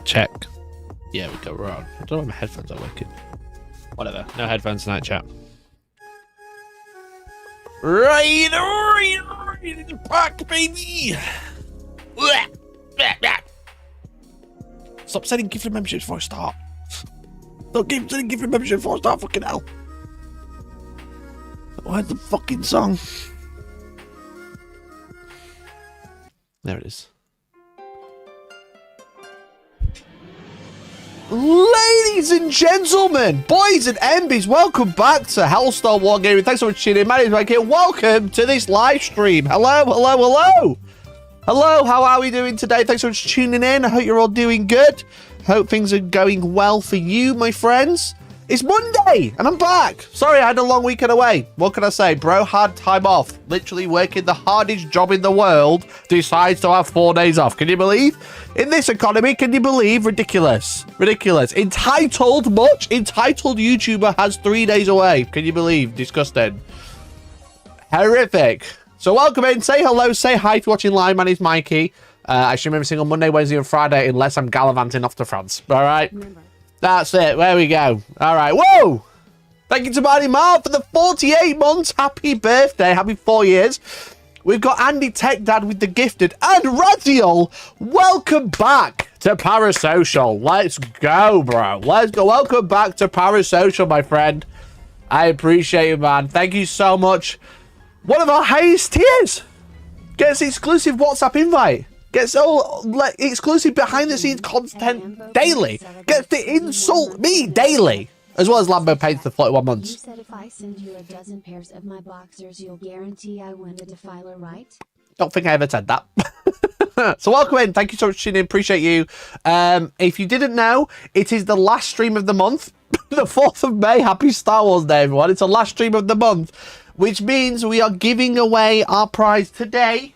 Check. Yeah, we go wrong. I don't know why my headphones are working. Whatever. No headphones tonight, chat. Right. Back, baby. Stop sending gift memberships before I start. Stop sending gift memberships before I start. Fucking hell. Where's the fucking song? There it is. Ladies and gentlemen, boys and MBs, welcome back to Hellstormwargaming. Thanks so much for tuning in. My name is Mike here. Welcome to this live stream. Hello. Hello, how are we doing today? Thanks so much for tuning in. I hope you're all doing good. Hope things are going well for you, my friends. It's Monday, and I'm back. Sorry, I had a long weekend away. What can I say? Bro had time off. Literally working the hardest job in the world. Decides to have 4 days off. Can you believe? In this economy, can you believe? Ridiculous. Ridiculous. Entitled much? Entitled YouTuber has 3 days away. Can you believe? Disgusting. Horrific. So welcome in. Say hello. Say hi if you're watching live. My name's Mikey. I stream every single Monday, Wednesday, and Friday unless I'm gallivanting off to France. All right? Remember. That's it. There we go. All right. Whoa! Thank you to Marty Marv for the 48 months. Happy birthday. Happy 4 years. We've got Andy Tech Dad with the gifted and Raziel. Welcome back to Parasocial. Let's go, bro. Let's go. Welcome back to Parasocial, my friend. I appreciate you, man. Thank you so much. One of our highest tiers gets exclusive WhatsApp invite. Gets all like exclusive behind the scenes content daily. Gets to insult me daily. As well as Lambo paints the 41 months. You said if I send you a dozen pairs of my boxers, you'll guarantee I win the defiler, right? Don't think I ever said that. So welcome in. Thank you so much for tuning in. Appreciate you. If you didn't know, it is the last stream of the month. The 4th of May. Happy Star Wars Day, everyone. It's the last stream of the month. Which means we are giving away our prize today.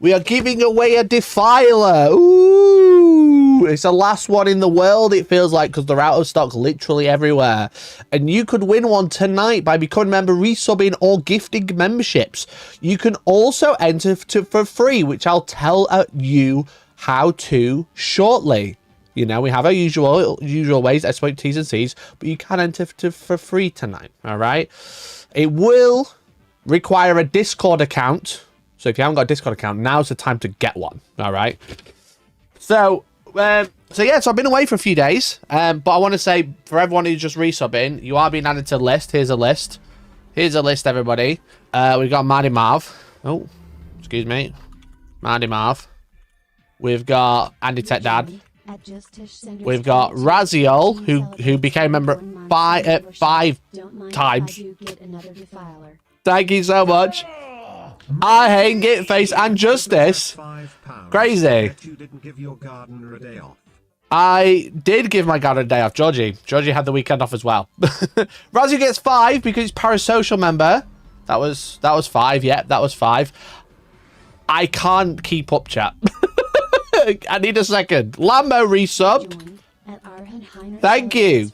We are giving away a defiler. Ooh, it's the last one in the world, it feels like, because they're out of stock literally everywhere. And you could win one tonight by becoming a member, resubbing, or gifting memberships. You can also enter for free, which I'll tell you how to shortly. You know, we have our usual ways, exploit T's and C's, but you can enter for free tonight, all right? It will require a Discord account. So if you haven't got a Discord account, now's the time to get one. All right. So yeah, so I've been away for a few days. But I want to say for everyone who's just resubbing, you are being added to the list. Here's a list. Here's a list, everybody. We've got Marty Marv. Oh, excuse me. Marty Marv. We've got Andy Tech Dad. We've got Raziel, who became a member 5 times. Thank you so much. I hate Gitface and Justice. Crazy. I did give my garden a day off. Georgie had the weekend off as well. Razzie gets 5 because he's Parasocial member. That was 5. Yeah, that was 5. I can't keep up, chat. I need a second. Lambo resub. Thank you.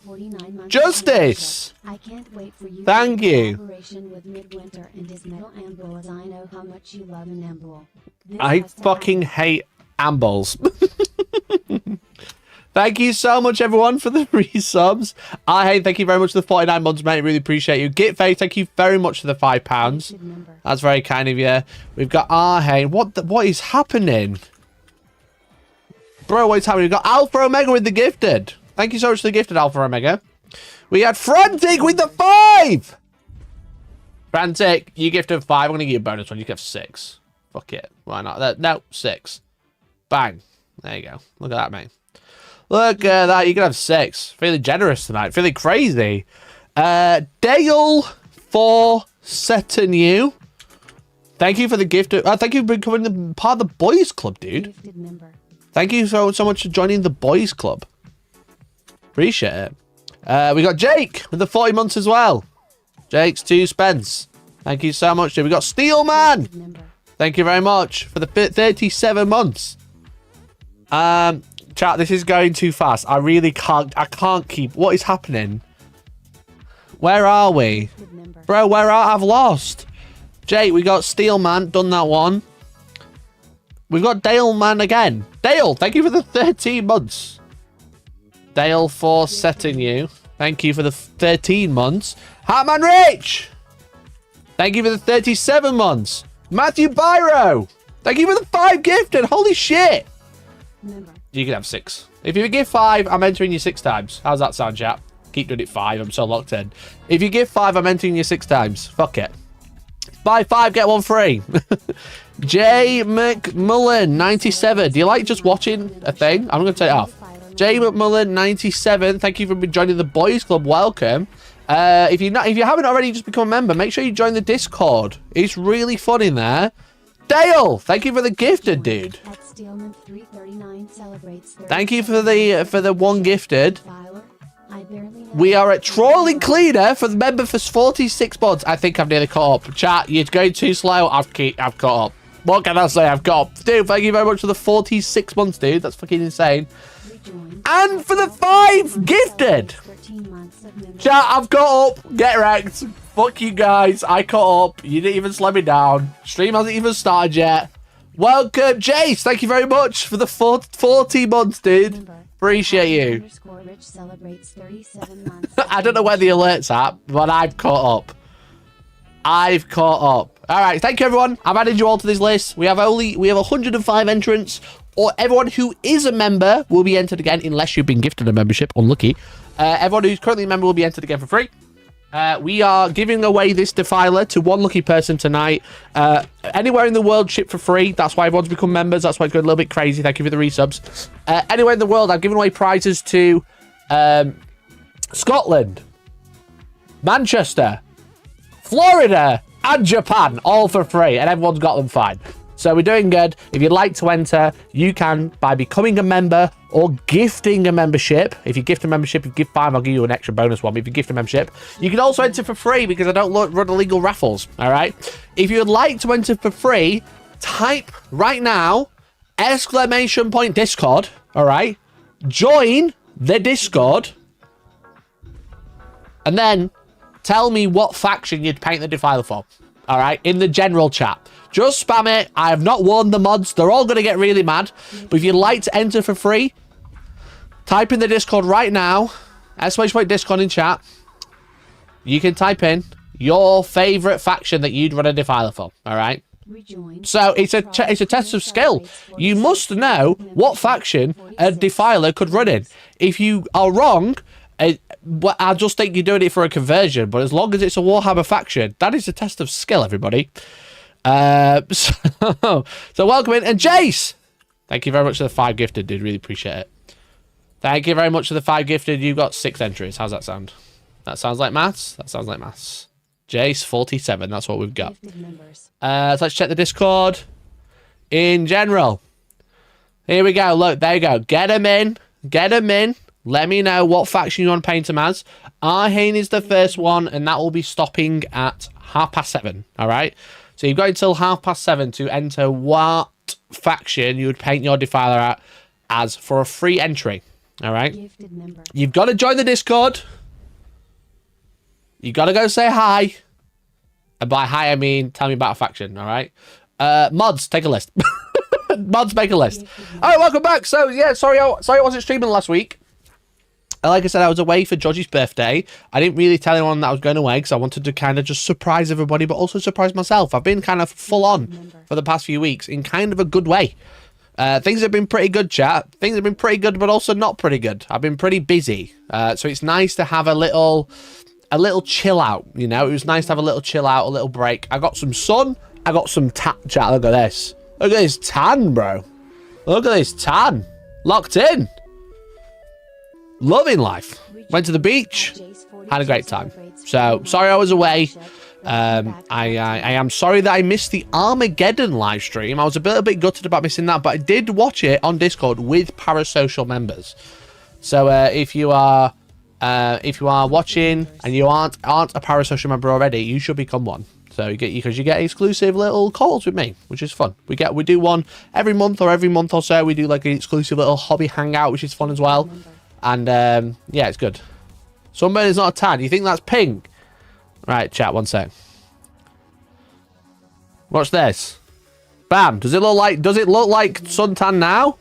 Justice. I can't wait for you. Thank you. I fucking hate ambles. Thank you so much, everyone, for the resubs. Thank you very much for the 49 months, mate. Really appreciate you. Gitface, thank you very much for the £5. That's very kind of you. We've got Arhane. What is happening? Bro, what is happening? We've got Alpha Omega with the gifted. Thank you so much for the gifted, Alpha Omega. We had Frantic with the 5. Frantic, you gifted 5. I'm going to give you a bonus one. You get 6. Fuck it. Why not? No, 6. Bang. There you go. Look at that, mate. Look at that. You can have 6. Feeling generous tonight. Feeling crazy. Dale for Setanu. Thank you for the gift. Thank you for becoming part of the boys club, dude. Thank you so much for joining the boys club. Appreciate it. We got Jake with the 40 months as well. Jake's 2 Spence. Thank you so much, dude. We got Steelman. Thank you very much for the 37 months. Chat, this is going too fast. I really can't. I can't keep. What is happening? Where are we? Bro, where are I've lost. Jake, we got Steelman. Done that one. We've got Dale Man again. Dale, thank you for the 13 months. Dale for setting you. Thank you for the 13 months. Hatman Rich. Thank you for the 37 months. Matthew Byro. Thank you for the 5 gifted. Holy shit. You can have 6. If you give 5, I'm entering you 6 times. How's that sound, chap? Keep doing it 5. I'm so locked in. If you give 5, I'm entering you 6 times. Fuck it. Buy 5, get 1 free. J McMullen 97. Do you like just watching a thing? I'm going to take it off. J McMullen 97. Thank you for joining the boys club. Welcome. If you haven't already just become a member, make sure you join the Discord. It's really fun in there. Dale, thank you for the gifted, dude. Thank you for the 1 gifted. We are at Trawling Cleaner for the member for 46 months. I think I've nearly caught up. Chat, you're going too slow. I've caught up. What can I say? I've caught up. Dude, thank you very much for the 46 months, dude. That's fucking insane. And for the 5 gifted. Chat, I've caught up. Get wrecked. Fuck you guys. I caught up. You didn't even slow me down. Stream hasn't even started yet. Welcome, Jace. Thank you very much for the 40 months, dude. Appreciate you. I don't know where the alert's at, but I've caught up. I've caught up. All right, thank you, everyone. I've added you all to this list. We have 105 entrants, or everyone who is a member will be entered again, unless you've been gifted a membership. Unlucky. Everyone who's currently a member will be entered again for free. We are giving away this defiler to 1 lucky person tonight. Anywhere in the world, ship for free. That's why everyone's become members. That's why it's going a little bit crazy. Thank you for the resubs. Anywhere in the world, I've given away prizes to Scotland, Manchester, Florida, and Japan, all for free, and everyone's got them fine. So we're doing good. If you'd like to enter, you can by becoming a member or gifting a membership. If you gift a membership, if you give 5, I'll give you an extra bonus one. But if you gift a membership, you can also enter for free because I don't run illegal raffles. All right. If you'd like to enter for free, type right now !Discord. All right. Join the Discord, and then tell me what faction you'd paint the defiler for. All right, in the general chat. Just spam it. I have not warned the mods. They're all going to get really mad. But if you'd like to enter for free, type in the Discord right now. !Discord in chat. You can type in your favorite faction that you'd run a defiler for. All right. So it's a test of skill. You must know what faction a defiler could run in. If you are wrong, I just think you're doing it for a conversion. But as long as it's a Warhammer faction, that is a test of skill, everybody. So welcome in. And Jace, thank you very much for the 5 gifted, dude. Really appreciate it. Thank you very much for the 5 gifted. You've got 6 entries. How's that sound? That sounds like maths. That sounds like maths. Jace 47. That's what we've got. So let's check the Discord in general. Here we go. Look, there you go. Get them in. Get them in. Let me know what faction you want to paint them as. Arhane is the first one, and that will be stopping at 7:30. All right. So you've got until 7:30 to enter what faction you would paint your defiler at as for a free entry. All right. You've got to join the Discord. You got to go say hi. And by hi, I mean tell me about a faction. All right. Mods, take a list. Mods, make a list. All right, welcome back. So yeah, sorry I wasn't streaming last week. Like I said, I was away for Georgie's birthday. I didn't really tell anyone that I was going away because I wanted to kind of just surprise everybody, but also surprise myself. I've been kind of full on for the past few weeks in kind of a good way. Things have been pretty good, chat. Things have been pretty good, but also not pretty good. I've been pretty busy. So it's nice to have a little chill out, you know? It was nice to have a little chill out, a little break. I got some sun. I got some tan, chat. Look at this. Look at this tan, bro. Look at this tan. Locked in. Loving life. Went to the beach. Had a great time. So, sorry I was away. I am sorry that I missed the Armageddon live stream. I was a little bit gutted about missing that, but I did watch it on Discord with parasocial members. So, if you are watching and you aren't a parasocial member already, you should become one. So you get exclusive little calls with me, which is fun. We do one every month or so. We do like an exclusive little hobby hangout, which is fun as well. And yeah, it's good. Sunburn is not a tan. You think that's pink? Right, chat, one sec. Watch this. Bam. Does it look like suntan now?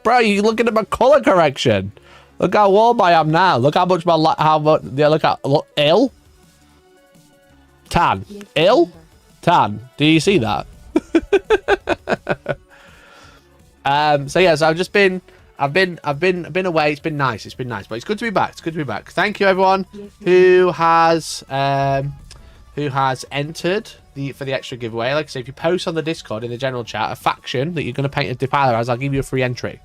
Bro, you looking at my color correction. Look how warm I am now. Look how much yeah, look, ill. Tan. Ill? Tan. Do you see that? So yeah, so I've been away. It's been nice. But it's good to be back. Thank you everyone who has entered for the extra giveaway. Like I say, if you post on the Discord in the general chat a faction that you're going to paint a defiler as, I'll give you a free entry.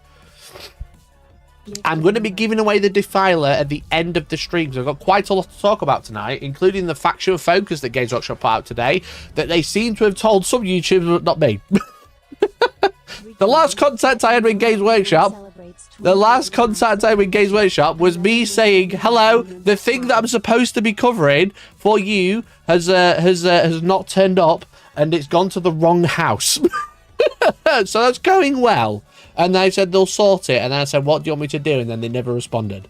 I'm going to be giving away the defiler at the end of the stream, so I've got quite a lot to talk about tonight, including the faction focus that Games Workshop put out today that they seem to have told some YouTubers, but not me. The last contact I had with Games Workshop, was me saying, hello, the thing that I'm supposed to be covering for you has not turned up, and it's gone to the wrong house. So that's going well. And they said they'll sort it, and then I said, what do you want me to do? And then they never responded.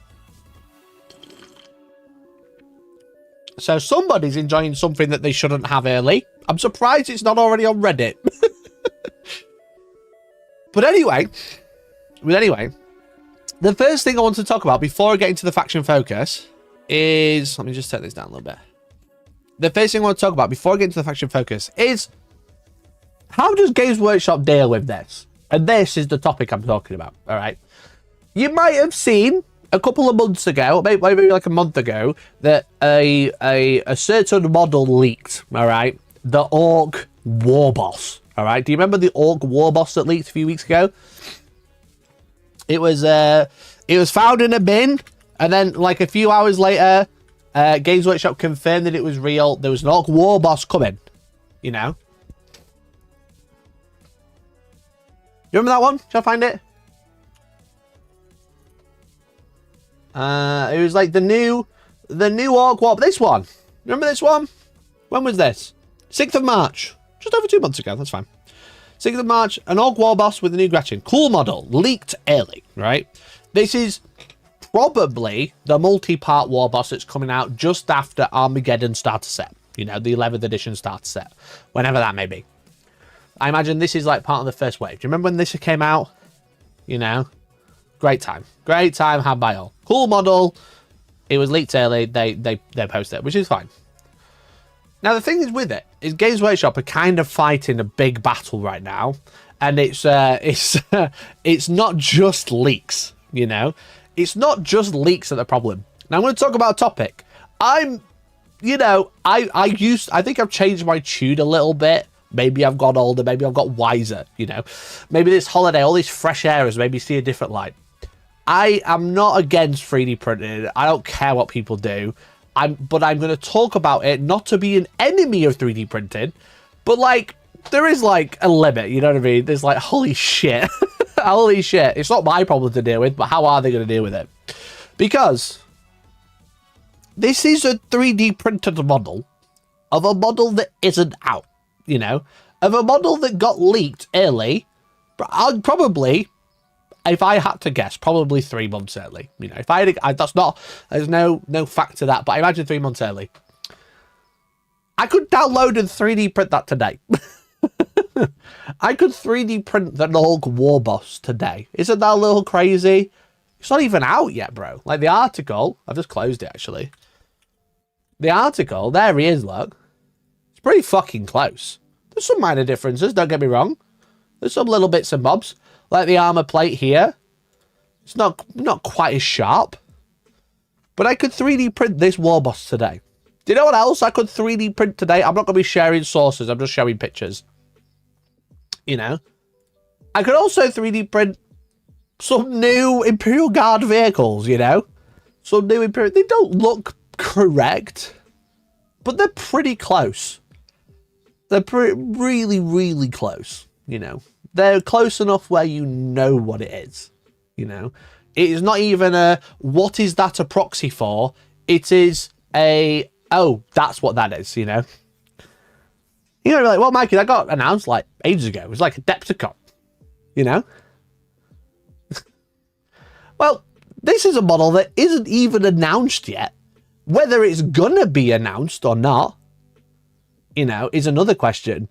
So somebody's enjoying something that they shouldn't have early. I'm surprised it's not already on Reddit. But anyway, the first thing I want to talk about before I get into the faction focus is... Let me just take this down a little bit. The first thing I want to talk about before I get into the faction focus is... How does Games Workshop deal with this? And this is the topic I'm talking about, all right? You might have seen a couple of months ago, maybe like a month ago, that a certain model leaked, all right? The Orc War Boss, all right? Do you remember the Orc War Boss that leaked a few weeks ago? It was found in a bin, and then like a few hours later, Games Workshop confirmed that it was real. There was an Orc War Boss coming, you know? You remember that one? Shall I find it? It was like the new Orc War. This one. Remember this one? When was this? 6th of March. Just over 2 months ago. That's fine. 6th of March. An Orc War Boss with a new Gretchen. Cool model. Leaked early. Right? This is probably the multi-part War Boss that's coming out just after Armageddon starter set. You know, the 11th edition starter set. Whenever that may be. I imagine this is like part of the first wave. Do you remember when this came out? You know? Great time. Great time had by all. Cool model. It was leaked early. They posted it, which is fine. Now, the thing is with it, is Games Workshop are kind of fighting a big battle right now. And it's not just leaks, you know? It's not just leaks that are the problem. Now, I'm going to talk about a topic. I think I've changed my tune a little bit. Maybe I've got older, maybe I've got wiser, you know. Maybe this holiday, all these fresh air has made me see a different light. I am not against 3D printing. I don't care what people do. But I'm going to talk about it, not to be an enemy of 3D printing, but like, there is like a limit, you know what I mean? There's like, holy shit. Holy shit. It's not my problem to deal with, but how are they going to deal with it? Because this is a 3D printed model of a model that isn't out. You know, of a model that got leaked early, I'd probably, if I had to guess, probably 3 months early. You know, if I had, that's not, there's no fact to that, but I imagine 3 months early. I could download and 3D print that today. I could 3D print the Orc War Boss today. Isn't that a little crazy? It's not even out yet, bro. Like the article, I've just closed it actually. The article, there he is, look. Pretty fucking close. There's some minor differences, don't get me wrong. There's some little bits and bobs. Like the armor plate here. It's not quite as sharp. But I could 3D print this War Boss today. Do you know what else I could 3D print today? I'm not going to be sharing sources. I'm just showing pictures. You know? I could also 3D print some new Imperial Guard vehicles, you know? Some new Imperial... They don't look correct. But they're pretty close. They're really, really close, you know. They're close enough where you know what it is, you know. It is not even a, what is that a proxy for? It is a, oh, that's what that is, you know. You're going to be like, well, Mikey, that got announced like ages ago. It was like a Decepticon, you know. Well, this is a model that isn't even announced yet. Whether it's gonna be announced or not, you know, is another question.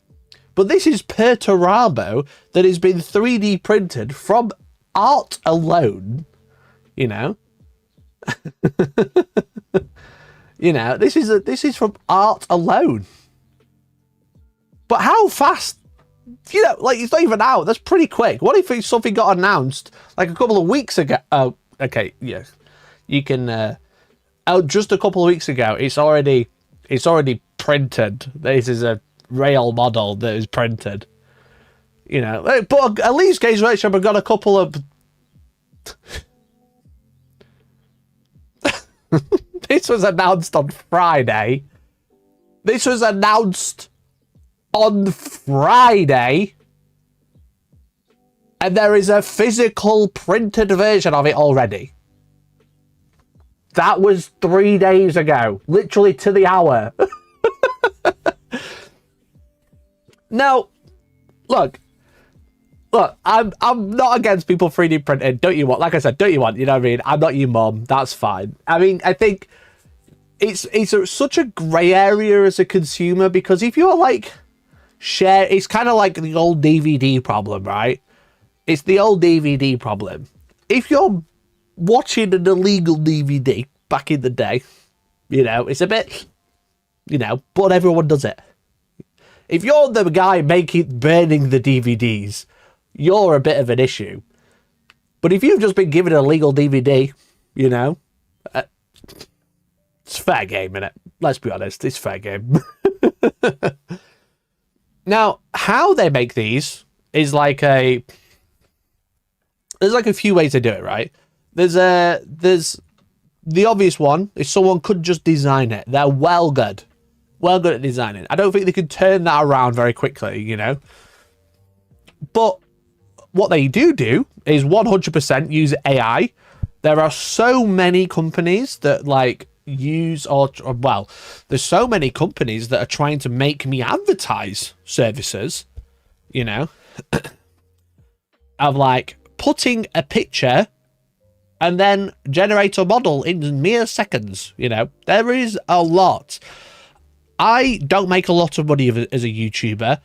But this is Perturabo that has been 3D printed from art alone, you know. You know, this is from art alone. But how fast? You know, like, it's not even out. That's pretty quick. What if something got announced like a couple of weeks ago? Oh, okay, yeah. You can. Oh, just a couple of weeks ago, it's already printed. This is a real model that is printed. You know, but at least Games Workshop have got a couple of. This was announced on Friday. This was announced on Friday. And there is a physical printed version of it already. That was 3 days ago. Literally to the hour. Now, look, I'm not against people 3D printing. Don't you want? Like I said, don't you want? You know what I mean? I'm not your mom. That's fine. I mean, I think it's such a grey area as a consumer, because if you're like share, it's kind of like the old DVD problem, right? It's the old DVD problem. If you're watching an illegal DVD back in the day, you know, it's a bit, you know, but everyone does it. If you're the guy burning the DVDs, you're a bit of an issue. But if you've just been given a legal DVD, you know, it's fair game, innit? Let's be honest, it's fair game. Now, how they make these is like there's like a few ways to do it, right? There's the obvious one is someone could just design it. They're well good at designing. I don't think they could turn that around very quickly, you know. But what they do is 100% use AI. There are so many companies that like use there's so many companies that are trying to make me advertise services, you know, of like putting a picture and then generate a model in mere seconds. You know, there is a lot. I don't make a lot of money as a YouTuber.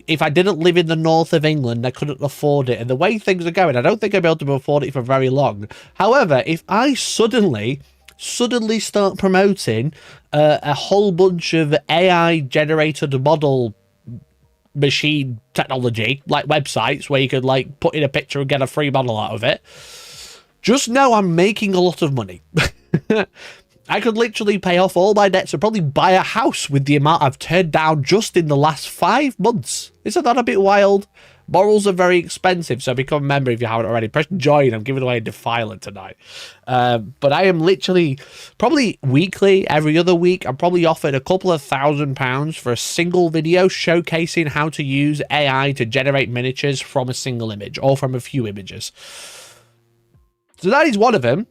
If I didn't live in the north of England, I couldn't afford it. And the way things are going, I don't think I'll be able to afford it for very long. However, if I suddenly start promoting a whole bunch of AI-generated model machine technology, like websites where you could like put in a picture and get a free model out of it, just know I'm making a lot of money. I could literally pay off all my debts and probably buy a house with the amount I've turned down just in the last 5 months. Isn't that a bit wild? Morals are very expensive, so become a member if you haven't already. Press join. I'm giving away a Defiler tonight. But I am literally, probably weekly, every other week, I'm probably offered a couple of £1,000 for a single video showcasing how to use AI to generate miniatures from a single image or from a few images. So that is one of them.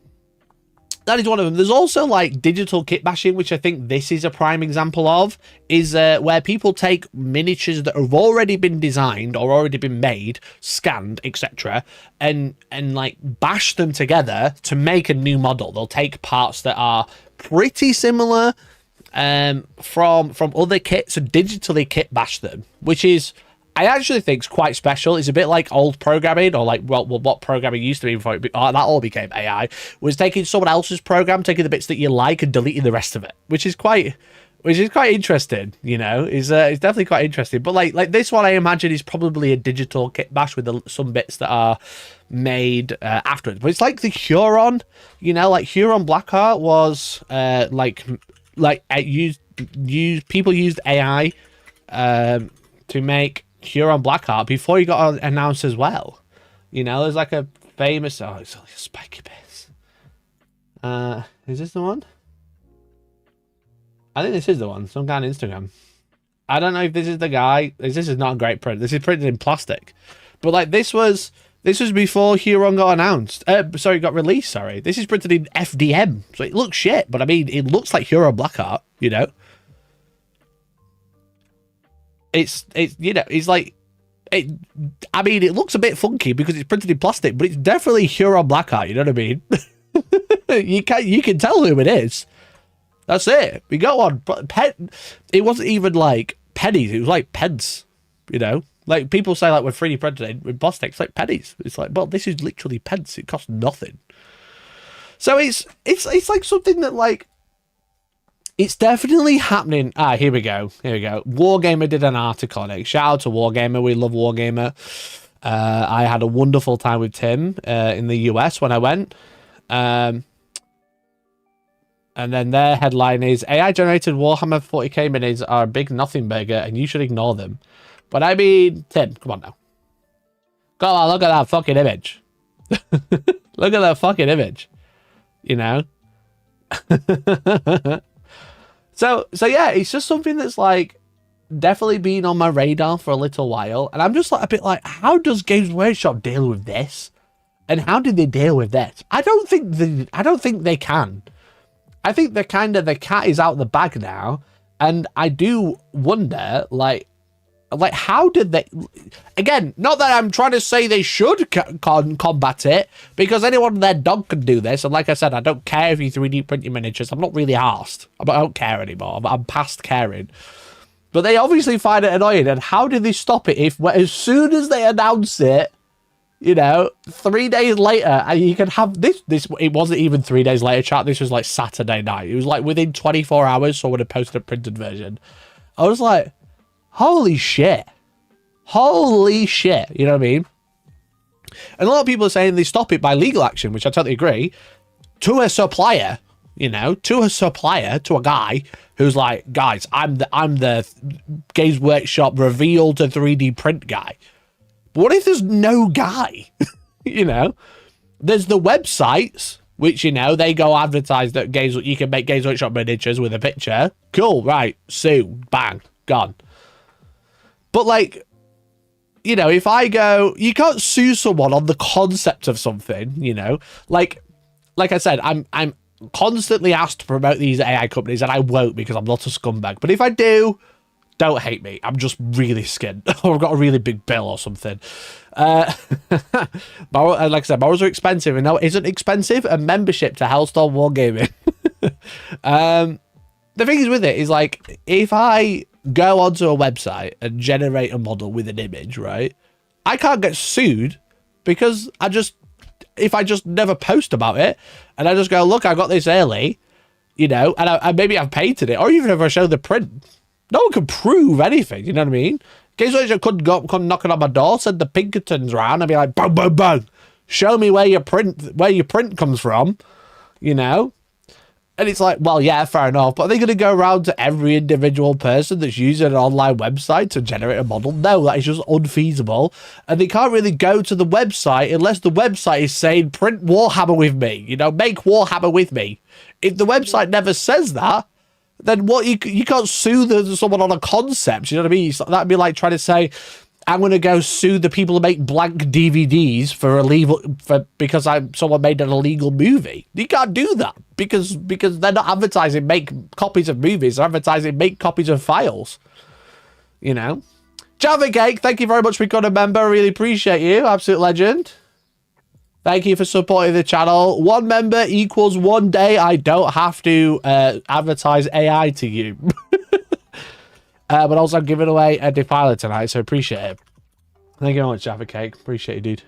There's also like digital kit bashing, which I think this is a prime example of, is where people take miniatures that have already been designed or already been made, scanned, etc., and like bash them together to make a new model. They'll take parts that are pretty similar from other kits and digitally kit bash them, which is, I actually think, is quite special. It's a bit like old programming, or like what programming used to be before that all became AI, was taking someone else's program, taking the bits that you like and deleting the rest of it, which is quite interesting. You know, it's definitely quite interesting. But like this one, I imagine is probably a digital kit bash with some bits that are made afterwards. But it's like the Huron, you know, like Huron Blackheart was people used AI to make Huron Blackheart before he got announced as well. You know, there's like a famous, it's only a spiky bit. Is this the one? I think this is the one. Some guy on Instagram. I don't know if this is the guy. This is not a great print. This is printed in plastic. But like this was before Huron got announced. Got released, sorry. This is printed in FDM. So it looks shit, but I mean, it looks like Huron Blackheart, you know? It's you know, it's like, I mean, it looks a bit funky because it's printed in plastic, but it's definitely Huron Blackheart, you know what I mean? you can tell who it is. That's it. We got one. It wasn't even like pennies, it was like pence. you know? Like, people say, like, with 3D printed with boss text, like, pennies. It's like, well, this is literally pence. It costs nothing. So it's like something that, like, it's definitely happening. Ah, here we go. Here we go. Wargamer did an article on it. Shout out to Wargamer. We love Wargamer. I had a wonderful time with Tim in the US when I went. And then their headline is, AI-generated Warhammer 40k minis are a big nothing burger and you should ignore them. But I mean, Tim, come on now. Come on, look at that fucking image. Look at that fucking image. You know? So yeah, it's just something that's like definitely been on my radar for a little while. And I'm just like a bit like, how does Games Workshop deal with this? And how did they deal with this? I don't think they can. I think the cat is out of the bag now. And I do wonder, like how did they, again, not that I'm trying to say they should combat it, because anyone and their dog can do this. And like I said, I don't care if you 3D print your miniatures. I'm not really arsed. I don't care anymore. I'm past caring. But they obviously find it annoying. And how did they stop it if, as soon as they announce it, you know, 3 days later, and you can have this, it wasn't even 3 days later, chat. This was like Saturday night. It was like within 24 hours, someone had posted a printed version. I was like, holy shit. Holy shit. You know what I mean? And a lot of people are saying they stop it by legal action, which I totally agree. To a supplier, you know, to a guy who's like, guys, I'm the Games Workshop reveal to 3D print guy. But what if there's no guy? You know? There's the websites, which, you know, they go advertise that you can make Games Workshop miniatures with a picture. Cool, right. Sue. Bang. Gone. But, like, you know, if I go, you can't sue someone on the concept of something, you know? Like I said, I'm constantly asked to promote these AI companies, and I won't because I'm not a scumbag. But if I do, don't hate me. I'm just really skint. Or I've got a really big bill or something. Like I said, borrows are expensive. And no, it isn't expensive. A membership to Hellstorm Wargaming. The thing is with it is, like, if I go onto a website and generate a model with an image, right, I can't get sued because if I just never post about it and I just go, look, I got this early, you know, and I maybe I've painted it, or even if I show the print, no one can prove anything, you know what I mean? Games Workshop could come knocking on my door, send the Pinkertons round and be like, bang, bang, bang, show me where your print comes from, you know? And it's like, well, yeah, fair enough. But are they going to go around to every individual person that's using an online website to generate a model? No, that is just unfeasible. And they can't really go to the website unless the website is saying, print Warhammer with me. You know, make Warhammer with me. If the website never says that, then what you can't sue someone on a concept. You know what I mean? That'd be like trying to say, I'm going to go sue the people who make blank DVDs because someone made an illegal movie. You can't do that because they're not advertising make copies of movies. They're advertising make copies of files. You know? Java Cake, thank you very much for becoming a member. I really appreciate you. Absolute legend. Thank you for supporting the channel. 1 member equals 1 day I don't have to advertise AI to you. But also I'm giving away a defiler tonight, so appreciate it. Thank you very much, Java Cake. Appreciate you, dude.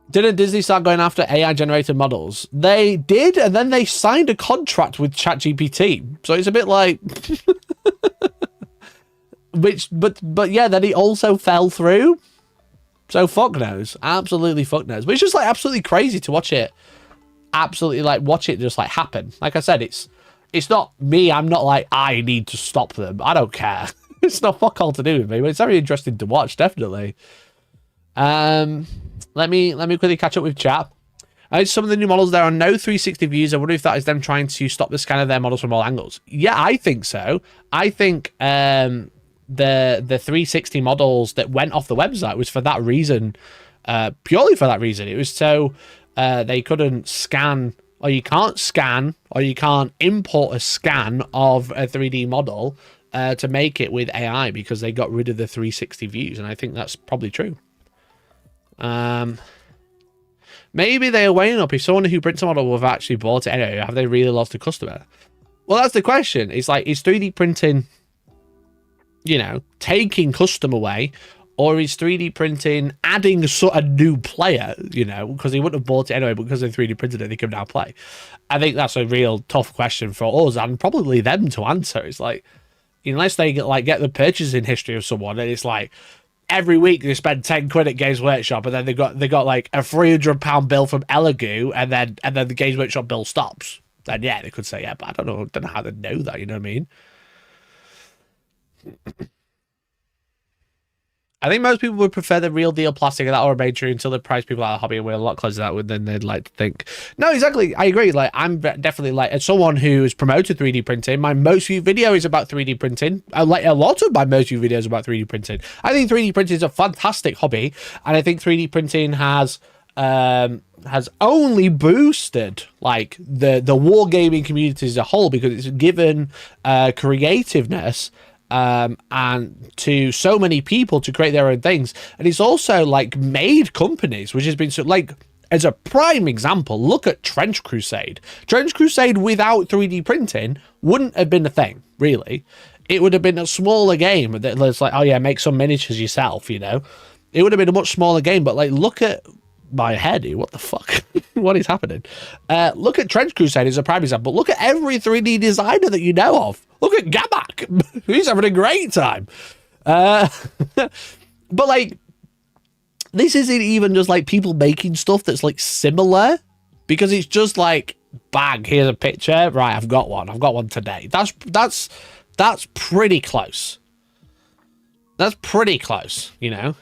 Didn't Disney start going after AI-generated models? They did, and then they signed a contract with ChatGPT. So it's a bit like... But yeah, then it also fell through. So fuck knows. Absolutely fuck knows. But it's just like absolutely crazy to watch it. Absolutely like watch it just like happen. Like I said, it's not me. I'm not like, I need to stop them. I don't care. It's not fuck all to do with me, but it's very interesting to watch, definitely. Let me quickly catch up with chat. Some of the new models, there are no 360 views. I wonder if that is them trying to stop the scan of their models from all angles. Yeah, I think so. I think the 360 models that went off the website was for that reason, purely for that reason. It was so they couldn't scan, or you can't scan, or you can't import a scan of a 3D model to make it with AI because they got rid of the 360 views, and I think that's probably true. Maybe they are weighing up if someone who prints a model will have actually bought it anyway. Have they really lost a customer? Well, that's the question. It's like, is 3D printing, you know, taking custom away, or is 3D printing adding a new player, you know, because they wouldn't have bought it anyway, but because they 3D printed it, they can now play. I think that's a real tough question for us and probably them to answer. It's like, unless they get the purchasing history of someone, and it's like every week they spend 10 quid at Games Workshop, and then they got like a £300 bill from Elegoo, and then the Games Workshop bill stops. Then yeah, they could say yeah, but I don't know how they know that. You know what I mean? I think most people would prefer the real deal plastic of that or a matrix until the price people out of the hobby, and we're a lot closer to that than they'd like to think. No, exactly. I agree. Like, I'm definitely, like, as someone who has promoted 3D printing, my most viewed video is about 3D printing. Like, a lot of my most viewed videos about 3D printing. I think 3D printing is a fantastic hobby, and I think 3D printing has only boosted like the wargaming community as a whole, because it's given creativeness and to so many people to create their own things, and it's also like made companies, which has been so, like, as a prime example, look at Trench Crusade. Trench Crusade without 3D printing wouldn't have been a thing, really. It would have been a smaller game that's like, oh yeah, make some miniatures yourself, you know. It would have been a much smaller game, but like, look at my head here. What the fuck? What is happening? Look at Trench Crusade as a prime example. Look at every 3D designer that you know of. Look at Gamak. He's having a great time. But like, this isn't even just like people making stuff that's like similar, because it's just like, bang, here's a picture. Right, I've got one today. That's pretty close. That's pretty close, you know?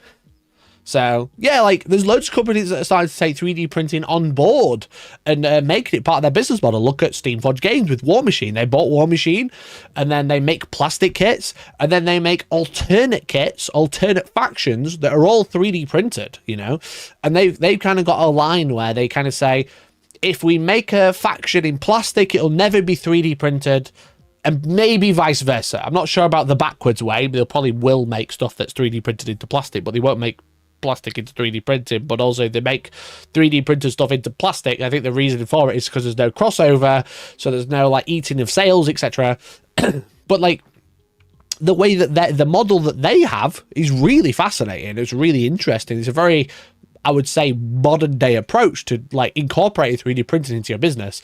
So, yeah, like, there's loads of companies that are starting to take 3D printing on board and making it part of their business model. Look at Steamforged Games with War Machine. They bought War Machine, and then they make plastic kits, and then they make alternate kits, alternate factions that are all 3D printed, you know? And they've kind of got a line where they kind of say, if we make a faction in plastic, it'll never be 3D printed, and maybe vice versa. I'm not sure about the backwards way, but they'll probably will make stuff that's 3D printed into plastic, but they won't make plastic into 3D printing. But also, if they make 3D printed stuff into plastic, I think the reason for it is because there's no crossover, so there's no like eating of sales, etc. But like, the way that the model that they have is really fascinating. It's really interesting. It's a very, I would say, modern day approach to like incorporating 3D printing into your business.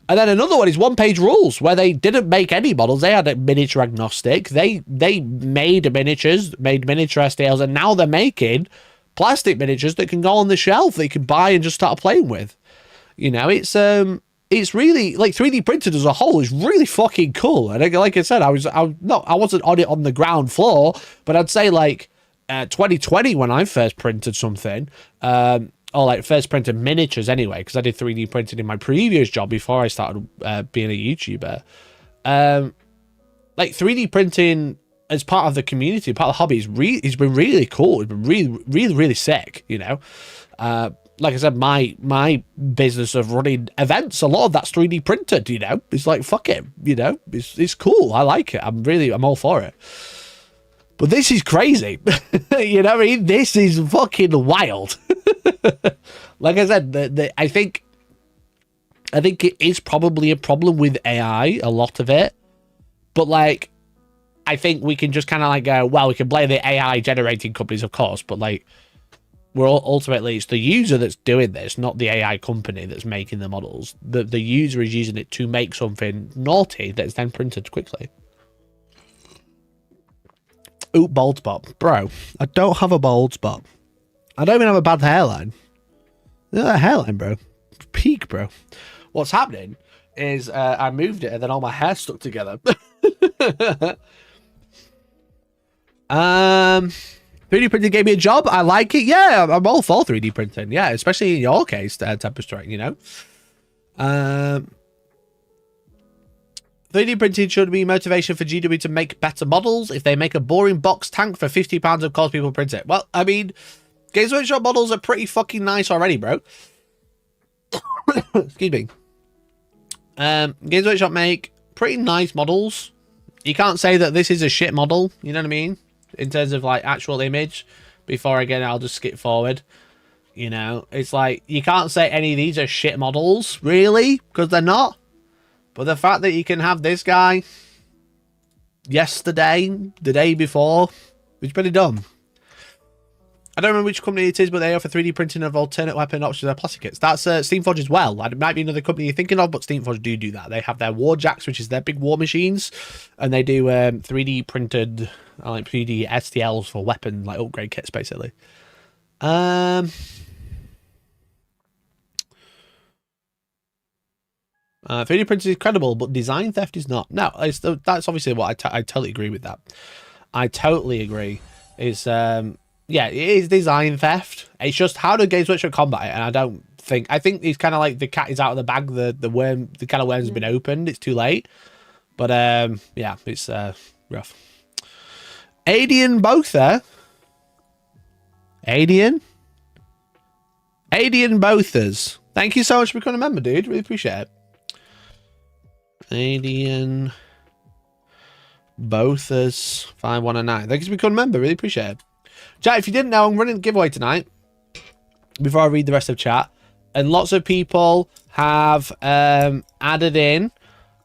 And then another one is One Page Rules, where they didn't make any models. They had a miniature agnostic. They made miniatures, made miniature STLs, and now they're making plastic miniatures that can go on the shelf that you can buy and just start playing with. You know, it's really, like, 3D printed as a whole is really fucking cool. And like I said, I wasn't on it on the ground floor, but I'd say like 2020 when I first printed something, or like first printed miniatures anyway, because I did 3D printing in my previous job before I started being a YouTuber. Like 3D printing as part of the community, part of the hobby, it's been really cool. It's been really sick, you know. Like I said, my business of running events, a lot of that's 3D printed, you know. It's like, fuck it, you know. It's cool. I like it. I'm all for it. But this is crazy. You know what I mean? This is fucking wild. Like I said, I think it is probably a problem with AI, a lot of it. But like, I think we can just kind of like go, well, we can blame the AI generating companies, of course, but like, ultimately it's the user that's doing this, not the AI company that's making the models. The user is using it to make something naughty that's then printed quickly. Ooh, bald spot. Bro, I don't have a bald spot. I don't even have a bad hairline. Look at that hairline, bro. Peak, bro. What's happening is I moved it and then all my hair stuck together. 3D printing gave me a job. I like it. Yeah, I'm all for 3D printing. Yeah, especially in your case, Tempest, you know. 3D printing should be motivation for GW to make better models. If they make a boring box tank for £50, of course people print it. Well, I mean, Games Workshop models are pretty fucking nice already, bro. Excuse me. Games Workshop make pretty nice models. You can't say that this is a shit model, you know what I mean? In terms of like actual image. Before again, I'll just skip forward. You know, it's like, you can't say any of these are shit models, really, because they're not. But the fact that you can have this guy yesterday, the day before, it's pretty dumb. I don't remember which company it is, but they offer 3D printing of alternate weapon options and plastic kits. That's Steamforge as well. It might be another company you're thinking of, but Steamforge do that. They have their Warjacks, which is their big war machines, and they do 3D printed, like 3D STLs for weapon, like upgrade kits, basically. 3D printing is credible, but design theft is not. No, that's obviously what I totally agree with that. I totally agree. It's yeah, it is design theft. It's just how do Games Workshop combat it, and I think it's kind of like the cat is out of the bag. The kind of worms has been opened. It's too late. But yeah, it's rough. Adian Botha. Adian Bothas. Thank you so much for becoming a member, dude. Really appreciate it. Adian Bothas 519. Thank you for becoming a member. Really appreciate it. Chat, if you didn't know, I'm running a giveaway tonight. Before I read the rest of chat, and lots of people have added in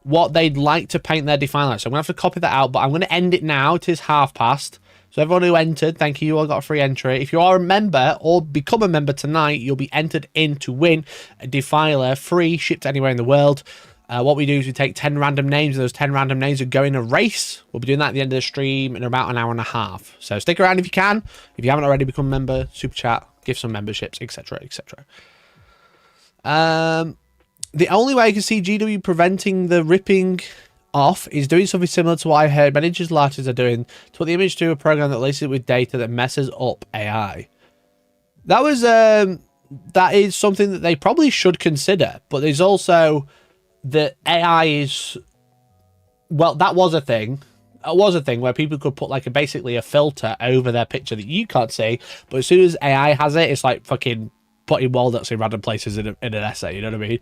what they'd like to paint their Define Light. So I'm gonna have to copy that out, but I'm gonna end it now. It is past. So everyone who entered, thank you. You all got a free entry. If you are a member or become a member tonight, you'll be entered in to win a Defiler free, shipped anywhere in the world. What we do is we take 10 random names, and those 10 random names will go in a race. We'll be doing that at the end of the stream in about an hour and a half. So stick around if you can. If you haven't already become a member, super chat, give some memberships, etc., etc. The only way I can see GW preventing the ripping off is doing something similar to what I heard miniatures artists are doing, to put the image to a program that laces it with data that messes up AI. That was that is something that they probably should consider, but there's also the AI is, well, that was a thing. It was a thing where people could put like basically a filter over their picture that you can't see, but as soon as AI has it, it's like fucking putting walnuts in random places in an essay, you know what I mean?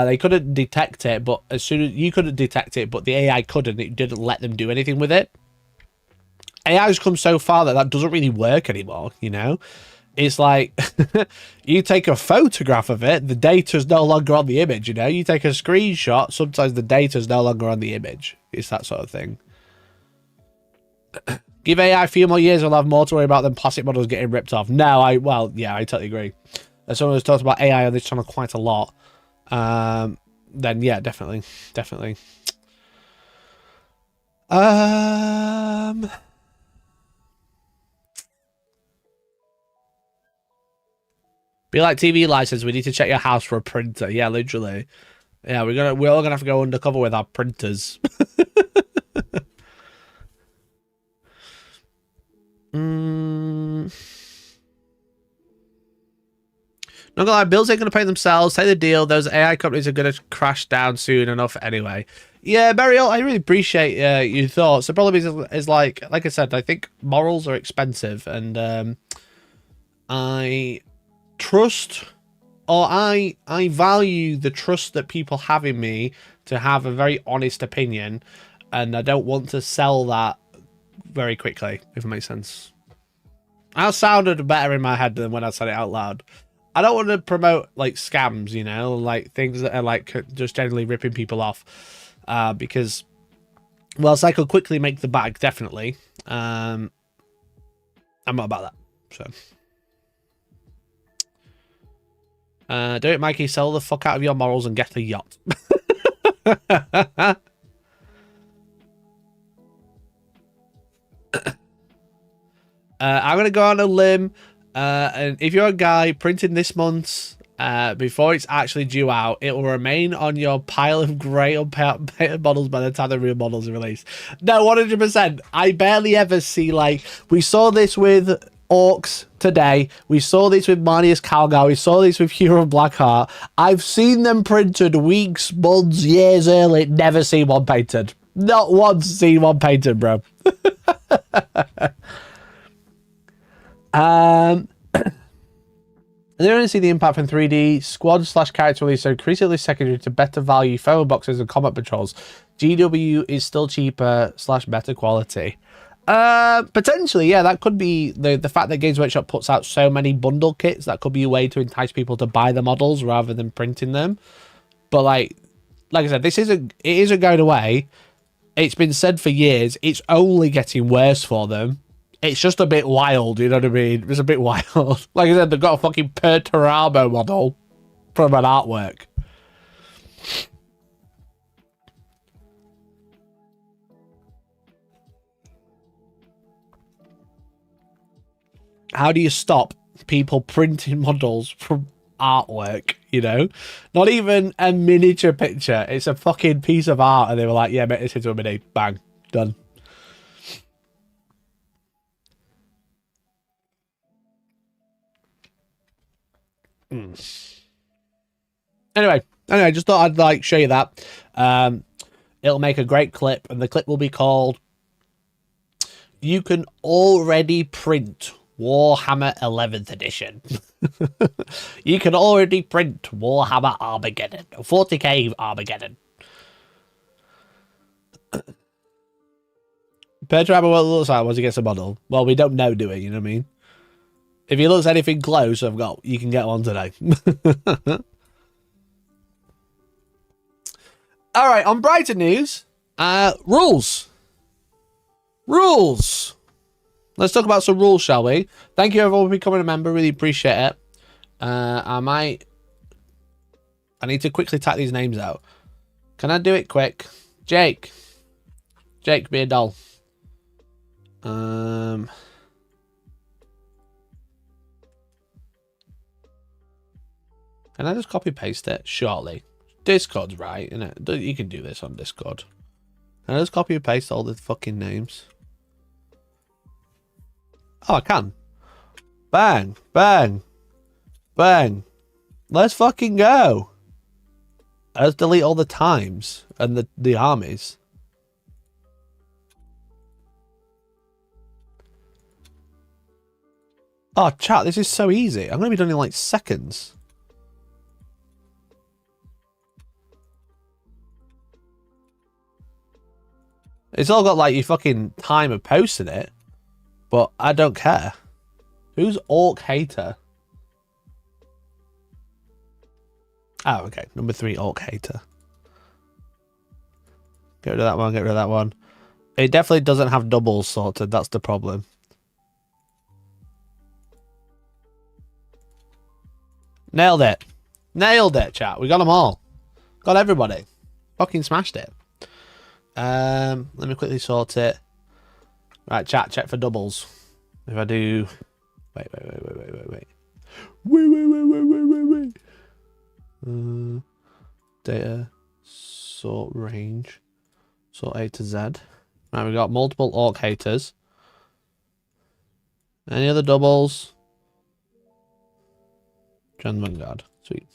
They couldn't detect it, but as soon as you couldn't detect it, but the AI couldn't, it didn't let them do anything with it. AI has come so far that doesn't really work anymore, you know? It's like, you take a photograph of it, the data's no longer on the image, you know? You take a screenshot, sometimes the data's no longer on the image. It's that sort of thing. Give AI a few more years, we'll have more to worry about than plastic models getting ripped off. No, well, yeah, I totally agree. As someone who's talked about AI on this channel quite a lot, then yeah, definitely. Be like TV license, we need to check your house for a printer. Yeah, literally. Yeah, we're all gonna have to go undercover with our printers. Not gonna lie, bills ain't gonna pay themselves. Say the deal. Those AI companies are gonna crash down soon enough anyway. Yeah, Burial, I really appreciate your thoughts. The problem is like I said, I think morals are expensive, and I trust, or I value the trust that people have in me to have a very honest opinion, and I don't want to sell that very quickly, if it makes sense. I sounded better in my head than when I said it out loud. I don't want to promote like scams, you know, like things that are like just generally ripping people off, because whilst I could quickly make the bag, definitely, I'm not about that. So do it, Mikey. Sell the fuck out of your morals and get a yacht. I'm gonna go on a limb, and if you're a guy printing this month's before it's actually due out, it will remain on your pile of grey unpainted models by the time the real models are released. No, 100%. I barely ever see, like, we saw this with ORKS today, we saw this with Marnius Calgar, we saw this with Hero of Blackheart. I've seen them printed weeks, months, years early, never seen one painted. Not once seen one painted, bro. I don't really see the impact from 3D squad/character release, so increasingly secondary to better value photo boxes and combat patrols. GW is still cheaper / better quality. Potentially, yeah, that could be the fact that Games Workshop puts out so many bundle kits. That could be a way to entice people to buy the models rather than printing them. But like, like I said, it isn't going away. It's been said for years. It's only getting worse for them. It's just a bit wild, you know what I mean? It's a bit wild. Like I said, they've got a fucking Perturabo model from an artwork. How do you stop people printing models from artwork, you know? Not even a miniature picture. It's a fucking piece of art. And they were like, yeah, make this into a mini. Bang. Done. Anyway, just thought I'd like show you that. It'll make a great clip, and the clip will be called "You Can Already Print Warhammer 11th Edition." You can already print Warhammer Armageddon, 40k Armageddon. Perturabo, what it looks like once he gets a model. Well, we don't know, do we? You know what I mean? If he looks anything close, you can get one today. All right, on brighter news, rules. Let's talk about some rules, shall we? Thank you everyone for becoming a member. Really appreciate it. I need to quickly type these names out. Can I do it quick? Jake, be a doll. Can I just copy paste it? Shortly. Discord's right, innit? You can do this on Discord. Can I just copy and paste all the fucking names? Oh, I can. Bang, bang, bang. Let's fucking go. Let's delete all the times and the armies. Oh, chat, this is so easy. I'm going to be done in like seconds. It's all got like your fucking time of posting it, but I don't care. Who's Orc Hater? Oh, okay. Number 3, Orc Hater. Get rid of that one, get rid of that one. It definitely doesn't have doubles sorted. That's the problem. Nailed it. Nailed it, chat. We got them all. Got everybody. Fucking smashed it. Let me quickly sort it. Right, chat, check for doubles. If I do... Wait. Data, sort range, sort A to Z. Right, we've got multiple Orc Haters. Any other doubles? John Vanguard. Sweet.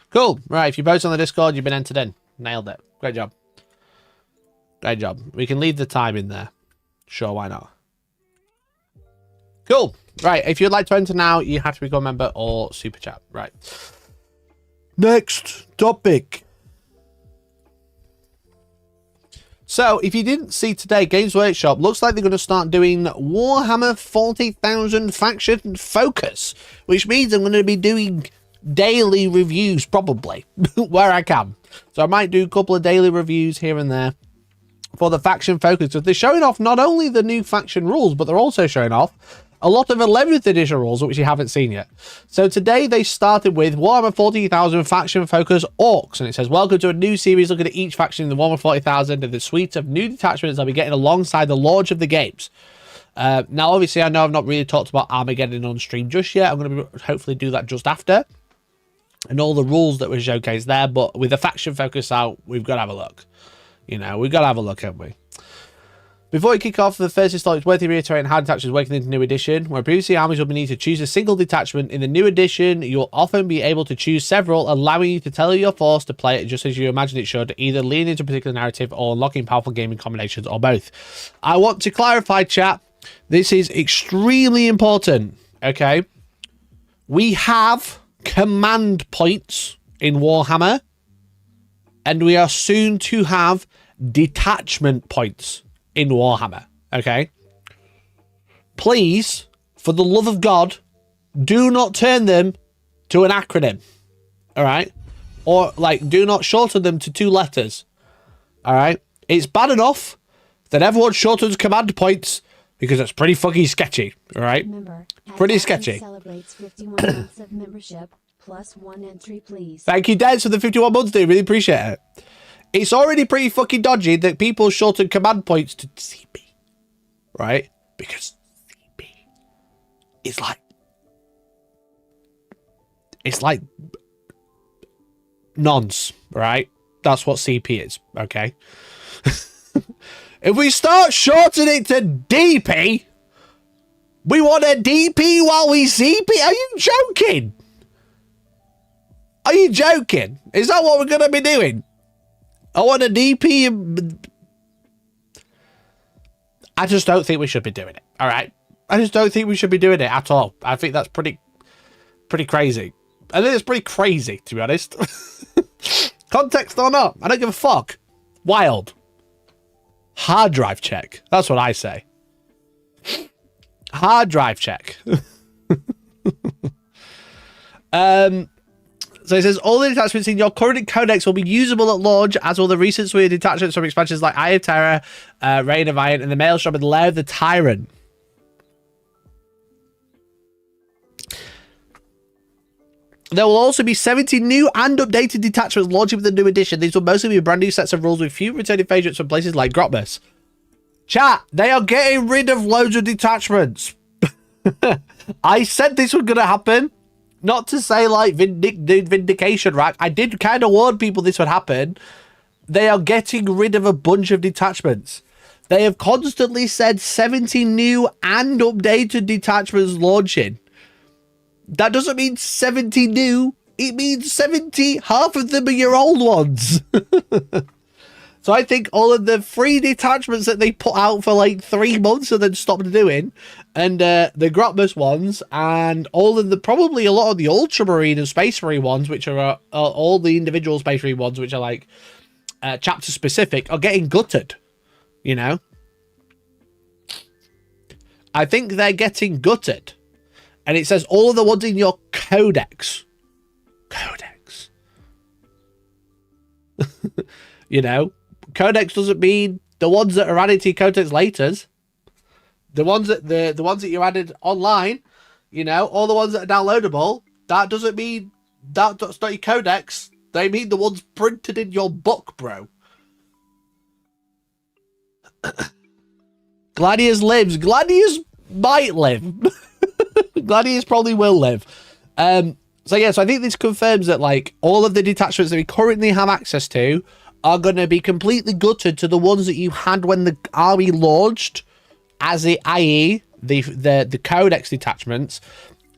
Cool. Right, if you post on the Discord, you've been entered in. Nailed it. Great job. Great job. We can leave the time in there. Sure, why not? Cool. Right, if you'd like to enter now, you have to become a member or super chat. Right. Next topic. So, if you didn't see today, Games Workshop looks like they're going to start doing Warhammer 40,000 Faction Focus, which means I'm going to be doing daily reviews, probably, where I can. So I might do a couple of daily reviews here and there for the Faction Focus. So they're showing off not only the new faction rules, but they're also showing off a lot of 11th edition rules, which you haven't seen yet. So today they started with Warhammer 40,000 Faction Focus Orcs, and it says, welcome to a new series looking at each faction in the Warhammer 40,000 and the suite of new detachments I'll be getting alongside the launch of the games. Now, obviously, I know I've not really talked about Armageddon on stream just yet. I'm going to hopefully do that just after. And all the rules that were showcased there, but with the Faction Focus out, we've got to have a look. You know, we've got to have a look, haven't we? Before we kick off, the first install, it's worth reiterating how detachments work in the new edition. Where previously armies will be needed to choose a single detachment, in the new edition, you'll often be able to choose several, allowing you to tailor your force to play it just as you imagine it should, either lean into a particular narrative or unlocking powerful gaming combinations, or both. I want to clarify, chat, this is extremely important, okay? We have command points in Warhammer, and we are soon to have detachment points in Warhammer, okay? Please, for the love of God, do not turn them to an acronym, all right? Or, like, do not shorten them to 2 letters. Alright? It's bad enough that everyone shortens command points because it's pretty fucking sketchy. Alright? Pretty sketchy. Celebrates 51 months of membership, plus 1 entry, please. Thank you, Dez, for the 51 months, dude. Really appreciate it. It's already pretty fucking dodgy that people shorten command points to CP. Right? Because CP is like... It's like... nonce, right? That's what CP is, okay? If we start shortening it to DP, we want a DP while we CP? Are you joking? Are you joking? Is that what we're going to be doing? I want a DP. I just don't think we should be doing it, all right? I just don't think we should be doing it at all. I think that's pretty crazy. I think it's pretty crazy, to be honest. Context or not, I don't give a fuck. Wild. Hard drive check. That's what I say. Hard drive check. So it says, all the detachments in your current codex will be usable at launch, as will the recent suite of detachments from expansions like Eye of Terror, Reign of Iron, and the Maelstrom and Lair of the Tyrant. There will also be 70 new and updated detachments launching with the new edition. These will mostly be brand new sets of rules with few returning favourites from places like Grotmus. Chat, they are getting rid of loads of detachments. I said this was going to happen. Not to say like vindication, right? I did kind of warn people this would happen. They are getting rid of a bunch of detachments. They have constantly said 70 new and updated detachments launching. That doesn't mean 70 new. It means 70. Half of them are your old ones. So I think all of the free detachments that they put out for like 3 months and then stopped doing, and the Grotmus ones, and all of the, probably a lot of the Ultramarine and Space Marine ones, which are all the individual Space Marine ones, which are like chapter specific, are getting gutted. You know? I think they're getting gutted. And it says all of the ones in your codex. Codex. You know? Codex doesn't mean the ones that are added to your codex later. The ones that the ones that you added online, you know, all the ones that are downloadable, that doesn't mean that's not your codex. They mean the ones printed in your book, bro. Gladius lives. Gladius might live. Gladius probably will live. So yeah, so I think this confirms that like all of the detachments that we currently have access to are going to be completely gutted to the ones that you had when the army launched, as it, i.e. the codex detachments,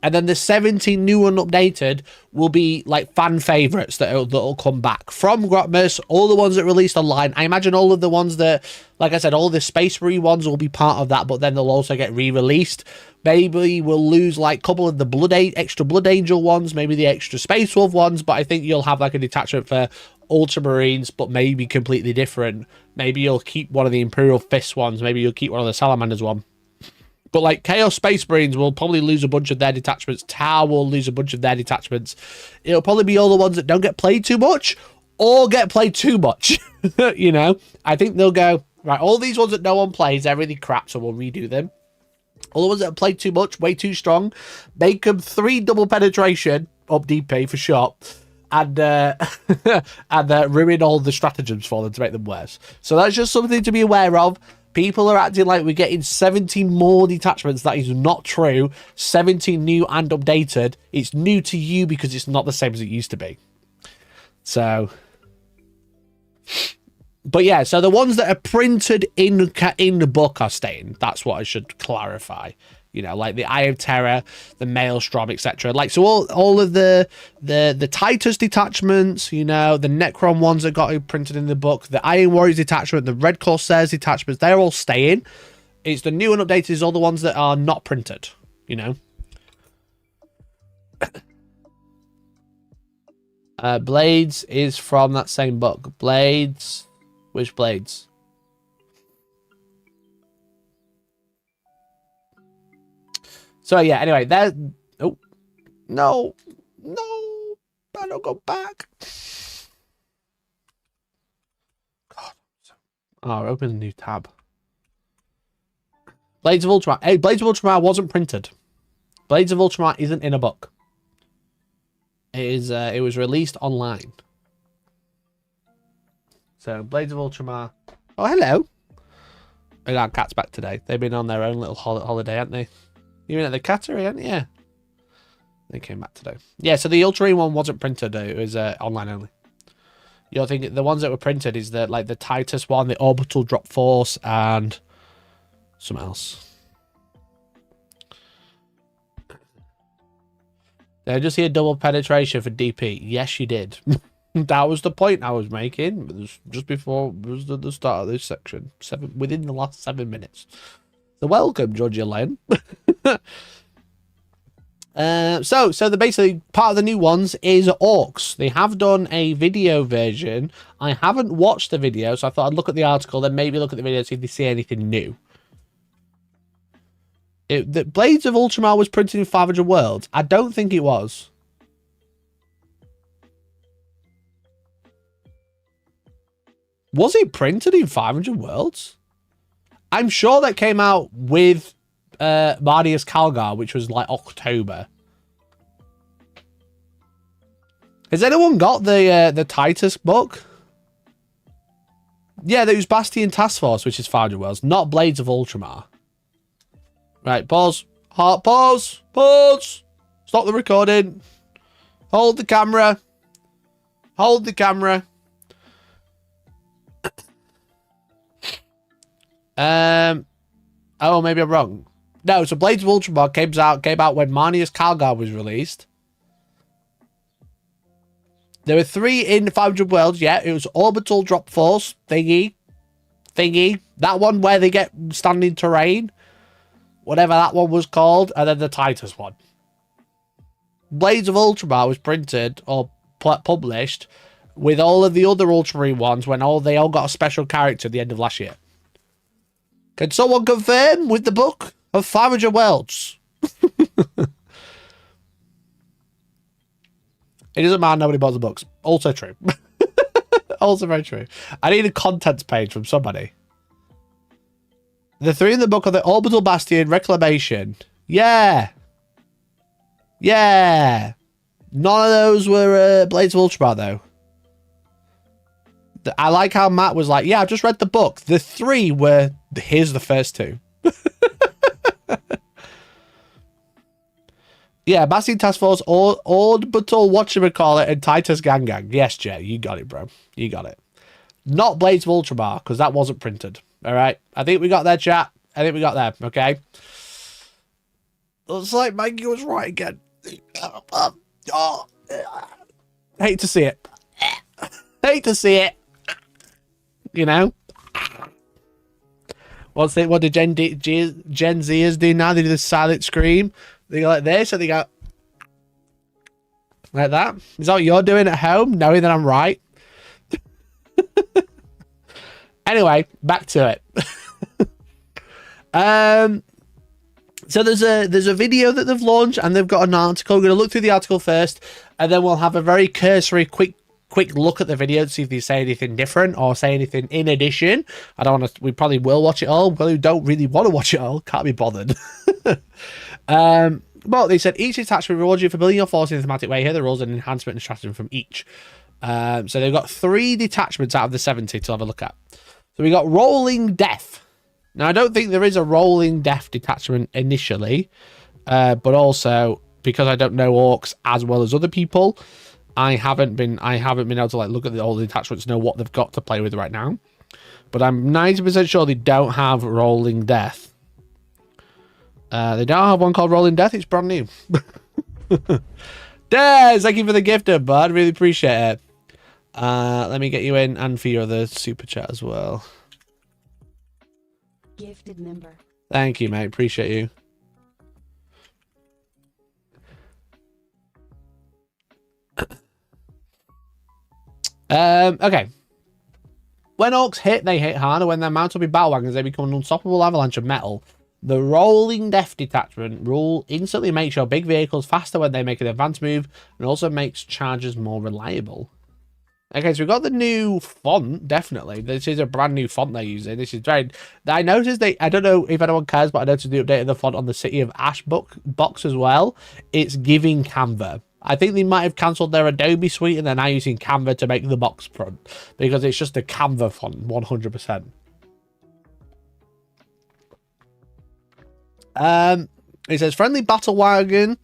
and then the 70 new and updated will be like fan favorites that'll come back from Grotmus. All the ones that released online, I imagine all of the ones that, like I said, all the Space Marine ones will be part of that, but then they'll also get re-released. Maybe we'll lose like a couple of the extra Blood Angel ones, maybe the extra Space Wolf ones, but I think you'll have like a detachment for Ultramarines, but maybe completely different. Maybe you'll keep one of the Imperial Fist ones, maybe you'll keep one of the Salamanders one. But like Chaos Space Marines will probably lose a bunch of their detachments. Tau will lose a bunch of their detachments. It'll probably be all the ones that don't get played too much or get played too much. You know, I think they'll go, right, all these ones that no one plays, they're really crap, so we'll redo them. All the ones that have played too much, way too strong, make them 3 double penetration up DP for sure. And ruin all the stratagems for them to make them worse. So that's just something to be aware of. People are acting like we're getting 70 more detachments. That is not true. 70 new and updated. It's new to you because it's not the same as it used to be. So, but yeah, so the ones that are printed in the book are staying. That's what I should clarify. You know, like the Eye of Terror, the Maelstrom, etc. Like, so all of the Titus detachments, you know, the Necron ones that got printed in the book, the Iron Warriors detachment, the Red Corsairs detachments, they're all staying. It's the new and updated is all the ones that are not printed, you know. Blades is from that same book. Blades, which Blades? So yeah, anyway, there. Oh, no. I don't go back. God. Oh, open a new tab. Blades of Ultramar. Hey, Blades of Ultramar wasn't printed. Blades of Ultramar isn't in a book. It is. It was released online. So Blades of Ultramar. Oh, hello. We got cats back today. They've been on their own little holiday, haven't they? You mean at the cattery, haven't you? They came back today. Yeah, so the Ultramarine one wasn't printed. It was online only. You're thinking the ones that were printed is the like the Titus one, the Orbital Drop Force, and something else. Did I just hear double penetration for DP? Yes, you did. That was the point I was making. It was just before it was the start of this section. Within the last 7 minutes. So welcome, Georgia Len. So the basically part of the new ones is ORKS. They have done a video version. I haven't watched the video, so I thought I'd look at the article, then maybe look at the video, see if they see anything new. The Blades of Ultramar was printed in 500 Worlds. I don't think it was. Was it printed in 500 Worlds? I'm sure that came out with Mardius Calgar, which was like October. Has anyone got the Titus book? Yeah, there was Bastion Task Force, which is 500 Worlds, not Blades of Ultramar. Right, pause. Hard pause. Pause. Stop the recording. Hold the camera. Hold the camera. Oh, maybe I'm wrong. No, so Blades of Ultramar came out when Mardius Calgar was released. There were 3 in 500 Worlds. Yeah, it was Orbital Drop Force thingy. That one where they get standing terrain. Whatever that one was called. And then the Titus one. Blades of Ultramar was printed or published with all of the other Ultramarine ones when they all got a special character at the end of last year. Can someone confirm with the book of 500 Worlds? It doesn't matter, nobody bought the books. Also true. Also very true. I need a contents page from somebody. The 3 in the book are the Orbital Bastion, Reclamation. Yeah. Yeah. None of those were Blades of Ultramar, though. I like how Matt was like, yeah, I've just read the book. The 3 were, here's the first 2. Yeah, Bastion Task Force, Orbital Whatchamacallit, and Titus Gang. Yes, Jay, you got it, bro. You got it. Not Blades of Ultramar, because that wasn't printed. All right? I think we got there, chat. I think we got there, okay? Looks like Mikey was right again. Hate to see it. Hate to see it. You know? What did Gen Zers do now? They do the silent scream. They go like this, and they go like that. Is that what you're doing at home, knowing that I'm right? Anyway, back to it. So there's a video that they've launched, and they've got an article. We're going to look through the article first, and then we'll have a very cursory, quick look at the video to see if they say anything different or say anything in addition. I don't want to. We probably will watch it all. We probably don't really want to watch it all. Can't be bothered. But they said each detachment rewards you for building your force in a thematic way. Here the rules and enhancement and stratagem from each. So they've got 3 detachments out of the 70 to have a look at. So we got Rolling Death. Now I don't think there is a Rolling Death detachment initially, but also because I don't know orcs as well as other people, I haven't been able to like look at all the detachments, know what they've got to play with right now. But I'm 90% sure they don't have Rolling Death. They don't have one called Rolling Death. It's brand new. Des, thank you for the gift, bud. Really appreciate it. Let me get you in and for your other super chat as well. Gifted member. Thank you, mate. Appreciate you. Okay. When orcs hit, they hit harder. When they're mounted with battle wagons, they become an unstoppable avalanche of metal The rolling death detachment rule instantly makes your big vehicles faster when they make an advanced move, and also makes charges more reliable. Okay, so we've got the new font, definitely. This is a brand new font they're using. This is very... I noticed I don't know if anyone cares, but I noticed they updated the font on the City of Ash box as well. It's giving Canva. I think they might have cancelled their Adobe suite and they're now using Canva to make the box front, because it's just a Canva font, 100%. It says friendly battle wagon,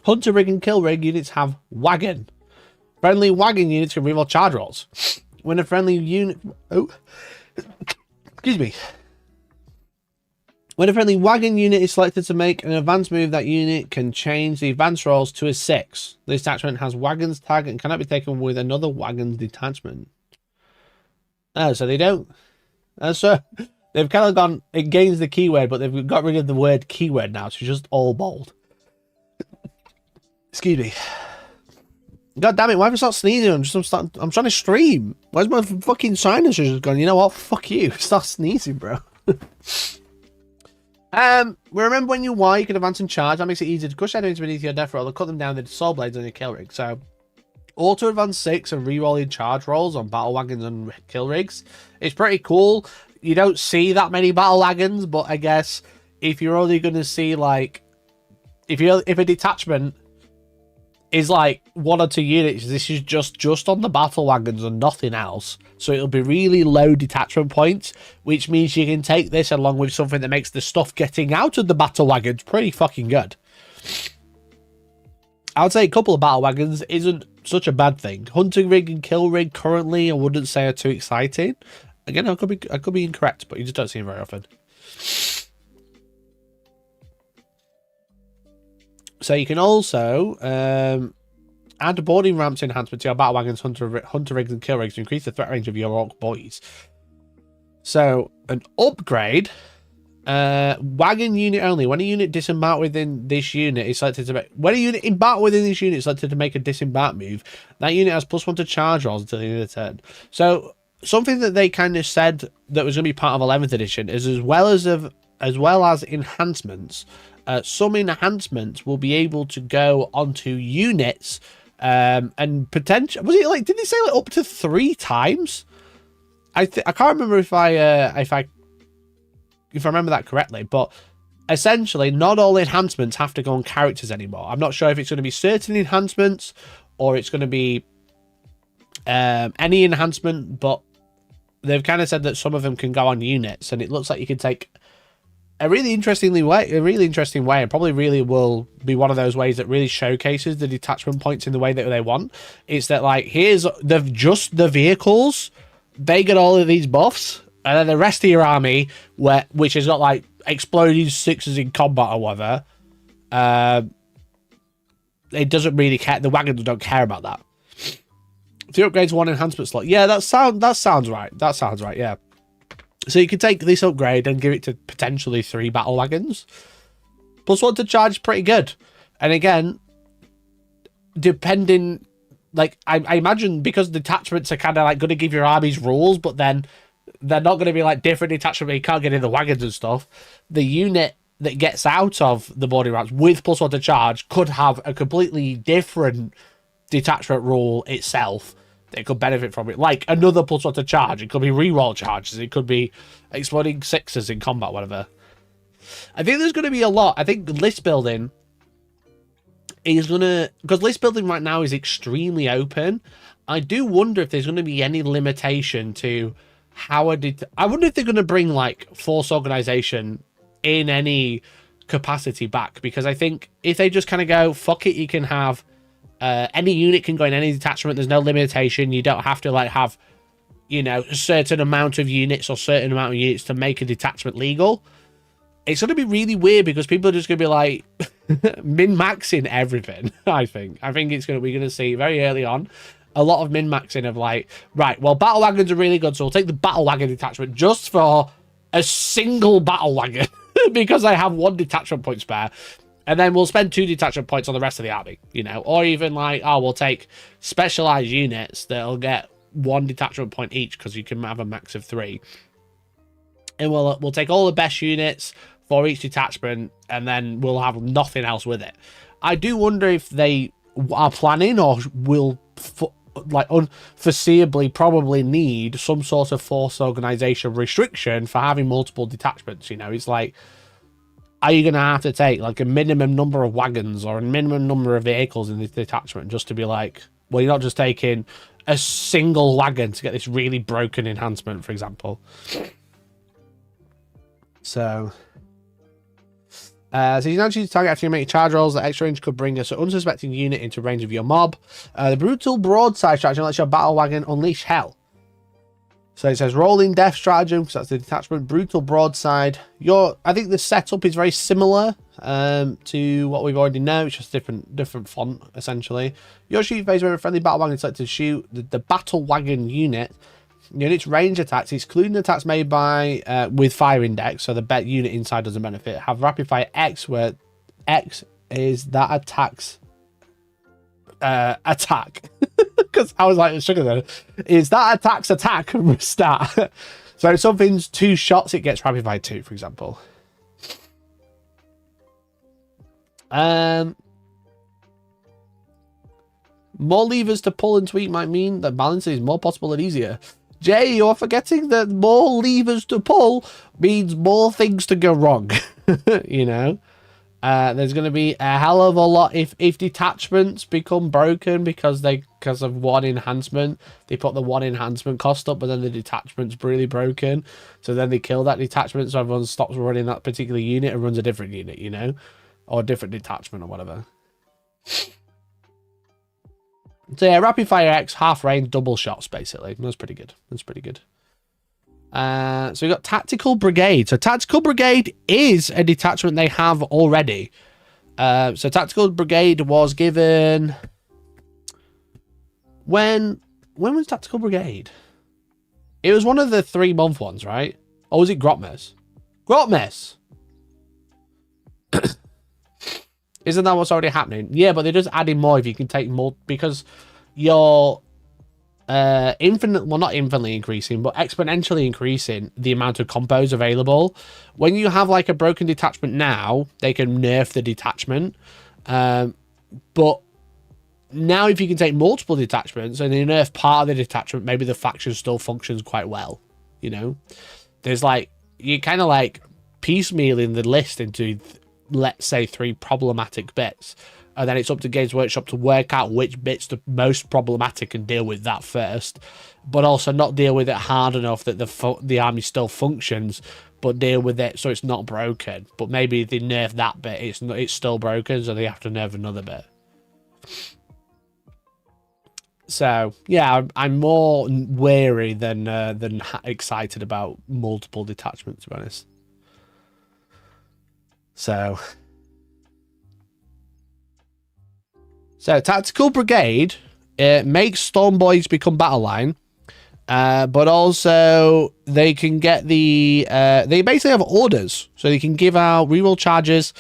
hunter rig and kill rig units have wagon. Friendly wagon units can reroll charge rolls. When a friendly unit, excuse me. When a friendly wagon unit is selected to make an advanced move, that unit can change the advanced rolls to a 6. This detachment has wagons tag and cannot be taken with another wagon's detachment. Oh, so they don't. So they've kind of gone, it gains the keyword, but they've got rid of the word keyword now, so it's just all bold. Excuse me. God damn it, why have I started sneezing? I'm trying to stream. Where's my fucking sinuses just gone? You know what? Fuck you. Start sneezing, bro. Remember when you Y, you can advance and charge. That makes it easier to crush enemies beneath your death roll or cut them down with soul blades on your kill rig. So, auto advance 6 and re-rolling charge rolls on battle wagons and kill rigs. It's pretty cool. You don't see that many battle wagons, but I guess if you're only going to see like, if a detachment is like 1 or 2 units, this is just on the battle wagons and nothing else. So it'll be really low detachment points, which means you can take this along with something that makes the stuff getting out of the battle wagons pretty fucking good. I would say a couple of battle wagons isn't such a bad thing. Hunting rig and kill rig currently I wouldn't say are too exciting. Again, I could be incorrect, but you just don't see them very often. So you can also add boarding ramps enhancement to your battle wagons, hunter rigs, and kill rigs to increase the threat range of your orc boys. So an upgrade, wagon unit only. When a unit disembark within this unit is selected to make. When a unit embark within this unit is selected to make a disembark move, that unit has +1 to charge rolls until the end of the turn. So something that they kind of said that was going to be part of 11th edition is as well as enhancements. Some enhancements will be able to go onto units and potential. Was it like? Did they say like up to 3 times? I can't remember if I remember that correctly, but essentially not all enhancements have to go on characters anymore. I'm not sure if it's going to be certain enhancements or it's going to be any enhancement, but they've kind of said that some of them can go on units, and it looks like you can take a really interesting way, and probably really will be one of those ways that really showcases the detachment points in the way that they want. It's that like, here's just the vehicles, they get all of these buffs, and then the rest of your army, which has got like exploding 6s in combat or whatever, it doesn't really care. The wagons don't care about that. 3 upgrades, 1 enhancement slot. Yeah, that sounds right. That sounds right. Yeah. So you can take this upgrade and give it to potentially 3 battle wagons. +1 to charge is pretty good. And again, depending, like, I imagine because detachments are kind of like going to give your armies rules, but then they're not going to be like different detachment where you can't get in the wagons and stuff. The unit that gets out of the boarding ramps with +1 to charge could have a completely different detachment rule itself. It could benefit from it, like another +1 to charge. It could be reroll charges. It could be exploding 6s in combat, whatever. I think there's going to be a lot. I think list building is going to, because list building right now is extremely open. I do wonder if there's going to be any limitation to how I wonder if they're going to bring like force organization in any capacity back, because I think if they just kind of go, fuck it, you can have any unit can go in any detachment. There's no limitation. You don't have to like have, you know, a certain amount of units or certain amount of units to make a detachment legal. It's going to be really weird because people are just going to be like min-maxing everything. I think it's going to, we're going to see very early on a lot of min-maxing of like, right, well, battle wagons are really good, so we'll take the battle wagon detachment just for a single battle wagon because I have 1 detachment point spare. And then we'll spend 2 detachment points on the rest of the army, you know, or even like, oh, we'll take specialized units that'll get 1 detachment point each because you can have a max of 3. And we'll take all the best units for each detachment, and then we'll have nothing else with it. I do wonder if they are planning or will like unforeseeably probably need some sort of force organization restriction for having multiple detachments. You know, it's like, are you going to have to take like a minimum number of wagons or a minimum number of vehicles in this detachment just to be like, well, you're not just taking a single wagon to get this really broken enhancement, for example. So you now choose to target after you make charge rolls. The extra range could bring an unsuspecting unit into range of your mob. The brutal broadside strategy lets your battle wagon unleash hell. So it says rolling death stratagem, because that's the detachment. Brutal broadside. I think the setup is very similar to what we've already know. It's just different font, essentially. Your shoot phase where a friendly battle wagon is selected to shoot the battle wagon unit. Unit's range attacks, excluding attacks made by with fire index, so the unit inside doesn't benefit, have rapid fire X, where X is that attacks attack. Because I was like, sugar then. Is that attacks attack stat? So if something's 2 shots, it gets rapid fire 2, for example. More levers to pull and tweak might mean that balancing is more possible and easier. Jay, you're forgetting that more levers to pull means more things to go wrong. You know? There's going to be a hell of a lot if detachments become broken because of one enhancement. They put the one enhancement cost up, but then the detachment's really broken. So then they kill that detachment, so everyone stops running that particular unit and runs a different unit, you know? Or a different detachment or whatever. So yeah, rapid fire X, half range, double shots, basically. That's pretty good. That's pretty good. So we've got Tactical Brigade. So Tactical Brigade is a detachment they have already. So Tactical Brigade was given... When was Tactical Brigade? It was one of the 3-month ones, right? Or was it Grotmes? Grotmes! Isn't that what's already happening? Yeah, but they're just adding more if you can take more, because you're not infinitely increasing, but exponentially increasing the amount of compos available. When you have like a broken detachment now, they can nerf the detachment. But now if you can take multiple detachments and they nerf part of the detachment, maybe the faction still functions quite well. You know, there's like, you're kind of like piecemealing the list into, let's say, 3 problematic bits, and then it's up to Games Workshop to work out which bit's the most problematic and deal with that first, but also not deal with it hard enough that the army still functions, but deal with it so it's not broken. But maybe they nerf that bit, it's still broken, so they have to nerf another bit. So yeah, I'm more wary than excited about multiple detachments, to be honest. So Tactical Brigade, it makes Storm Boys become battle line, but also they can get they basically have orders, so they can give out reroll charges,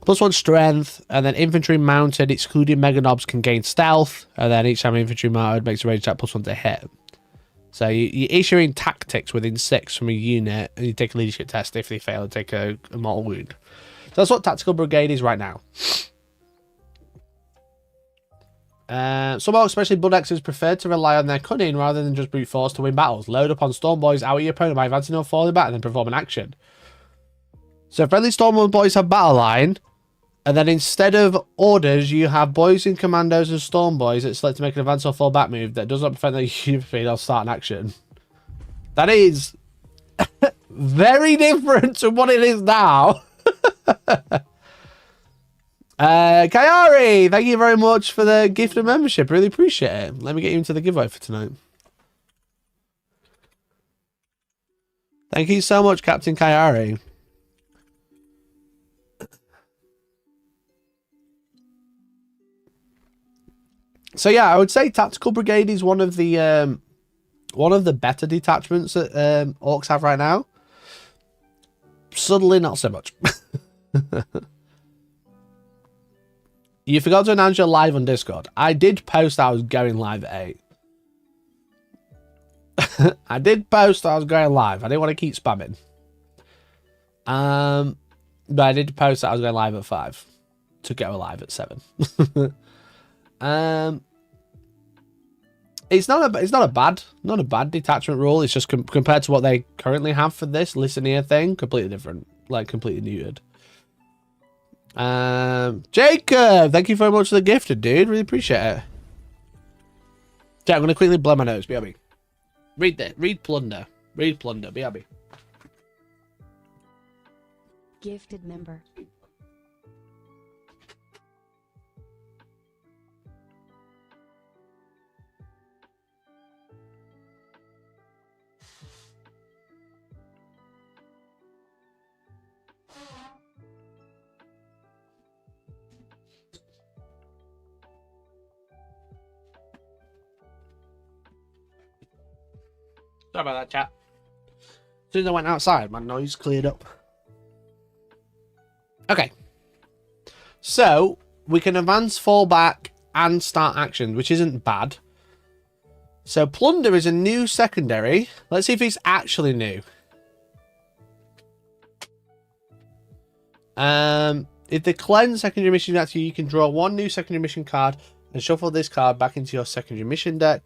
+1 strength, and then infantry mounted, excluding mega knobs, can gain stealth, and then each time infantry mounted makes a range attack +1 to hit. So you're issuing tactics within 6 from a unit, and you take a leadership test if they fail to take a mortal wound. So that's what Tactical Brigade is right now. Some orcs, especially Blood X's, prefer to rely on their cunning rather than just brute force to win battles. Load up on Storm Boys, out your opponent by advancing or falling back, and then perform an action. So friendly Storm Boys have battle line, and then instead of orders, you have boys and commandos and Storm Boys that select to make an advance or fall back move that does not prevent the unit or start an action. That is very different to what it is now. Kayari, thank you very much for the gift of membership. Really appreciate it. Let me get you into the giveaway for tonight. Thank you so much, Captain Kayari. So yeah, I would say Tactical Brigade is one of the better detachments that orcs have right now. Subtly, not so much. You forgot to announce you're live on Discord. I did post I was going live at 8. I did post I was going live. I didn't want to keep spamming. But I did post that I was going live at 5 to go live at 7. It's not a bad detachment rule. It's just compared to what they currently have for this listener thing, completely different, like completely neutered. Jacob, thank you very much for the gifted, dude. Really appreciate it. Okay, I'm gonna quickly blow my nose. BRB. Read plunder. Read plunder. BRB. Gifted member. Sorry about that, chat. As soon as I went outside, my noise cleared up. Okay. So, we can advance, fall back, and start actions, which isn't bad. So, plunder is a new secondary. Let's see if it's actually new. If the cleanse secondary mission is active, you can draw one new secondary mission card and shuffle this card back into your secondary mission deck.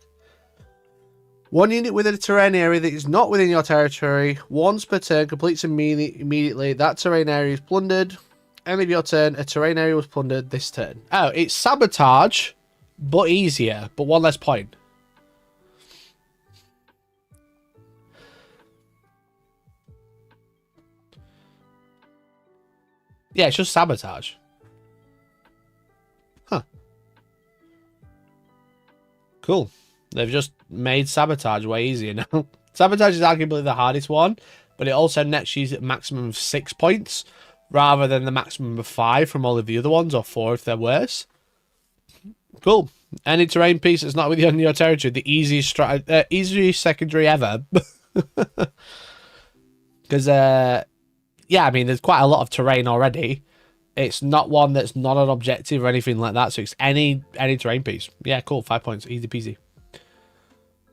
One unit within a terrain area that is not within your territory, once per turn, completes immediately. That terrain area is plundered. End of your turn, a terrain area was plundered this turn. Oh, it's sabotage, but easier, but one less point. Yeah, it's just sabotage. Huh. Cool. They've just made sabotage way easier now. Sabotage is arguably the hardest one, but it also nets you a maximum of 6 points rather than the maximum of 5 from all of the other ones, or 4 if they're worse. Cool. Any terrain piece that's not within your territory, the easiest secondary ever. Because, yeah, I mean, there's quite a lot of terrain already. It's not one that's not an objective or anything like that, so it's any terrain piece. Yeah, cool. 5 points. Easy peasy.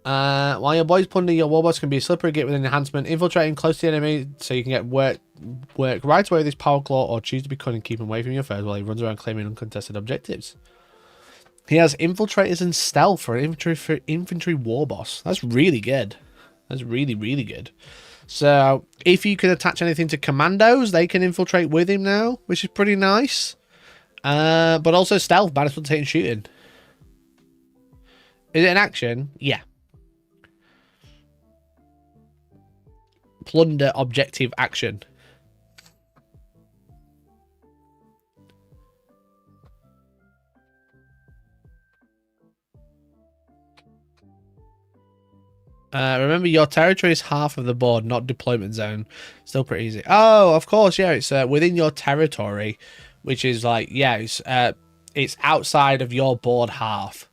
While your boys plundering, your warboss can be a slippery git with an enhancement, infiltrating close to the enemy so you can get work right away with his power claw, or choose to be cunning, keep him away from your foes while he runs around claiming uncontested objectives. He has infiltrators and stealth for an infantry warboss. That's really good. That's really, really good. So if you can attach anything to commandos, they can infiltrate with him now, which is pretty nice. But also stealth, bonus for taking shooting. Is it an action? Yeah. Plunder objective action. Remember, your territory is half of the board, not deployment zone. Still pretty easy. Oh, of course, yeah. It's within your territory, which is like, yeah, it's outside of your board half.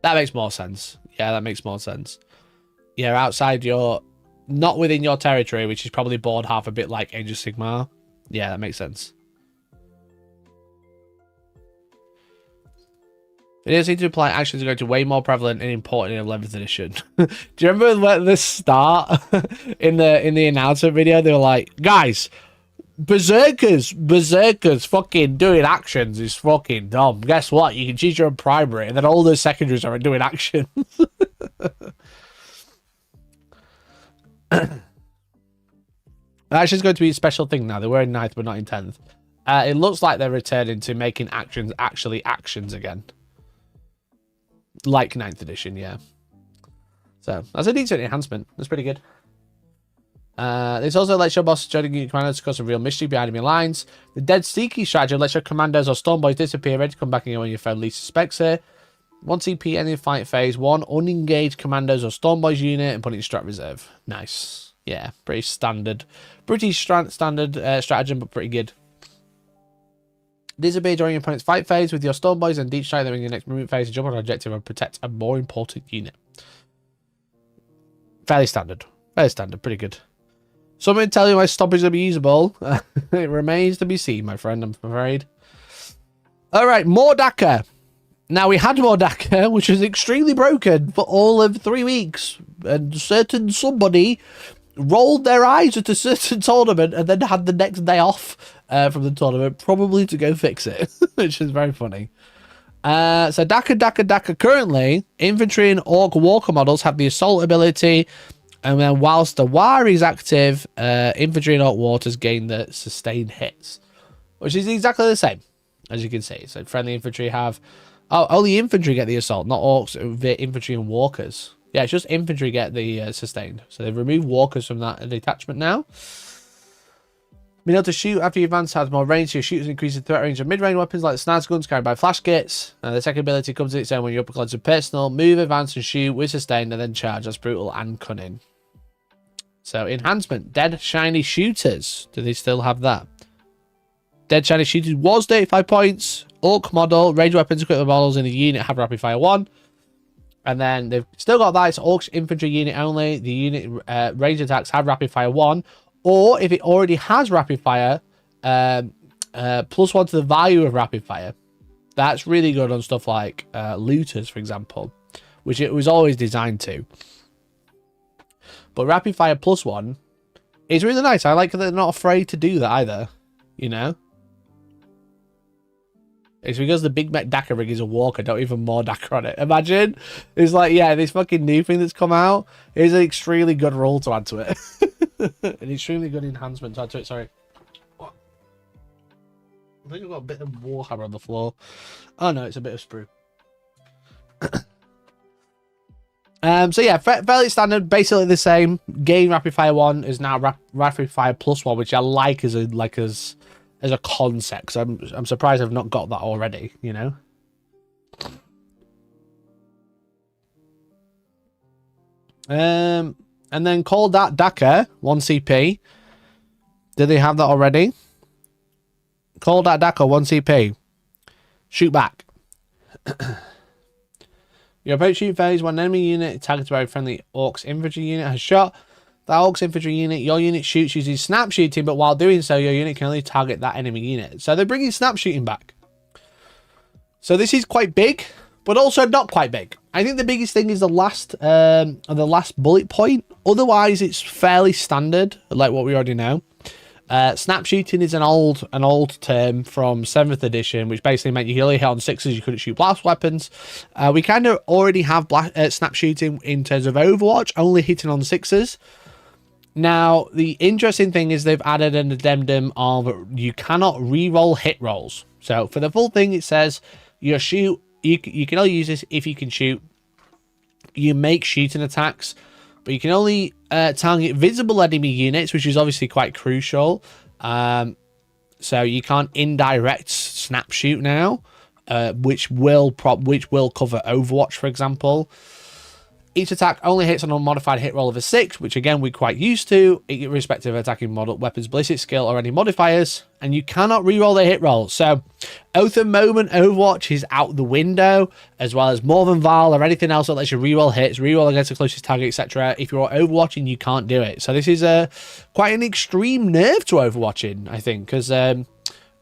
That makes more sense. Yeah, that makes more sense. Yeah, outside your, not within your territory, which is probably board half, a bit like Age of Sigmar. Yeah, that makes sense. Videos need to apply actions are going to be way more prevalent and important in 11th edition. Do you remember at the start in the announcement video, they were like, guys, berserkers fucking doing actions is fucking dumb. Guess what? You can choose your own primary, and then all the secondaries are doing actions. Action's going to be a special thing now. They were in 9th, but not in 10th. It looks like they're returning to making actions actually actions again. Like 9th edition, yeah. So, that's a decent enhancement. That's pretty good. This also lets your boss joining your commandos to cause some real mystery behind enemy lines. The Dead Sneaky strategy lets your commandos or stormboys disappear, ready to come back in when your foe least suspects it. 1 CP any fight phase, 1 unengaged commandos or stormboys unit, and put it in strat reserve. Nice. Yeah, pretty standard. Pretty standard stratagem, but pretty good. Disappear during your opponent's fight phase with your stormboys and deep strike them in your next movement phase to jump on an objective and protect a more important unit. Fairly standard. Very standard. Pretty good. Something to tell you my stoppage will be usable. It remains to be seen, my friend, I'm afraid. Alright, Mordaka. Now, we had Mordaka, which was extremely broken for all of 3 weeks. And certain somebody rolled their eyes at a certain tournament and then had the next day off from the tournament, probably to go fix it, which is very funny. So Daka. Currently, infantry and orc walker models have the assault ability, and then whilst the war is active, infantry and orc waters gain the sustained hits, which is exactly the same, as you can see. So friendly infantry have... Oh, only infantry get the assault, not orcs, the infantry and walkers. Yeah, it's just infantry get the sustained. So they've removed walkers from that detachment now. Being able to shoot after you advance has more range, so your shooters increase the threat range of mid-range weapons like the sniper guns carried by flash kits. The second ability comes in its own when you're up close and personal. Move, advance, and shoot with sustained, and then charge. That's brutal and cunning. So enhancement, dead shiny shooters. Do they still have that? Dead shiny shooters was 35 points. Orc model, range weapons, equipment models in the unit have rapid fire 1. And then they've still got that. It's Orcs infantry unit only. The unit range attacks have rapid fire 1. Or if it already has rapid fire, +1 to the value of rapid fire. That's really good on stuff like looters, for example, which it was always designed to. But rapid fire +1 is really nice. I like that they're not afraid to do that either, you know? It's because the big mech Dakar rig is a walker, don't even more Dakar on it. Imagine. It's like, yeah, this fucking new thing that's come out is an extremely good rule to add to it. An extremely good enhancement to add to it, sorry. What? I think I've got a bit of Warhammer on the floor. Oh no, it's a bit of sprue. So yeah, fairly standard, basically the same. Gain rapid fire 1 is now rapid fire +1, which I like as a concept. So I'm surprised I've not got that already, you know. And then call that Daka 1 CP. Did they have that already? Call that Daka 1 CP. Shoot back. Your approach shoot phase when an enemy unit targeted by a friendly Orcs infantry unit has shot. That Orcs infantry unit, your unit shoots using snap shooting, but while doing so, your unit can only target that enemy unit. So they're bringing snap shooting back. So this is quite big, but also not quite big. I think the biggest thing is the last bullet point. Otherwise, it's fairly standard, like what we already know. Snap shooting is an old term from 7th edition, which basically meant you could only hit on 6s, you couldn't shoot blast weapons. We kind of already have snap shooting in terms of Overwatch, only hitting on 6s. Now, the interesting thing is they've added an addendum of you cannot re-roll hit rolls. So for the full thing, it says your shoot, you can only use this if you can shoot. You make shooting attacks, but you can only target visible enemy units, which is obviously quite crucial. So you can't indirect snap shoot now, which will cover Overwatch, for example. Each attack only hits on a modified hit roll of a 6, which again we're quite used to, irrespective of attacking model, weapons, ballistic skill, or any modifiers, and you cannot reroll their hit rolls. So, Oath of Moment Overwatch is out the window, as well as More Than Val or anything else that lets you reroll hits, reroll against the closest target, etc. If you're Overwatching, you can't do it. So this is quite an extreme nerf to Overwatching, I think, because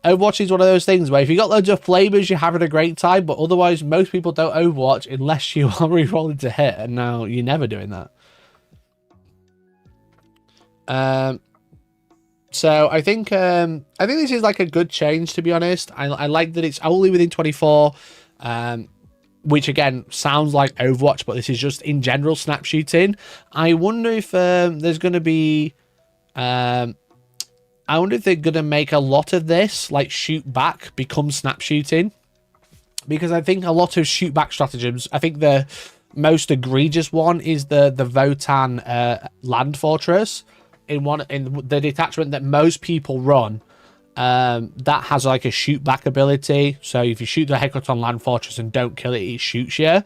Overwatch is one of those things where if you got loads of flavors, you're having a great time, but otherwise most people don't Overwatch unless you are re-rolling to hit, and now you're never doing that. So I think this is like a good change, to be honest. I like that it's only within 24, which again sounds like Overwatch, but this is just in general snap shooting. I wonder if there's going to be I wonder if they're going to make a lot of this, like shoot back, become snap shooting. Because I think a lot of shoot back stratagems, I think the most egregious one is the Votan land fortress. In the detachment that most people run, that has like a shoot back ability. So if you shoot the Hecaton land fortress and don't kill it, it shoots you.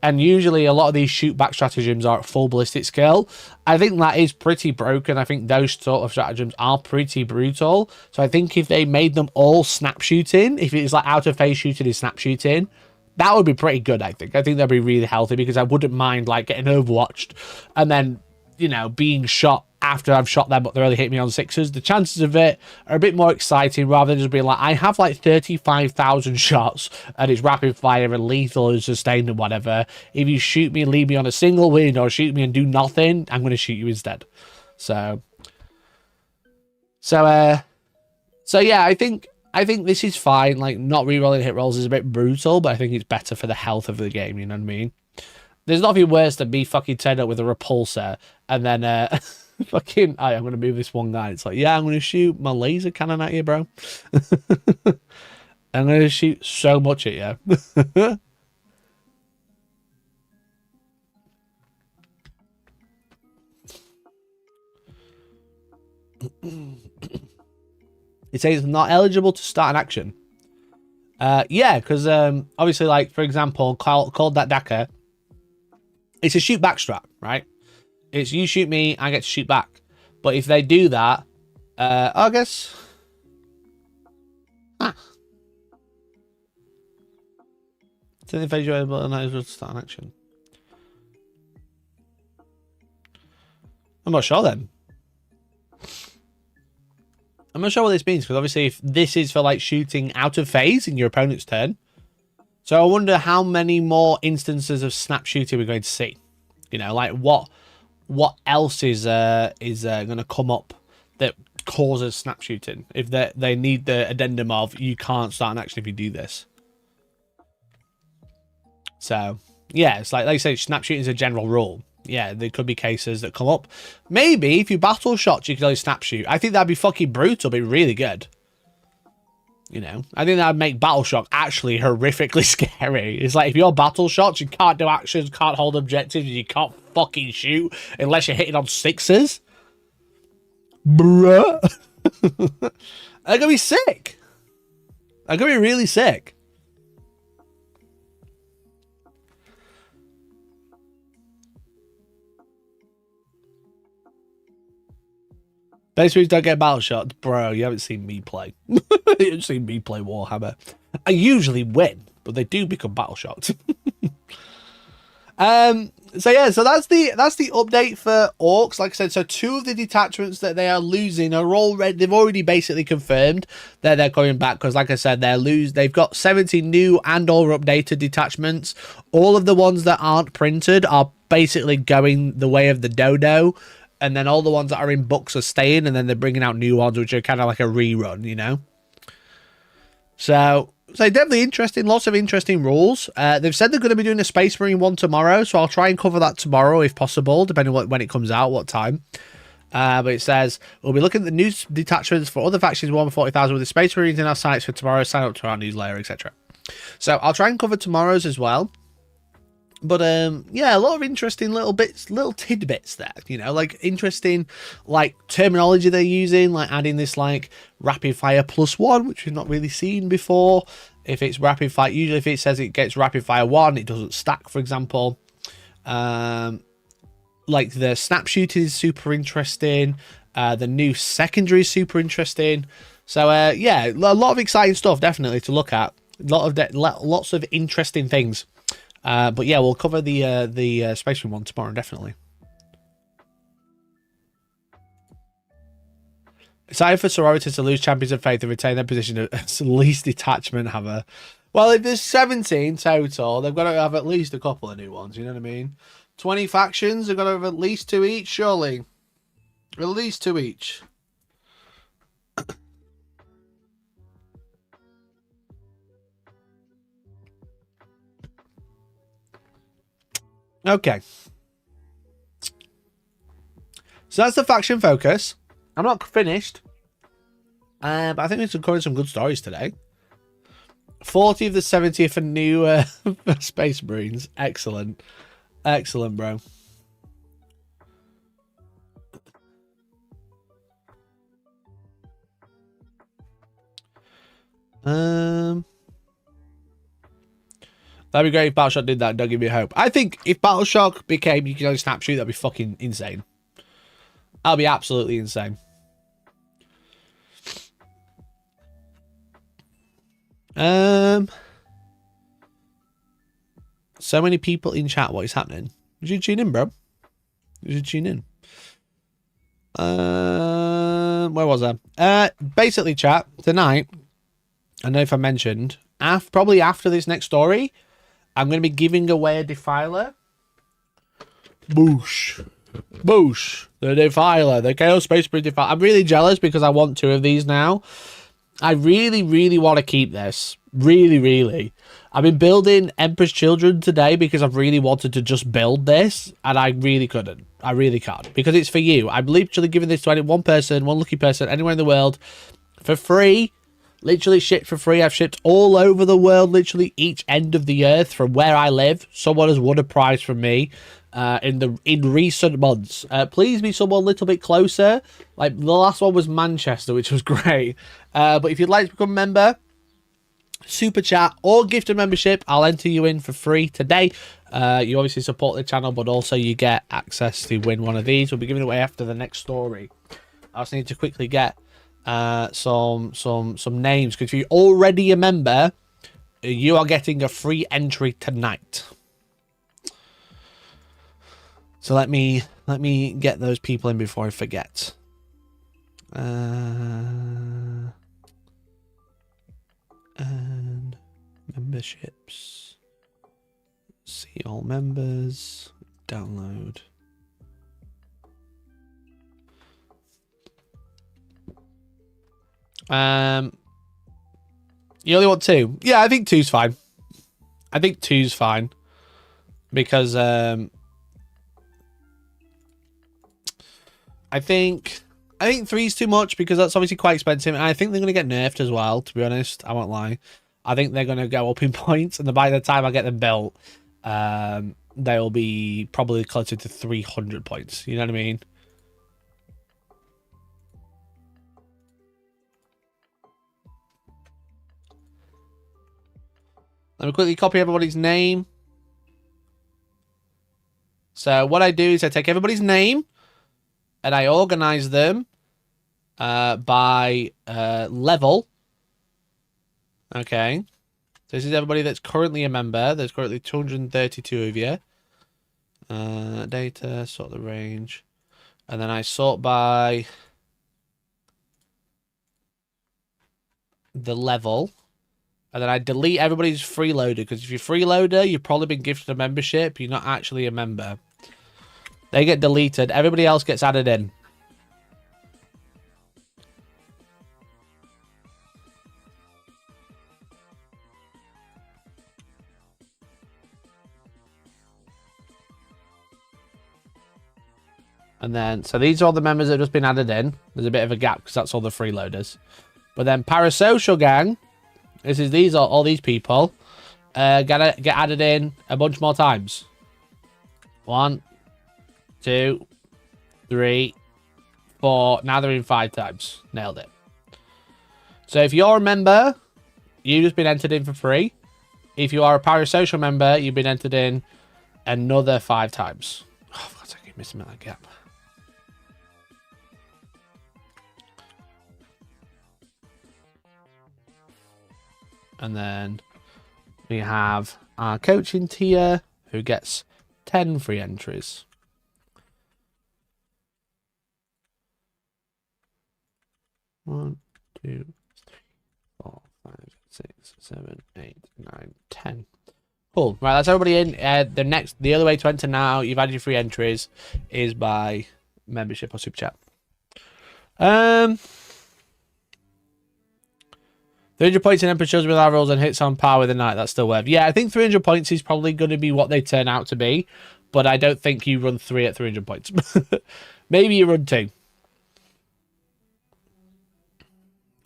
And usually a lot of these shoot back stratagems are at full ballistic skill. I think that is pretty broken. I think those sort of stratagems are pretty brutal. So I think if they made them all snap shooting, if it's like out of phase shooting is snap shooting, that would be pretty good, I think. I think that'd be really healthy, because I wouldn't mind like getting overwatched and then, you know, being shot after I've shot them, but they're only hitting me on 6s. The chances of it are a bit more exciting rather than just being like, I have like 35,000 shots and it's rapid fire and lethal and sustained and whatever. If you shoot me and leave me on a single win or shoot me and do nothing, I'm going to shoot you instead. So yeah, I think this is fine. Like, not rerolling hit rolls is a bit brutal, but I think it's better for the health of the game, you know what I mean? There's nothing worse than me fucking turn up with a repulsor and then fucking, I'm going to move this one guy. It's like, yeah, I'm going to shoot my laser cannon at you, bro. I'm going to shoot so much at you. It says not eligible to start an action. Yeah, because obviously, like, for example, called that Daka, it's a shoot back strat, right? It's you shoot me, I get to shoot back. But if they do that, I guess... Turn the available and not able to start an action. I'm not sure then. I'm not sure what this means, because obviously if this is for like shooting out of phase in your opponent's turn. So I wonder how many more instances of snap shooting we're going to see. You know, like what else is going to come up that causes snap shooting if they need the addendum of you can't start an action if you do this. So yeah, it's like you say, snap shooting is a general rule. Yeah, there could be cases that come up. Maybe if you battle shots, you can only snap shoot. I think that'd be fucking brutal, but really good. You know, I think that'd make battle shock actually horrifically scary. It's like if you're battle shots, you can't do actions, can't hold objectives, you can't fucking shoot unless you're hitting on 6s. Bruh. They're gonna be sick. They're gonna be really sick. Base moves don't get battle shots. Bro, you haven't seen me play. You haven't seen me play Warhammer. I usually win, but they do become battle shots. So yeah, so that's the update for Orcs. Like I said, so 2 of the detachments that they are losing are already, they've already basically confirmed that they're coming back, because like I said, they've got 70 new and or updated detachments. All of the ones that aren't printed are basically going the way of the dodo. And then all the ones that are in books are staying, and then they're bringing out new ones, which are kind of like a rerun, you know? So definitely interesting. Lots of interesting rules. They've said they're going to be doing a Space Marine one tomorrow, so I'll try and cover that tomorrow if possible, depending on when it comes out, what time. But it says, we'll be looking at the new detachments for other factions, 140,000 with the Space Marines in our sights for tomorrow. Sign up to our newsletter, etc. So I'll try and cover tomorrow's as well. But yeah, a lot of interesting little bits, little tidbits there, you know, like interesting like terminology they're using, like adding this like rapid fire +1, which we've not really seen before. If it's rapid fire, usually if it says it gets rapid fire 1, it doesn't stack, for example. Like the snap shooting is super interesting. The new secondary is super interesting. So yeah, a lot of exciting stuff definitely to look at. Lots of interesting things. But yeah, we'll cover the Space Marine one tomorrow, definitely. It's time for sororities to lose champions of faith and retain their position as least detachment hammer. Well, if there's 17 total, they've got to have at least a couple of new ones, you know what I mean? 20 factions, they've got to have at least 2 each, surely. At least 2 each. Okay. So that's the faction focus. I'm not finished. But I think we've covered some good stories today. 40 of the 70th are new Space Marines. Excellent. Excellent, bro. That'd be great if Battleshock did that. Don't give me hope. I think if Battleshock became you can only snap shoot, that'd be fucking insane. That'd be absolutely insane. So many people in chat. What is happening? You should tune in, bro. You should tune in. Where was I? Basically, chat, tonight, I don't know if I mentioned, probably after this next story, I'm going to be giving away a defiler. Boosh. Boosh. The defiler. The Chaos Space Marine defiler. I'm really jealous because I want 2 of these now. I really, really want to keep this. Really, really. I've been building Emperor's Children today because I've really wanted to just build this, and I really couldn't. I really can't, because it's for you. I'm literally giving this to any one person, one lucky person, anywhere in the world, for free. Literally shipped for free. I've shipped all over the world, literally each end of the earth from where I live. Someone has won a prize from me in recent months. Please be someone a little bit closer. Like, the last one was Manchester, which was great. But if you'd like to become a member, super chat or gift a membership, I'll enter you in for free today. You obviously support the channel, but also you get access to win one of these. We'll be giving it away after the next story. I also need to quickly get some names, because if you're already a member, you are getting a free entry tonight. So let me get those people in before I forget. And memberships. See all members. Download. You only want 2? Yeah, I think 2's fine. I think 2's fine. Because I think 3's too much, because that's obviously quite expensive, and I think they're going to get nerfed as well, to be honest. I won't lie. I think they're going to go up in points, and by the time I get them built, they'll be probably closer to 300 points. You know what I mean? Let me quickly copy everybody's name. So what I do is I take everybody's name and I organize them by level. Okay. So this is everybody that's currently a member. There's currently 232 of you. Data, sort the range. And then I sort by the level. And then I delete everybody's freeloader, because if you're freeloader, you've probably been gifted a membership. You're not actually a member. They get deleted. Everybody else gets added in. And then, so these are all the members that have just been added in. There's a bit of a gap because that's all the freeloaders. But then Parasocial Gang, these are all these people, get added in a bunch more times. 1, 2, 3, 4. Now they're in 5 times. Nailed it. So if you're a member, you've just been entered in for free. If you are a Parasocial member, you've been entered in another 5 times. Oh, for God's sake, I keep missing that gap. And then we have our coaching tier, who gets 10 free entries. One, 2, 3, 4, 5, 6, 7, 8, 9, 10. Cool. Right, that's everybody in. The other way to enter now, you've had your free entries, is by membership or super chat. 300 points in Emperor Children with our rolls and hits on par with the Knight. That's still worth. Yeah, I think 300 points is probably going to be what they turn out to be. But I don't think you run 3 at 300 points. Maybe you run 2.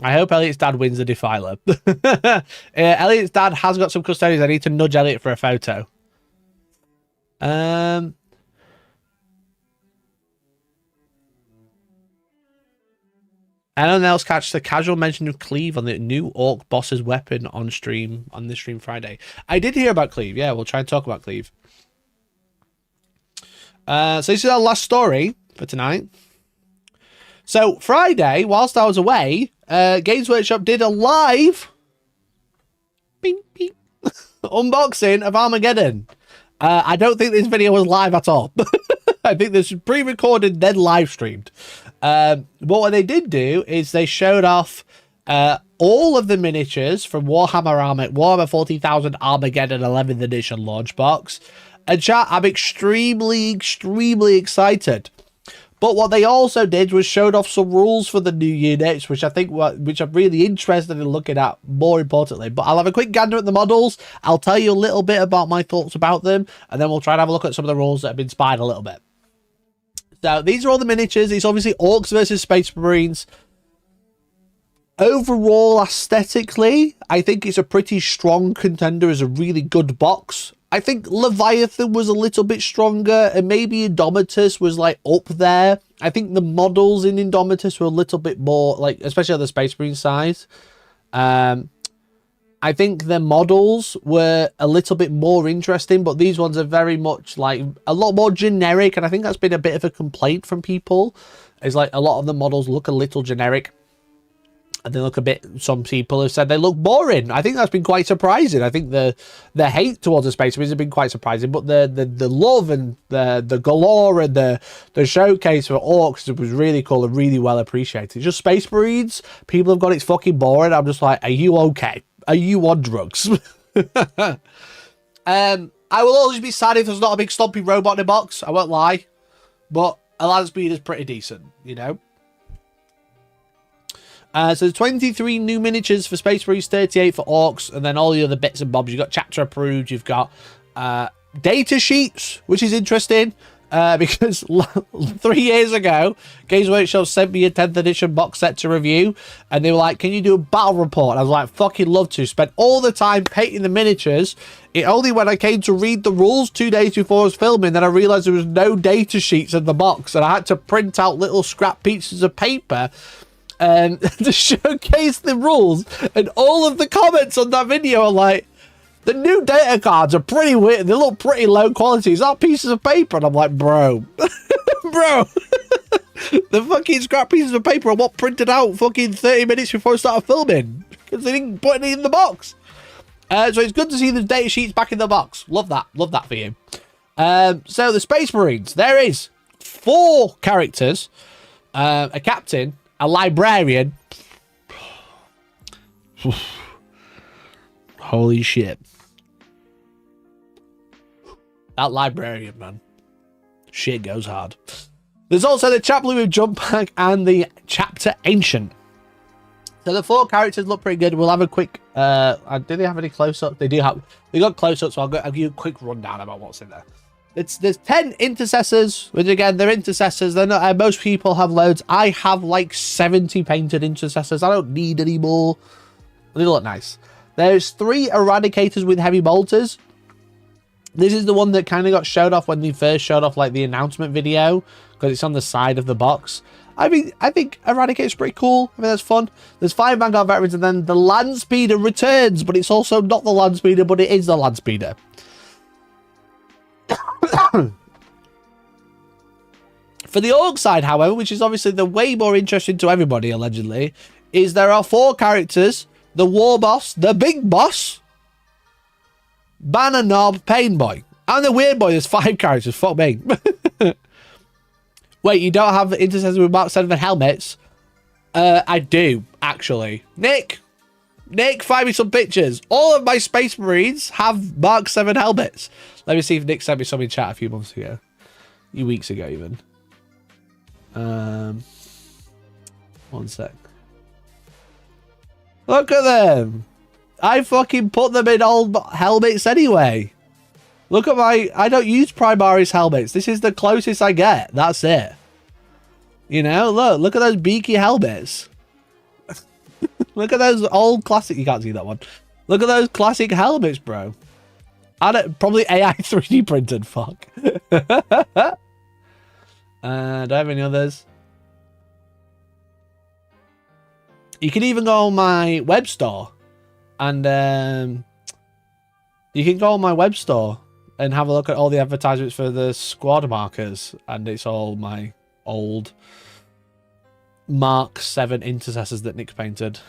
I hope Elliot's dad wins the Defiler. Elliot's dad has got some custodians. I need to nudge Elliot for a photo. Anyone else catch the casual mention of Cleave on the new Orc boss's weapon on stream, on this stream Friday? I did hear about Cleave. Yeah, we'll try and talk about Cleave. So this is our last story for tonight. So Friday, whilst I was away, Games Workshop did a live beep, beep, unboxing of Armageddon. I don't think this video was live at all. I think this was pre-recorded, then live streamed. But what they did do is they showed off all of the miniatures from Warhammer 40,000 Armageddon 11th edition launch box. And chat, I'm extremely excited. But what they also did was showed off some rules for the new units, which I think which I'm really interested in looking at, more importantly. But I'll have a quick gander at the models. I'll tell you a little bit about my thoughts about them, and then we'll try and have a look at some of the rules that have been spied a little bit. So these are all the miniatures. It's obviously Orcs versus Space Marines. Overall, aesthetically, I think it's a pretty strong contender as a really good box. I think Leviathan was a little bit stronger, and maybe Indomitus was like up there. I think the models in Indomitus were a little bit more like, especially on the Space Marine side. I think the models were a little bit more interesting, but these ones are very much like a lot more generic, and I think that's been a bit of a complaint from people. Is like a lot of the models look a little generic. And they look a bit, some people have said they look boring. I think that's been quite surprising. I think the hate towards the Space Marines have been quite surprising, but the love and the galore and the showcase for Orcs was really cool and really well appreciated. Just Space Marines, people have got it's fucking boring. I'm just like, are you okay? Are you on drugs? I will always be sad if there's not a big stompy robot in the box. I won't lie, but a land speed is pretty decent, you know. So 23 new miniatures for Space Marines, 38 for Orcs, and then all the other bits and bobs. You've got chapter approved, you've got data sheets, which is interesting, because 3 years ago, Games Workshop sent me a 10th edition box set to review, and they were like, can you do a battle report? And I was like, fucking love to. Spent all the time painting the miniatures. It only when I came to read the rules 2 days before I was filming that I realized there was no data sheets in the box, and I had to print out little scrap pieces of paper to showcase the rules, and all of the comments on that video are like, the new data cards are pretty weird, they look pretty low quality, is that pieces of paper? And I'm like, bro bro, the fucking scrap pieces of paper are what printed out fucking 30 minutes before I started filming, because they didn't put any in the box. So it's good to see the data sheets back in the box. Love that for you. So the Space Marines, there is 4 characters, a captain, a librarian. Holy shit. That librarian, man. Shit goes hard. There's also the chaplain with jump pack and the chapter ancient. So the 4 characters look pretty good. We'll have a quick do they have any close-ups? They got close-ups, so I'll give you a quick rundown about what's in there. There's 10 intercessors, which again, they're intercessors. They're not, most people have loads. I have like 70 painted intercessors. I don't need any more. They look nice. There's 3 eradicators with heavy bolters. This is the one that kind of got showed off when they first showed off like the announcement video, because it's on the side of the box. I think Eradicator's pretty cool. I mean, that's fun. There's 5 Vanguard veterans, and then the Land Speeder returns, but it's also not the Land Speeder, but it is the Land Speeder. For the Orc side, however, which is obviously the way more interesting to everybody, allegedly, is there are 4 characters: the War Boss, the Big Boss, Banner Knob, Pain Boy, and the Weird Boy. There's 5 characters. Fuck me. Wait, you don't have intercessors with Mark 7 helmets? I do, actually. Nick, find me some pictures. All of my Space Marines have Mark 7 helmets. Let me see if Nick sent me some in chat a few months ago. A few weeks ago, even. 1 sec. Look at them. I fucking put them in old helmets anyway. Look at my... I don't use Primaris helmets. This is the closest I get. That's it. You know, look at those beaky helmets. Look at those old classic... You can't see that one. Look at those classic helmets, bro. I don't... Probably AI 3D printed. Fuck. Do I have any others? You can even go on my web store. And you can go on my web store and have a look at all the advertisements for the squad markers, and it's all my old Mark 7 intercessors that Nick painted.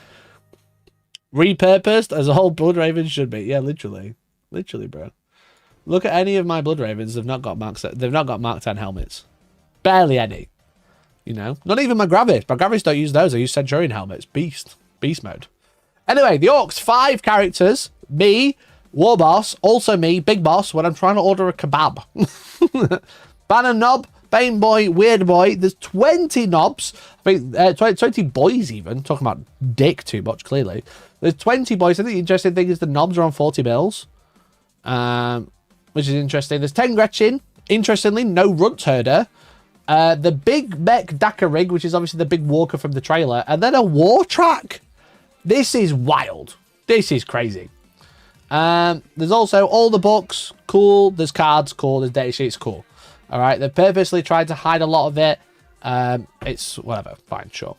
Repurposed as a whole Blood Raven should be. Yeah, literally, bro. Look at any of my Blood Ravens. They've not got Mark 10 helmets. Barely any. You know, not even my Gravis. My Gravis don't use those. I use Centurion helmets. Beast mode. Anyway, the Orcs, 5 characters. Me, War Boss, also me, Big Boss, when I'm trying to order a kebab. Banner Knob, Bane Boy, Weird Boy. There's 20 knobs. I think 20 boys even. Talking about dick too much, clearly. There's 20 boys. I think the interesting thing is the knobs are on 40 mils. Which is interesting. There's 10 Gretchen. Interestingly, no Runt Herder. The Big Mech Dakar Rig, which is obviously the big walker from the trailer. And then a War Track. This is wild. This is crazy. There's also all the books. Cool. There's cards. Cool. There's data sheets. Cool. All right. They've purposely tried to hide a lot of it. It's whatever. Fine. Sure.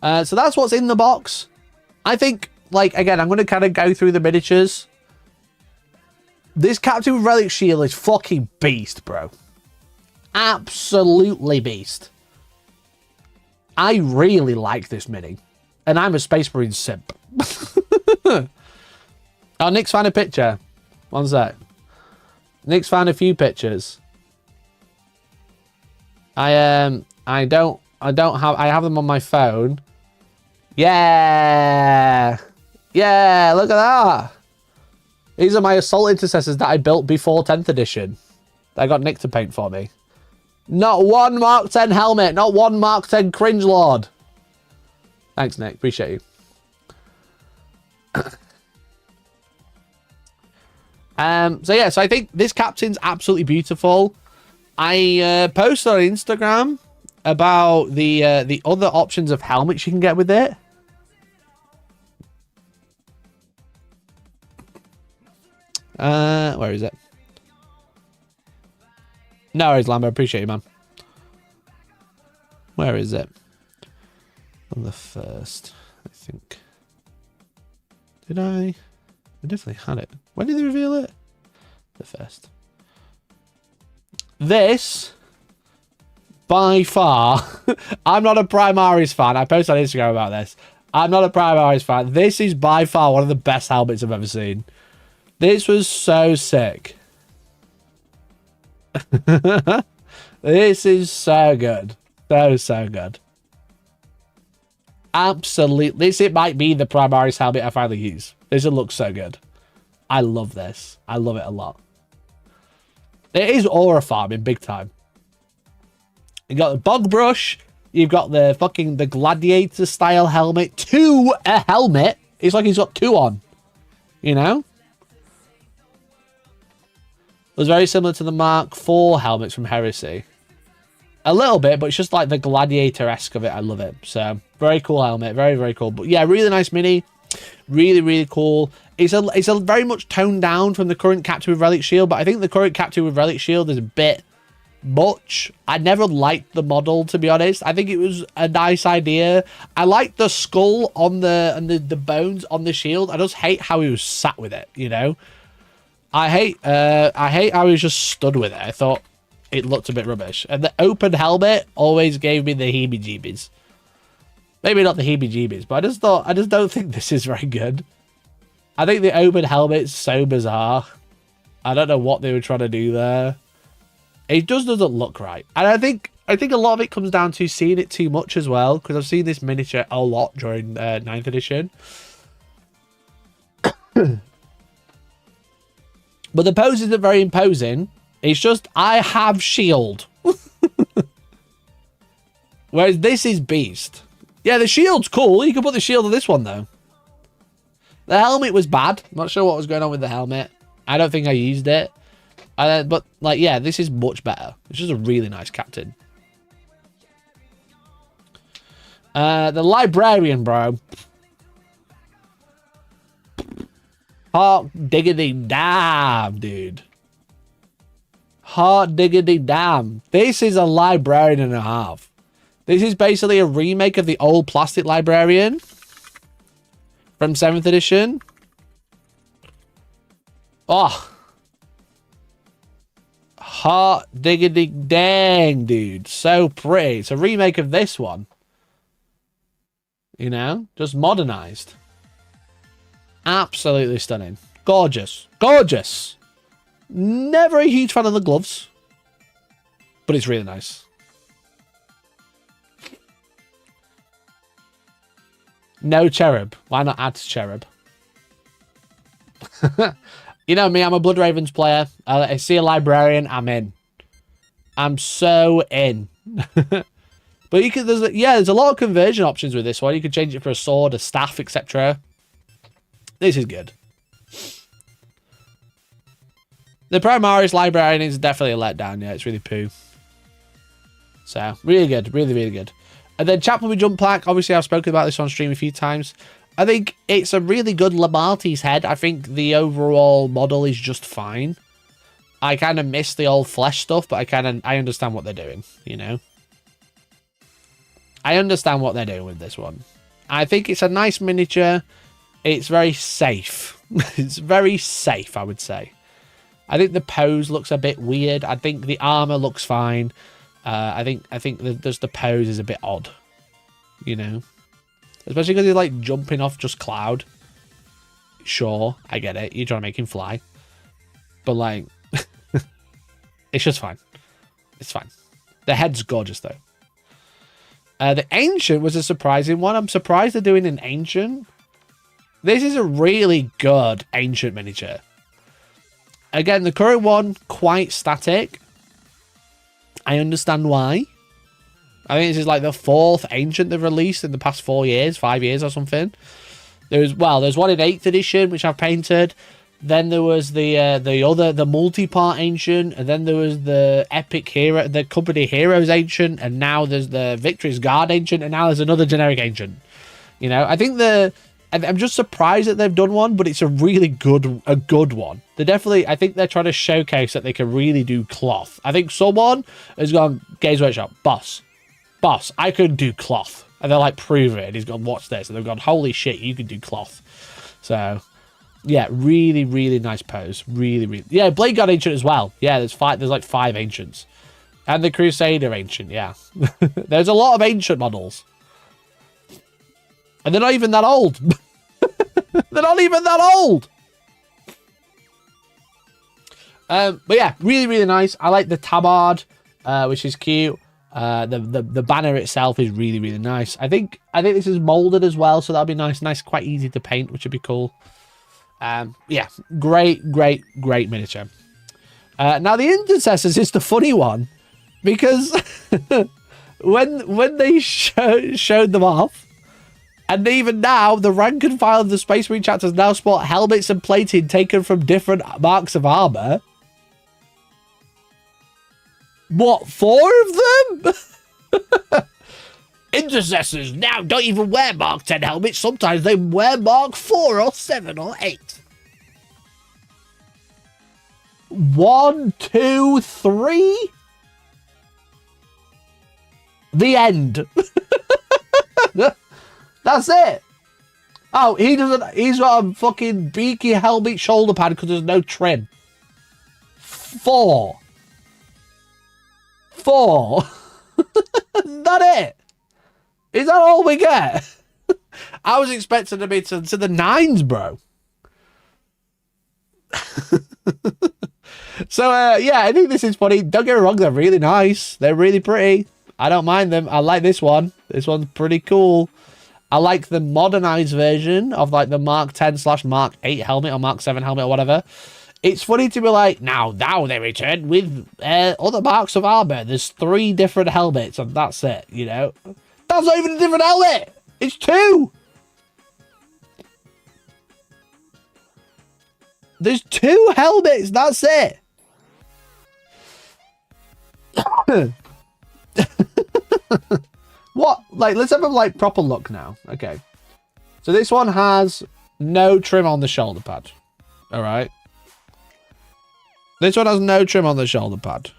So that's what's in the box. I think, like, again, I'm going to kind of go through the miniatures. This Captain with Relic Shield is fucking beast, bro. Absolutely beast. I really like this mini. And I'm a Space Marine simp. Oh, Nick's found a picture. One sec. Nick's found a few pictures. I have them on my phone. Yeah. Yeah, look at that. These are my assault intercessors that I built before 10th edition. I got Nick to paint for me. Not one Mark 10 helmet. Not one Mark 10 cringe lord. Thanks, Nick. Appreciate you. So yeah, so I think this captain's absolutely beautiful. I posted on Instagram about the other options of helmets you can get with it. Where is it? No worries, Lambo. Appreciate you, man. Where is it? On the first, I think. Did I? I definitely had it. When did they reveal it? The first. This, by far, I'm not a Primaris fan. I posted on Instagram about this. I'm not a Primaris fan. This is by far one of the best helmets I've ever seen. This was so sick. This is so good. So good. Absolutely. This, it might be the Primaris helmet I finally use. This looks so good. I love this. I love it a lot. It is aura farming big time. You got the bog brush. You've got the fucking the gladiator style helmet to a helmet. It's like he's got 2 on. You know? It was very similar to the Mark IV helmets from Heresy. A little bit, but it's just like the gladiator-esque of it. I love it. So, very cool helmet. Very, very cool. But yeah, really nice mini. Really, really cool. It's a very much toned down from the current Captain with Relic Shield, but I think the current Captain with Relic Shield is a bit much. I never liked the model, to be honest. I think it was a nice idea. I like the skull on the bones on the shield. I just hate how he was sat with it, you know? I hate how he was just stood with it. I thought it looked a bit rubbish. And the open helmet always gave me the heebie-jeebies. Maybe not the heebie-jeebies, but I just don't think this is very good. I think the open helmet's so bizarre. I don't know what they were trying to do there. It just doesn't look right. And I think a lot of it comes down to seeing it too much as well, because I've seen this miniature a lot during 9th edition. But the pose isn't very imposing. It's just, I have shield. Whereas this is beast. Yeah, the shield's cool. You can put the shield on this one, though. The helmet was bad. I'm not sure what was going on with the helmet. I don't think I used it. But, like, yeah, this is much better. It's just a really nice captain. The librarian, bro. Hot diggity damn, dude. Hot diggity damn. This is a librarian and a half. This is basically a remake of the old plastic librarian from 7th edition. Oh. Hot diggity dang, dude. So pretty. It's a remake of this one. You know? Just modernized. Absolutely stunning. Gorgeous. Gorgeous. Never a huge fan of the gloves, but it's really nice. No cherub. Why not add cherub? You know me, I'm a Blood Ravens player. I see a librarian, I'm in. I'm so in. But you could, there's a lot of conversion options with this one. You could change it for a sword, a staff, etc. This is good. The Primaris librarian is definitely a letdown. Yeah, it's really poo. So, really good. Really, really good. And then Chapel Jump Pack. Obviously, I've spoken about this on stream a few times. I think it's a really good Lamarty's head. I think the overall model is just fine. I kind of miss the old flesh stuff, but I understand what they're doing, you know? I understand what they're doing with this one. I think it's a nice miniature. It's very safe. It's very safe, I would say. I think the pose looks a bit weird. I think the armor looks fine. I think just the pose is a bit odd, you know? Especially because he's like jumping off just cloud. Sure, I get it. You're trying to make him fly. But like, it's just fine. It's fine. The head's gorgeous though. The Ancient was a surprising one. I'm surprised they're doing an Ancient. This is a really good Ancient miniature. Again, the current one, quite static. I understand why. I think this is like the 4th Ancient they've released in the past 4 years, 5 years or something. There's one in 8th edition, which I've painted. Then there was the multi-part Ancient, and then there was the Epic Hero, the Company Heroes Ancient, and now there's the Victory's Guard Ancient, and now there's another generic Ancient. You know, I think I'm just surprised that they've done one, but it's a really good one. I think they're trying to showcase that they can really do cloth. I think someone has gone, Games Workshop, boss, I could do cloth. And they're like, prove it. And he's gone, watch this. And they've gone, holy shit, you can do cloth. So, yeah, really, really nice pose. Really, really. Yeah, Blade Guard Ancient as well. Yeah, there's like 5 Ancients. And the Crusader Ancient, yeah. There's a lot of Ancient models. And they're not even that old. They're not even that old. But yeah, really, really nice. I like the tabard, which is cute. The banner itself is really, really nice. I think this is molded as well, so that'll be nice, quite easy to paint, which would be cool. Yeah, great miniature. Now the Intercessors is the funny one, because when they showed them off, and even now the rank and file of the Space Marine chapters now sport helmets and plating taken from different marks of armor. What, 4 of them? Intercessors now don't even wear Mark 10 helmets. Sometimes they wear Mark 4 or 7 or 8. 1, 2, 3. The end. That's it. Oh, he's got a fucking beaky helmet shoulder pad because there's no trim. 4. That it? Is that all we get? I was expecting to be to the 9s, bro. So, yeah, I think this is funny. Don't get me wrong, they're really nice. They're really pretty. I don't mind them. I like this one. This one's pretty cool. I like the modernized version of like the Mark 10/Mark 8 helmet or Mark 7 helmet or whatever. It's funny to be like, now they return with other marks of armor. There's 3 different helmets and that's it, you know? That's not even a different helmet. It's 2. There's 2 helmets. That's it. What? Like, let's have a like proper look now. Okay. So this one has no trim on the shoulder pad. All right. This one has no trim on the shoulder pad.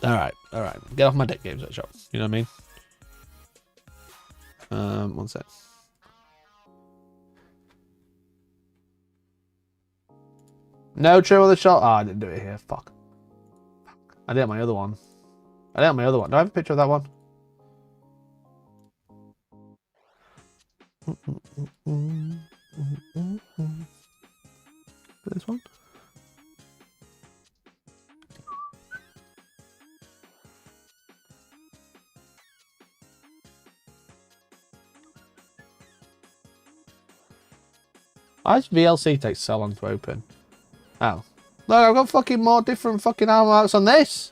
All right. Get off my dick, Games Workshop. You know what I mean? One sec. No trim on the shoulder. Oh, I didn't do it here. Fuck. I did it on my other one. Do I have a picture of that one? This one. Why does VLC take so long to open? Oh. Look, I've got fucking more different fucking armor marks on this.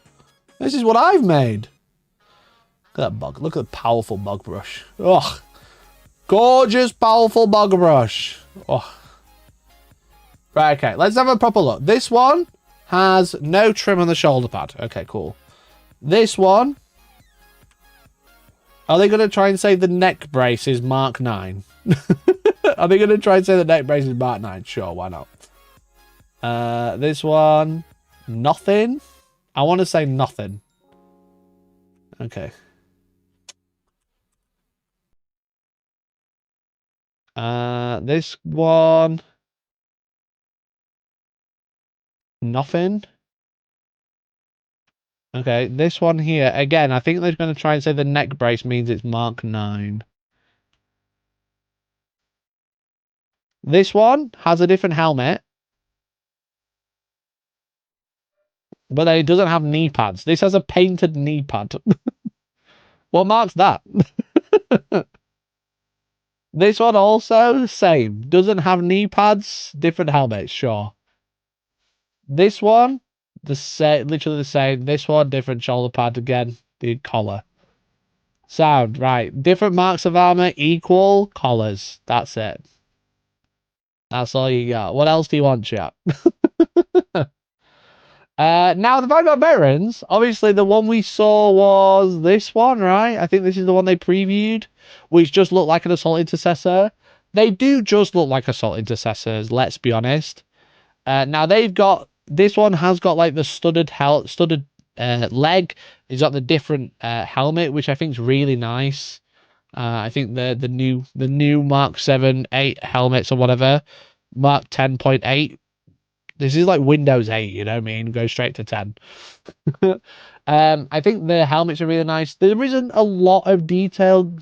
This is what I've made. Look at that bug. Look at the powerful bug brush. Ugh. Gorgeous, powerful bug brush. Oh. Right, okay. Let's have a proper look. This one has no trim on the shoulder pad. Okay, cool. This one. Are they going to try and say the neck brace is Mark 9? Are they going to try and say the neck brace is Mark 9? Sure, why not? This one. Nothing. I want to say nothing. Okay. This one. Nothing. Okay, this one here. Again, I think they're going to try and say the neck brace means it's Mark 9. This one has a different helmet. But it doesn't have knee pads. This has a painted knee pad. What marks that? This one also, same. Doesn't have knee pads, different helmet, sure. This one, the same, literally the same. This one, different shoulder pad again, the collar. Sound, right. Different marks of armor, equal collars. That's it. That's all you got. What else do you want, chap? Now the Vanguard Veterans, obviously the one we saw was this one, right? I think this is the one they previewed, which just looked like an Assault Intercessor. They do just look like Assault Intercessors, let's be honest. Now they've got, this one has got like the studded leg. It's got the different helmet, which I think is really nice. I think the new Mark 7, 8 helmets or whatever, Mark 10.8. This is like Windows 8, you know what I mean? Go straight to 10. I think the helmets are really nice. There isn't a lot of detail.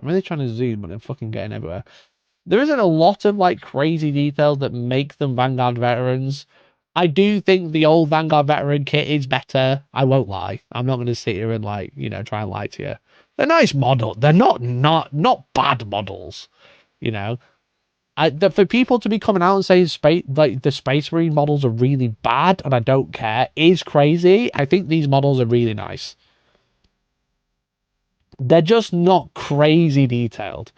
I'm really trying to zoom, but I'm fucking getting everywhere. There isn't a lot of like crazy details that make them Vanguard Veterans. I do think the old Vanguard Veteran kit is better. I won't lie. I'm not going to sit here and like, you know, try and lie to you. They're nice models. They're not bad models, you know. For people to be coming out and saying the Space Marine models are really bad and I don't care is crazy. I think these models are really nice. They're just not crazy detailed.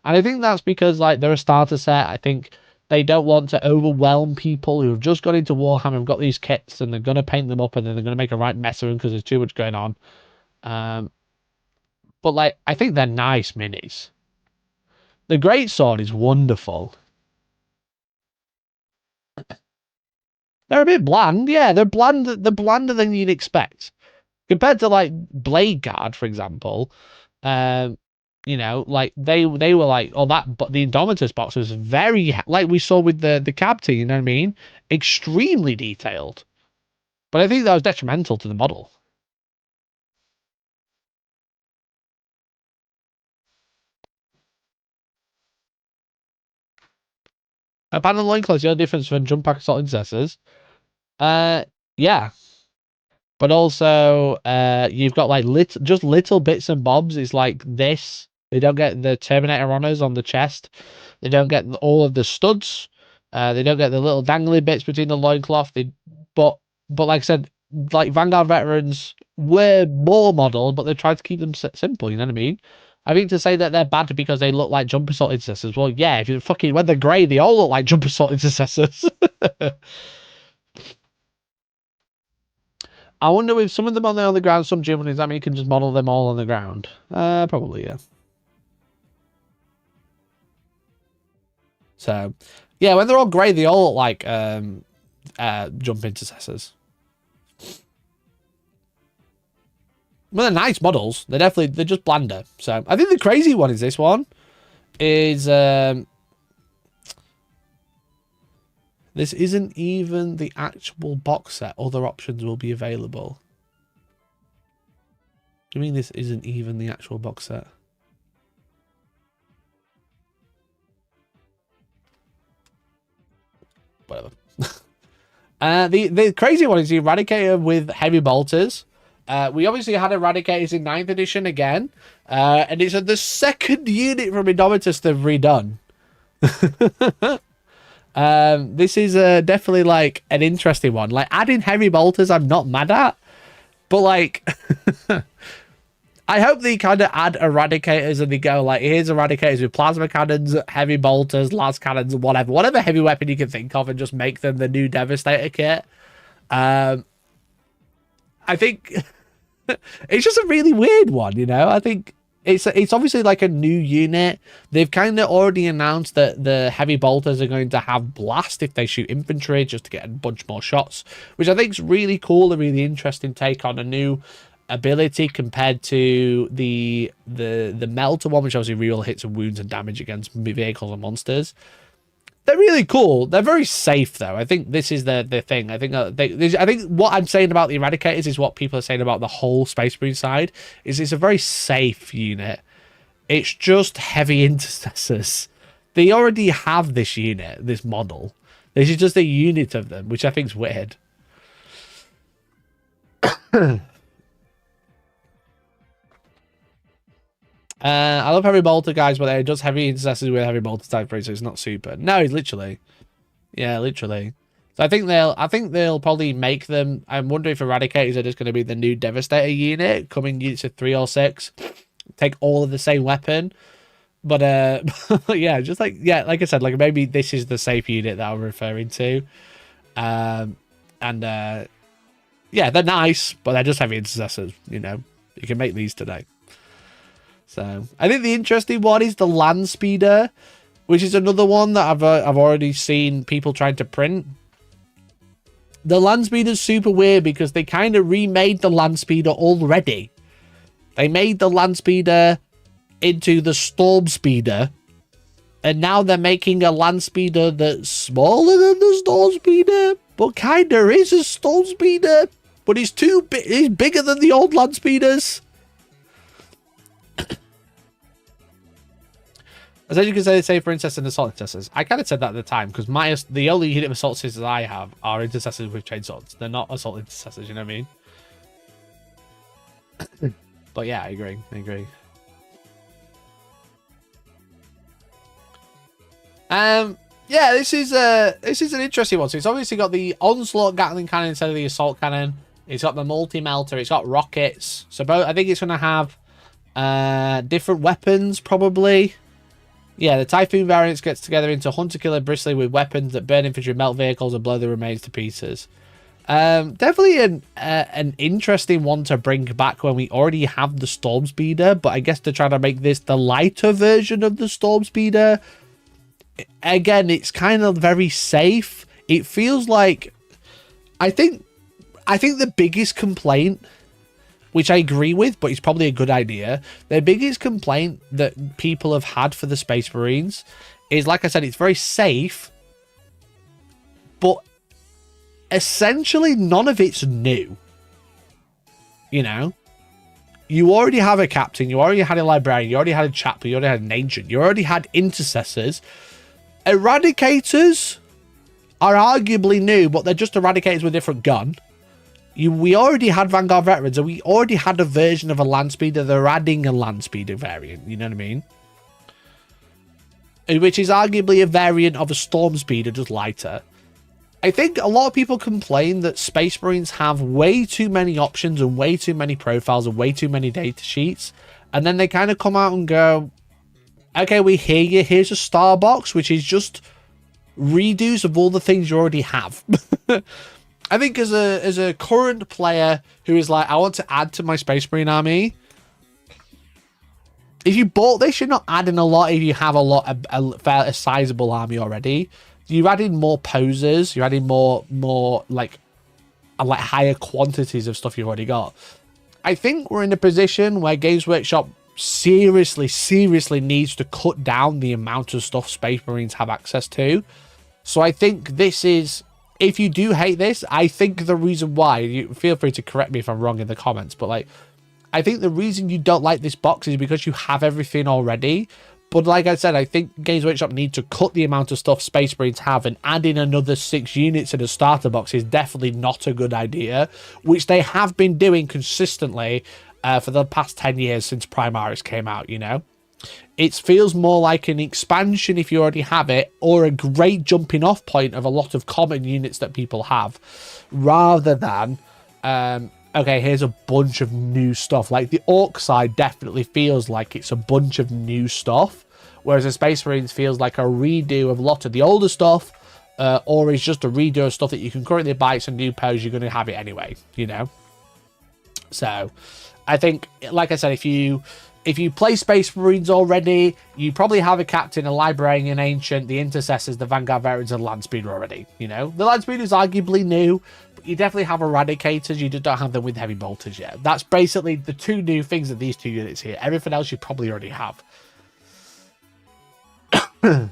And I think that's because like they're a starter set. I think they don't want to overwhelm people who have just got into Warhammer and got these kits and they're going to paint them up and then they're going to make a right mess of them because there's too much going on. But like, I think they're nice minis. The Greatsword is wonderful. They're a bit bland, yeah. They're bland. They're blander than you'd expect compared to like Blade Guard, for example. You know, like they were like, oh, that, but the Indomitus box was very, like we saw with the cab team. You know what I mean? Extremely detailed. But I think that was detrimental to the model. Apart from the loincloths, the only difference from jump pack assault intercessors. Yeah. But also, you've got like just little bits and bobs. It's like this. They don't get the Terminator honors on the chest. They don't get all of the studs. They don't get the little dangly bits between the loincloth. But like I said, like Vanguard Veterans were more modeled, but they tried to keep them simple. You know what I mean? I think to say that they're bad because they look like jump assault intercessors. Well, yeah, if you fucking when they're grey, they all look like jump assault intercessors. I wonder if some of them on the ground, some Germans, that mean you can just model them all on the ground? Probably, yeah. So, yeah, when they're all grey, they all look like jump intercessors. Well, they're nice models. They're just blander. So, I think the crazy one is this one. This isn't even the actual box set. Other options will be available. Do you mean this isn't even the actual box set? The crazy one is the Eradicator with heavy bolters. We obviously had Eradicators in 9th edition again, and it's the second unit from Indomitus they've redone. This is definitely like an interesting one. Like adding heavy bolters, I'm not mad at, but like, I hope they kind of add Eradicators and they go like, here's Eradicators with plasma cannons, heavy bolters, las cannons, whatever heavy weapon you can think of, and just make them the new Devastator kit. I think it's just a really weird one, you know. I think it's obviously like a new unit. They've kind of already announced that the heavy bolters are going to have blast if they shoot infantry, just to get a bunch more shots, which I think is really cool, a really interesting take on a new ability compared to the melter one, which obviously real hits and wounds and damage against vehicles and monsters. They're really cool. They're very safe though. I think this is the thing. I think I think what I'm saying about the Eradicators is what people are saying about the whole Space Marine side. Is it's a very safe unit. It's just heavy intercessors. They already have this unit, this model. This is just a unit of them, which I think is weird. I love heavy bolter guys, but it does heavy intercessors with heavy bolter type 3, so it's not super. No, it's literally, yeah, literally. So I think they'll probably make them. I'm wondering if Eradicators are just going to be the new Devastator unit, coming units of 3 or 6, take all of the same weapon. But yeah, just like like I said, like maybe this is the safe unit that I'm referring to, yeah, they're nice, but they're just heavy intercessors. You know, you can make these today. So I think the interesting one is the land speeder, which is another one that I've already seen people trying to print. The land speeder is super weird because they kind of remade the land speeder already. They made the land speeder into the storm speeder, and now they're making a land speeder that's smaller than the storm speeder, but kind of is a storm speeder, but it's it's bigger than the old land speeders. As you can say for intercessors and assault intercessors. I kind of said that at the time because the only unit of assault intercessors I have are intercessors with chainswords. They're not assault intercessors, you know what I mean? But yeah, I agree. Yeah, this is an interesting one. So it's obviously got the onslaught Gatling cannon instead of the assault cannon. It's got the multi-melter. It's got rockets. So I think it's going to have different weapons probably. Yeah, the Typhoon variants gets together into Hunter Killer Bristly with weapons that burn infantry, melt vehicles, and blow the remains to pieces. Definitely an interesting one to bring back when we already have the Storm Speeder, but I guess they're trying to make this the lighter version of the Storm Speeder. Again, it's kind of very safe. It feels like I think the biggest complaint, which I agree with, but it's probably a good idea. The biggest complaint that people have had for the Space Marines is, like I said, it's very safe, but essentially none of it's new. You know? You already have a captain, you already had a librarian, you already had a chaplain, you already had an ancient, you already had intercessors. Eradicators are arguably new, but they're just Eradicators with a different gun. We already had Vanguard Veterans, and we already had a version of a land speeder. They're adding a land speeder variant, you know what I mean? Which is arguably a variant of a storm speeder, just lighter. I think a lot of people complain that Space Marines have way too many options and way too many profiles and way too many data sheets. And then they kind of come out and go, okay, we hear you. Here's a star box, which is just redos of all the things you already have. I think as a current player who is like, I want to add to my Space Marine army, if you bought this, you're not adding a lot if you have a sizable army already. You're adding more posers, you're adding more like higher quantities of stuff you've already got. I think we're in a position where Games Workshop seriously needs to cut down the amount of stuff Space Marines have access to. So I think this is, if you do hate this, I think the reason why, you feel free to correct me if I'm wrong in the comments, but like, I think the reason you don't like this box is because you have everything already. But like I said, I think Games Workshop need to cut the amount of stuff Space Marines have, and adding another 6 units in a starter box is definitely not a good idea, which they have been doing consistently for the past 10 years since Primaris came out, you know? It feels more like an expansion if you already have it, or a great jumping off point of a lot of common units that people have, rather than, okay, here's a bunch of new stuff. Like the Orc side definitely feels like it's a bunch of new stuff, whereas the Space Marines feels like a redo of a lot of the older stuff, or is just a redo of stuff that you can currently buy. It's a new pose, you're going to have it anyway, you know? So, I think, like I said, if you play Space Marines already, you probably have a captain, a librarian, ancient, the intercessors, the vanguard veterans, and land speeder already. You know, the land speeder is arguably new, but you definitely have eradicators. You just don't have them with heavy bolters yet. That's basically the 2 new things of these 2 units here. Everything else you probably already have. I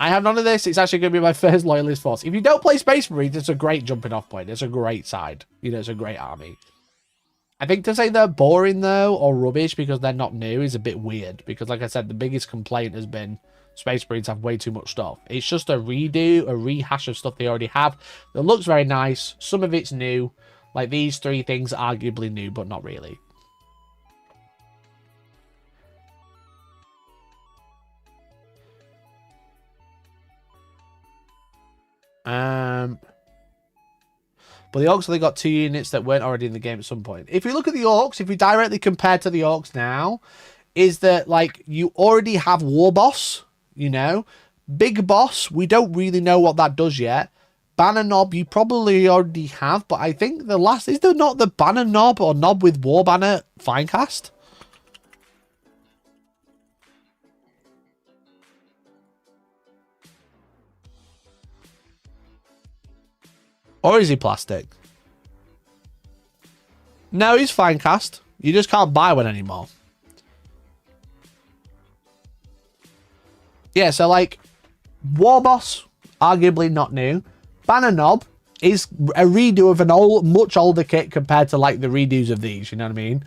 have none of this. It's actually going to be my first loyalist force. If you don't play Space Marines, it's a great jumping off point. It's a great side. You know, it's a great army. I think to say they're boring, though, or rubbish because they're not new is a bit weird. Because, like I said, the biggest complaint has been Space Marines have way too much stuff. It's just a redo, a rehash of stuff they already have. That looks very nice. Some of it's new. Like these 3 things are arguably new, but not really. But the Orcs only got 2 units that weren't already in the game at some point. If you look at the Orcs, if we directly compare to the Orcs now, is that, like, you already have War Boss, you know? Big Boss, we don't really know what that does yet. Banner Knob, you probably already have, but I think the last... Is there not the Banner Knob or Knob with War Banner Finecast? Or is he plastic? No, he's Finecast. You just can't buy one anymore. Yeah, so like, War Boss, arguably not new. Banner Knob is a redo of an much older kit compared to like the redos of these, you know what I mean?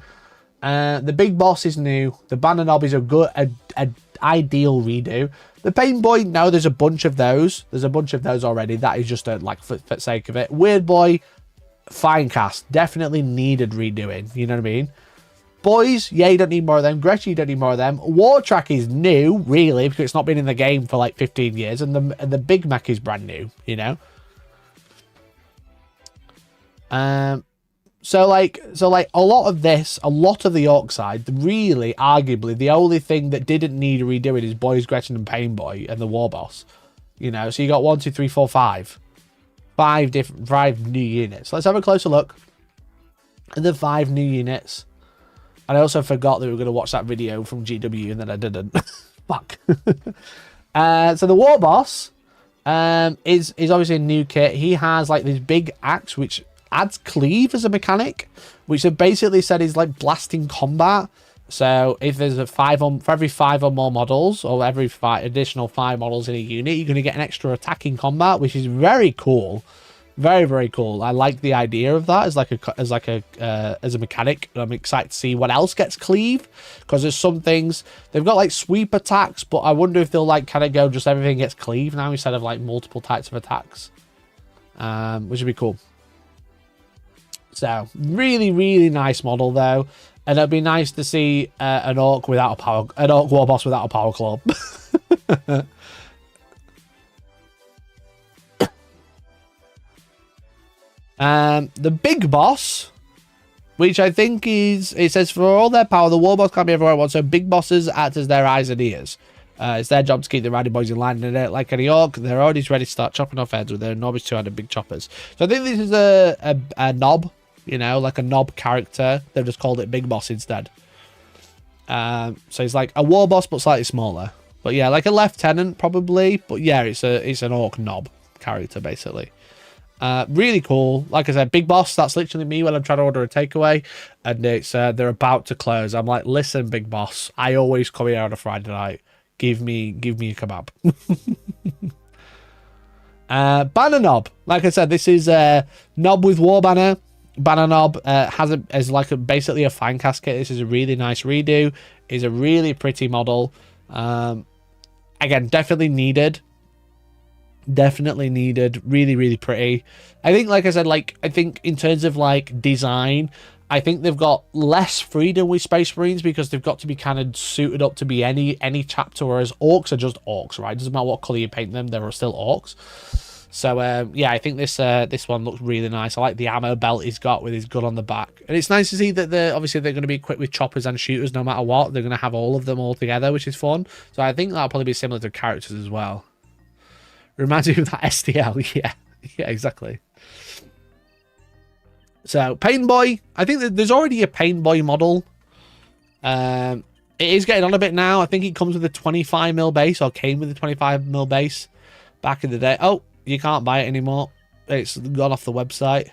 The Big Boss is new. The Banner Knob is a ideal redo. The Pain Boy, no, there's a bunch of those. There's a bunch of those already. That is just like for sake of it. Weird Boy, Finecast, definitely needed redoing. You know what I mean? Boys, yeah, you don't need more of them. Gretchen, you don't need more of them. War Track is new, really, because it's not been in the game for like 15 years. And the Big Mac is brand new, you know? So like a lot of this, a lot of the Orc side, really, arguably, the only thing that didn't need redoing is Boys, Gretchen, and Pain Boy, and the War Boss. You know, so you got 1, 2, 3, 4, 5. 5 new units. Let's have a closer look at the 5 new units. And I also forgot that we were going to watch that video from GW, and then I didn't. Fuck. So the War Boss is obviously a new kit. He has like this big axe, which adds cleave as a mechanic, which have basically said is like blasting combat. So if there's for every 5 or more models, or every additional 5 models in a unit, you're going to get an extra attack in combat, which is very cool. Very, very cool. I like the idea of that as a mechanic. I'm excited to see what else gets cleave, because there's some things they've got like sweep attacks, but I wonder if they'll like kind of go just everything gets cleave now instead of like multiple types of attacks, which would be cool. So really, really nice model though, and it'd be nice to see an Orc War Boss without a power club. The Big Boss, which I think is, it says for all their power, the War Boss can't be everywhere at once, so Big Bosses act as their eyes and ears. It's their job to keep the rowdy boys in line, and like any Orc, they're always ready to start chopping off heads with their enormous 2-handed big choppers. So I think this is a knob, you know, like a knob character. They've just called it Big Boss instead. So he's like a War Boss, but slightly smaller. But yeah, like a lieutenant probably, but yeah, it's an Orc knob character basically. Really cool. Like I said, Big Boss, that's literally me when I'm trying to order a takeaway, and it's they're about to close. I'm like, listen, Big Boss, I always come here on a Friday night. Give me a kebab. Banner Knob. Like I said, this is a knob with War Banner. Banner Knob has like basically a Finecast kit. This is a really nice redo. Is a really pretty model. Again, definitely needed. Definitely needed. Really, really pretty. I think, like I said, like, I think in terms of like design, I think they've got less freedom with Space Marines because they've got to be kind of suited up to be any chapter, whereas orcs are just orcs, right? Doesn't matter what color you paint them, they're still orcs. So yeah, I think this one looks really nice. I like the ammo belt he's got with his gun on the back, and it's nice to see that they're going to be equipped with choppers and shooters no matter what. They're going to have all of them all together, which is fun. So I think that'll probably be similar to characters as well. Reminds me of that STL. Yeah, exactly. So Pain Boy, I think that there's already a Pain Boy model. It is getting on a bit now. I think it comes with a 25mm base, or came with a 25mm base back in the day. Oh, you can't buy it anymore. It's gone off the website.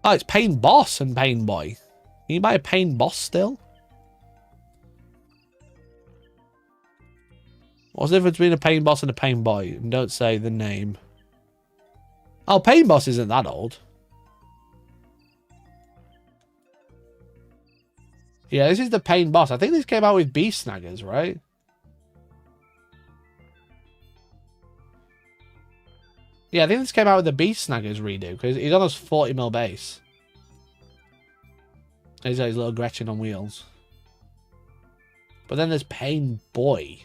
Oh, it's Pain Boss and Pain Boy. Can you buy a Pain Boss still? What's the difference between a Pain Boss and a Pain Boy? And don't say the name. Oh, Pain Boss isn't that old. Yeah, this is the Pain Boss. I think this came out with Beast Snaggers, right? Yeah, I think this came out with the Beast Snaggers redo, because he's on his 40mm base. He's got his little Gretchen on wheels. But then there's Pain Boy,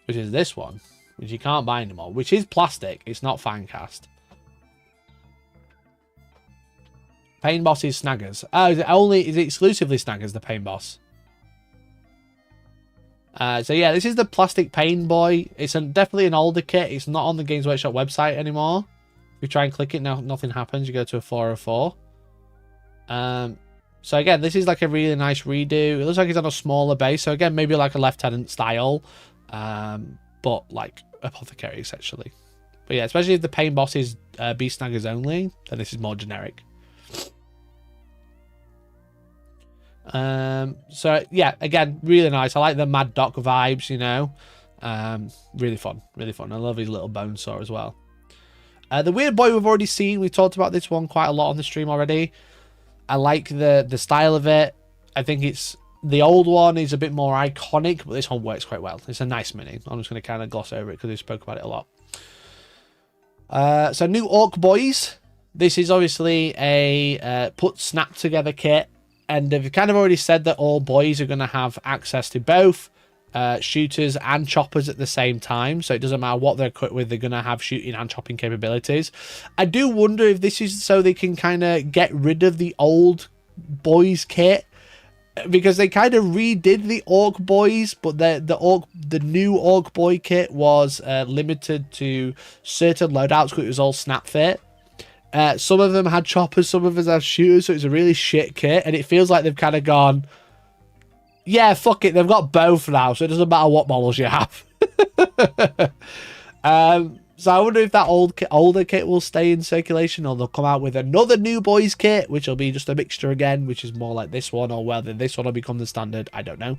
which is this one, which you can't buy anymore, which is plastic. It's not fan cast. Pain Boss is Snaggers. Oh, is it exclusively Snaggers, the Pain Boss? So yeah, this is the plastic Pain Boy. It's definitely an older kit. It's not on the Games Workshop website anymore. If you try and click it, now nothing happens. You go to a 404. So again, this is like a really nice redo. It looks like it's on a smaller base. So again, maybe like a Lieutenant style. But like Apothecary, essentially. But yeah, especially if the Pain Boss is Beast Snaggers only, then this is more generic. So yeah, again, really nice. I like the Mad Doc vibes, you know. Really fun, really fun. I love his little bone saw as well. The Weird Boy we've already seen. We talked about this one quite a lot on the stream already. I like the style of it. I think it's the old one is a bit more iconic, but this one works quite well. It's a nice mini. I'm just going to kind of gloss over it because we spoke about it a lot. So new Orc Boys. This is obviously a put snap together kit. And they've kind of already said that all boys are going to have access to both shooters and choppers at the same time. So it doesn't matter what they're equipped with, they're going to have shooting and chopping capabilities. I do wonder if this is so they can kind of get rid of the old boys kit. Because they kind of redid the Orc Boys, but the new Orc Boy kit was limited to certain loadouts because it was all snap fit. Some of them had choppers, some of them had shooters, so it's a really shit kit, and it feels like they've kind of gone, yeah, fuck it, they've got both now, so it doesn't matter what models you have. So I wonder if that older kit will stay in circulation, or they'll come out with another new boys kit, which will be just a mixture again, which is more like this one, or whether this one will become the standard, I don't know.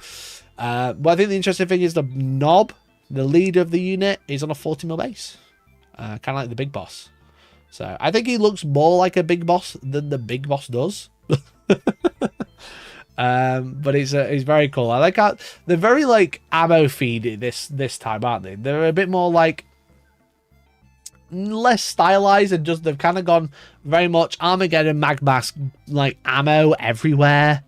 But I think the interesting thing is the Knob, the leader of the unit, is on a 40mm base, kind of like the Big Boss. So I think he looks more like a Big Boss than the Big Boss does. But he's very cool. I like how they're very like ammo feed this time, aren't they? They're a bit more like less stylized, and just they've kind of gone very much Armageddon Magmask like ammo everywhere.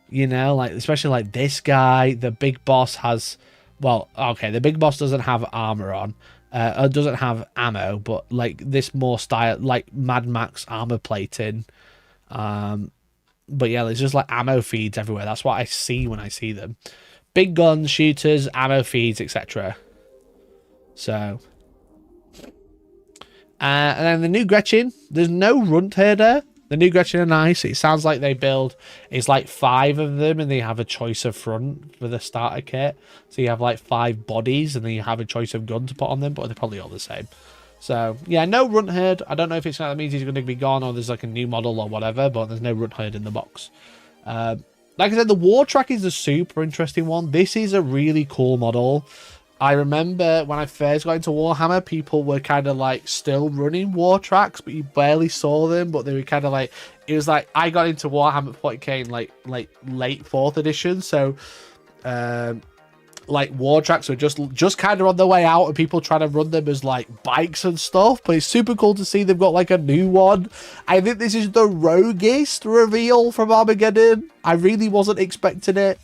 You know, like especially like this guy, the Big Boss has, well, okay, the Big Boss doesn't have armor on. Doesn't have ammo, but like this more style, like Mad Max armor plating. But yeah, there's just like ammo feeds everywhere. That's what I see when I see them. Big guns, shooters, ammo feeds, etc. So, and then the new Gretchen. There's no runt herder. The new Gretchen are nice. It sounds like they build, it's like 5 of them, and they have a choice of front for the starter kit. So you have like 5 bodies, and then you have a choice of gun to put on them, but they're probably all the same. So yeah, no runt herd. I don't know if that means he's going to be gone, or there's like a new model or whatever, but there's no runt herd in the box. Like I said, the war track is a super interesting one. This is a really cool model. I remember when I first got into Warhammer, people were kind of like still running war tracks, but you barely saw them. But they were kind of like, it was like I got into Warhammer 40k in like late 4th edition, so like war tracks were just kind of on their way out, and people trying to run them as like bikes and stuff. But it's super cool to see they've got like a new one. I think this is the roguest reveal from Armageddon. I really wasn't expecting it.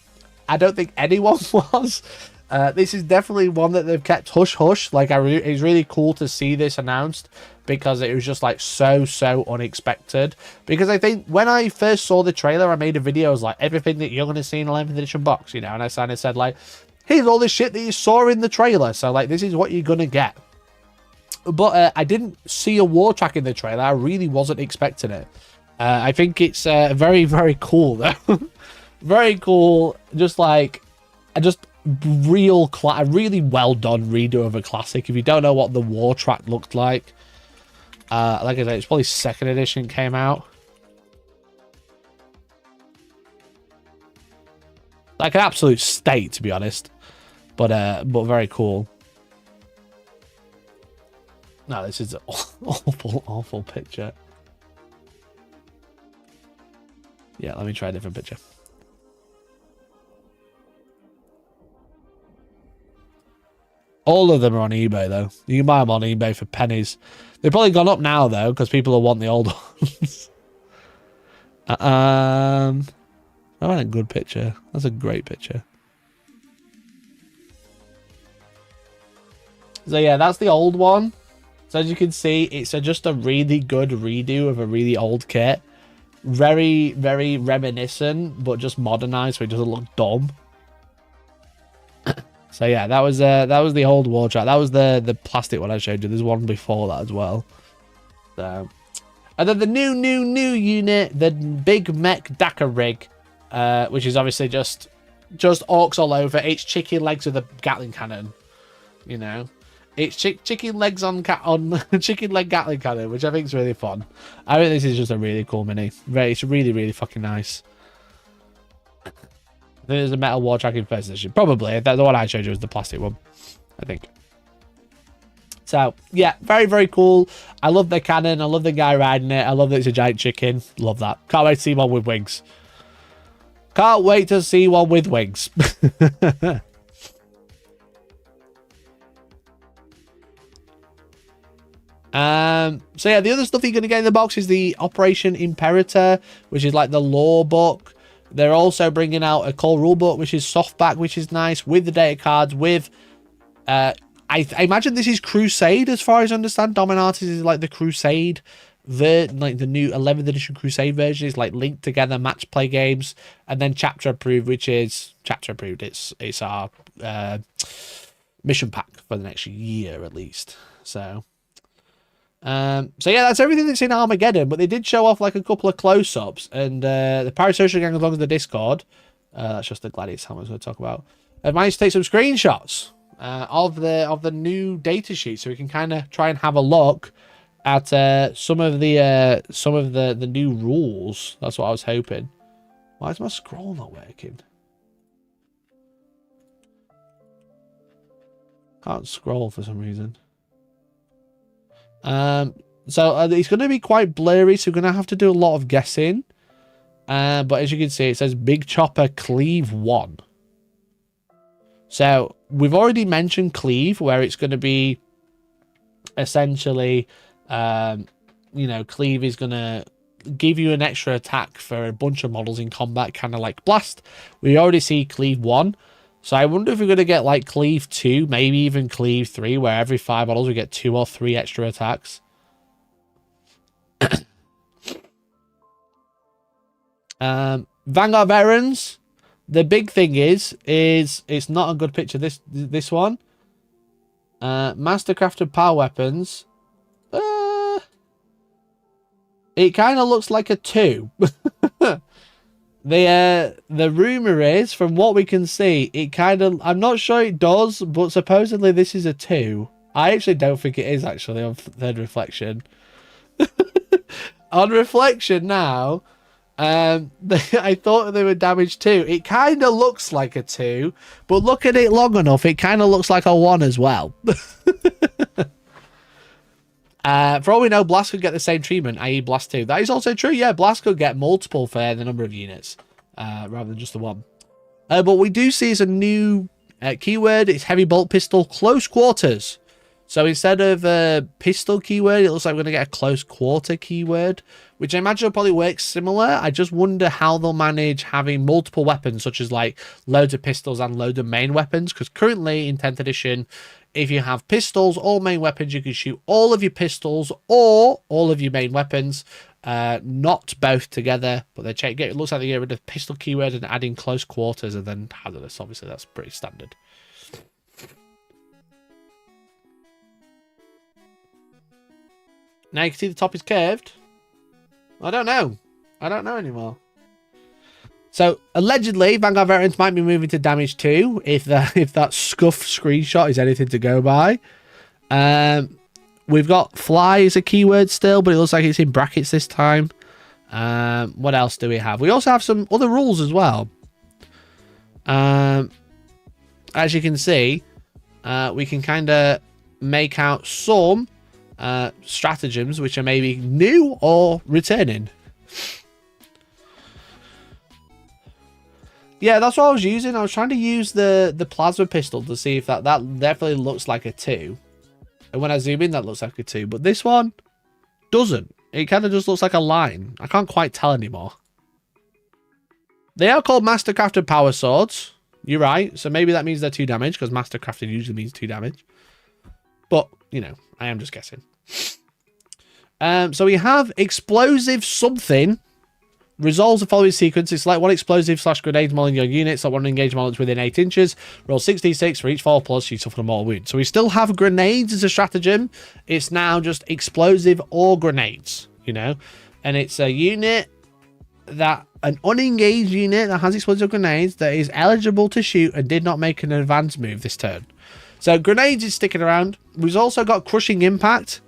I don't think anyone was. This is definitely one that they've kept hush hush. Like it's really cool to see this announced, because it was just like so unexpected. Because I think when I first saw the trailer, I made a video, I was like, everything that you're going to see in 11th edition box, you know, and I kind of said like, here's all this shit that you saw in the trailer, so like this is what you're gonna get. But I didn't see a war track in the trailer. I really wasn't expecting it. I think it's very cool though. Very cool. Just like a really well done redo of a classic. If you don't know what the war track looked like I said, it's probably 2nd edition came out. Like an absolute state, to be honest. But very cool. No, this is an awful picture. Yeah, let me try a different picture. All of them are on eBay, though. You can buy them on eBay for pennies. They've probably gone up now, though, because people will want the old ones. Oh, a good picture. That's a great picture. So yeah, that's the old one. So as you can see, it's just a really good redo of a really old kit. Very reminiscent, but just modernized so it doesn't look dumb. So yeah, that was the old war track. That was the plastic one I showed you. There's one before that as well. So, and then the new unit, the big mech Dakar rig, which is obviously just orcs all over. It's chicken legs with a Gatling cannon, you know. It's chicken legs on chicken leg Gatling cannon, which I think is really fun. I think this is just a really cool mini. It's really fucking nice. I think there's a metal war track in 1st edition. Probably. The one I showed you was the plastic one, I think. So, yeah, very cool. I love the cannon. I love the guy riding it. I love that it's a giant chicken. Love that. Can't wait to see one with wings. Can't wait to see one with wings. So yeah, the other stuff you're going to get in the box is the Operation Imperator, which is like the lore book. They're also bringing out a core rulebook, which is softback, which is nice, with the data cards, with I imagine this is Crusade, as far as I understand. Dominatus is like the Crusade, like the new 11th edition Crusade version is like linked together match play games, and then chapter approved, which is chapter approved. It's our mission pack for the next year at least. So yeah, that's everything that's in Armageddon, but they did show off like a couple of close-ups, and the Parasocial Gang, along with the Discord, that's just the Gladius helmet I was going to talk about, I've managed to take some screenshots of the new data sheet, so we can kind of try and have a look at some of the new rules. That's what I was hoping. Why is my scroll not working? Can't scroll for some reason. So it's going to be quite blurry, so we're going to have to do a lot of guessing. But as you can see, it says Big Chopper Cleave 1. So we've already mentioned Cleave, where it's going to be essentially, you know, Cleave is going to give you an extra attack for a bunch of models in combat, kind of like Blast. We already see Cleave 1. So I wonder if we're going to get like Cleave 2, maybe even Cleave 3, where every 5 models we get 2 or 3 extra attacks. Vanguard Veterans. The big thing is it's not a good picture, this one. Mastercrafted Power Weapons. It kind of looks like a 2. The rumor is, from what we can see, it kind of, I'm not sure it does, but supposedly this is a 2. I actually don't think it is, actually, on third reflection. On reflection now, I thought they were damaged too. It kind of looks like a 2, but look at it long enough, it kind of looks like a 1 as well. For all we know, Blast could get the same treatment, i.e. Blast 2. That is also true. Yeah, Blast could get multiple for the number of units, rather than just the one. But we do see is a new keyword. It's heavy bolt pistol, close quarters. So instead of pistol keyword, it looks like we're going to get a close quarter keyword, which I imagine will probably work similar. I just wonder how they'll manage having multiple weapons, such as like loads of pistols and loads of main weapons. Because currently in 10th edition, if you have pistols or main weapons, you can shoot all of your pistols or all of your main weapons, not both together. But they check it looks like they get rid of pistol keyword and adding close quarters and then hazardous. Obviously, that's pretty standard. Now you can see the top is curved. I don't know. I don't know anymore. So allegedly, Vanguard veterans might be moving to damage 2 if that scuff screenshot is anything to go by. We've got fly as a keyword still, but it looks like it's in brackets this time. What else do we have? We also have some other rules as well. As you can see, we can kind of make out some stratagems which are maybe new or returning. Yeah, that's what I was using. I was trying to use the plasma pistol to see if that definitely looks like a 2. And when I zoom in, that looks like a 2. But this one doesn't. It kind of just looks like a line. I can't quite tell anymore. They are called Mastercrafted Power Swords. You're right. So maybe that means they're 2 damage, because Mastercrafted usually means 2 damage. But, you know, I am just guessing. So we have explosive something. Resolves the following sequence. It's like one explosive / grenade model in your unit. So one engaged model within 8 inches. Roll 6d6 for each 4 plus. You suffer a mortal wound. So we still have grenades as a stratagem. It's now just explosive or grenades, you know. And it's a unit that, an unengaged unit that has explosive grenades that is eligible to shoot and did not make an advance move this turn. So grenades is sticking around. We've also got crushing impact,